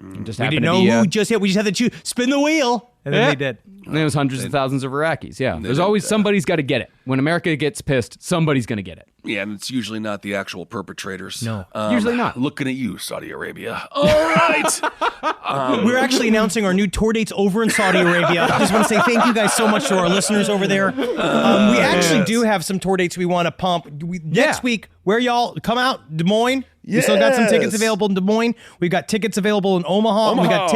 S9: We didn't know who just yet. We just had to spin the wheel, and then they did.
S6: And it was hundreds of thousands of Iraqis. Yeah, there's always somebody's got to get it. When America gets pissed, somebody's going to get it.
S5: Yeah, and it's usually not the actual perpetrators.
S9: No,
S6: usually not.
S5: Looking at you, Saudi Arabia. All right.
S9: We're actually announcing our new tour dates over in Saudi Arabia. I just want to say thank you guys so much to our listeners over there. We actually do have some tour dates we want to pump. Next week, where y'all come out? Des Moines. We still got some tickets available in Des Moines. We've got tickets available in Omaha. We got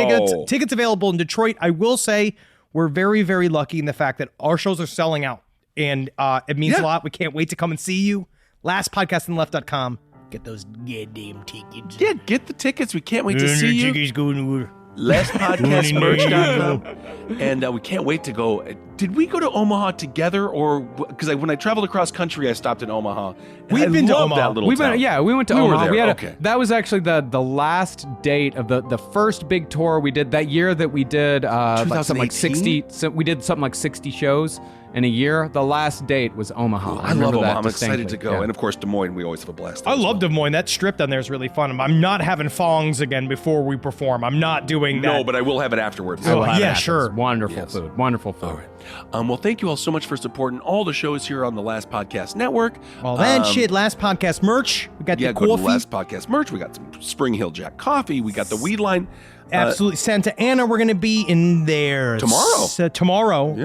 S9: tickets available in Detroit. I will say we're very, very lucky in the fact that our shows are selling out. And it means a lot. We can't wait to come and see you. LastPodcastOnTheLeft.com. Get those goddamn tickets.
S5: Yeah, get the tickets. We can't wait to see you.
S9: Tickets going to
S5: LastPodcastMerch.com. And we can't wait to go. Did we go to Omaha together, or because when I traveled across country, I stopped in Omaha.
S9: We've been to Omaha.
S5: That little town.
S6: We went to Omaha.
S5: Were there.
S6: That was actually the last date of the first big tour we did that year. That we did something like 60. So we did something like 60 shows in a year. The last date was Omaha.
S5: I love Omaha. I'm excited to go. And of course, Des Moines. We always have a blast.
S9: I love Des Moines. That strip down there is really fun. I'm not having thongs again before we perform. I'm not doing that.
S5: No, but I will have it afterwards.
S9: Sure.
S6: Wonderful food. Wonderful food.
S5: All right. Well, thank you all so much for supporting all the shows here on the Last Podcast Network.
S9: All that shit. Last Podcast merch. We got the coffee.
S5: Go to the Last Podcast merch. We got some Spring Hill Jack coffee. We got the weed line.
S9: Absolutely. Santa Ana, we're going to be in there. Tomorrow.
S5: Yes.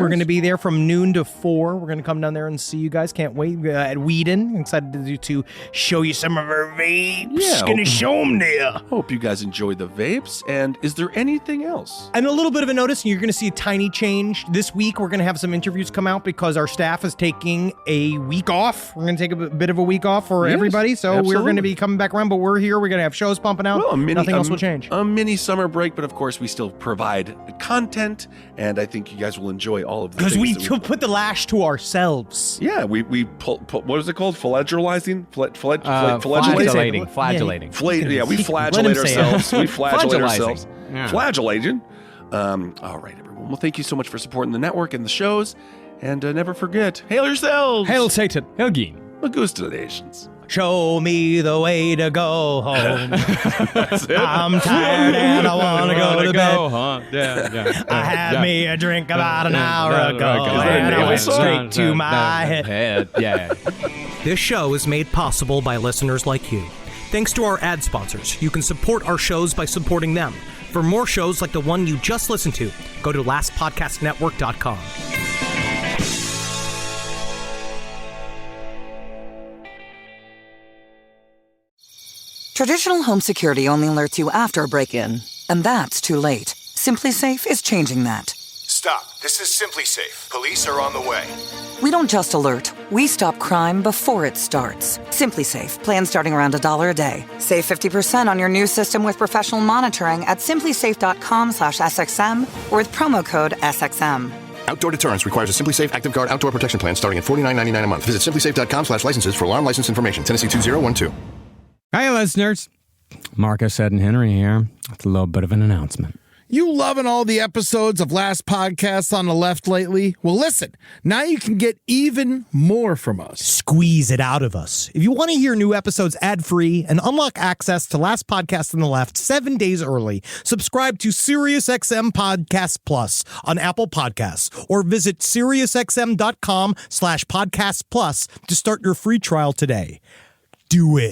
S9: We're going to be there from noon to 4. We're going to come down there and see you guys. Can't wait. At Whedon. Excited to show you some of our vapes.
S5: Yeah,
S9: Going to show them there.
S5: Hope you guys enjoy the vapes. And is there anything else?
S9: And a little bit of a notice, you're going to see a tiny change. This week, we're going to have some interviews come out because our staff is taking a week off. We're going to take a bit of a week off for everybody. So we're going to be coming back around, but we're here. We're going to have shows pumping out.
S5: Well,
S9: nothing else will change.
S5: A mini summer break, but of course we still provide content, and I think you guys will enjoy all of the
S9: because
S5: things
S9: we put the lash to ourselves.
S5: Yeah, we pull, what is it called? Flagellating?
S6: Flagellating.
S5: We flagellate ourselves. We flagellate ourselves.
S6: Yeah.
S5: Flagellating. All right, everyone. Well, thank you so much for supporting the network and the shows, and never forget, hail yourselves.
S6: Hail Satan. Hail Geen.
S5: Magustalations.
S9: Show me the way to go home. I'm tired and I want to go to bed. I had me a drink about an hour ago and I went straight to my head.
S6: Yeah.
S14: This show is made possible by listeners like you. Thanks to our ad sponsors, you can support our shows by supporting them. For more shows like the one you just listened to, go to lastpodcastnetwork.com.
S15: Traditional home security only alerts you after a break-in, and that's too late. Simply Safe is changing that.
S16: Stop. This is Simply Safe. Police are on the way.
S15: We don't just alert, we stop crime before it starts. Simply Safe, plan starting around $1 a day. Save 50% on your new system with professional monitoring at simplysafe.com/SXM or with promo code SXM.
S16: Outdoor deterrence requires a Simply Safe Active Guard outdoor protection plan starting at $49.99 a month. Visit simplysafe.com/licenses for alarm license information. Tennessee 2012.
S6: Hi, listeners. Marcus, Ed, and Henry here with a little bit of an announcement.
S7: You loving all the episodes of Last Podcasts on the Left lately? Well, listen, now you can get even more from us.
S9: Squeeze it out of us. If you want to hear new episodes ad-free and unlock access to Last Podcast on the Left 7 days early, subscribe to SiriusXM Podcast Plus on Apple Podcasts or visit SiriusXM.com/Podcast Plus to start your free trial today. Do it.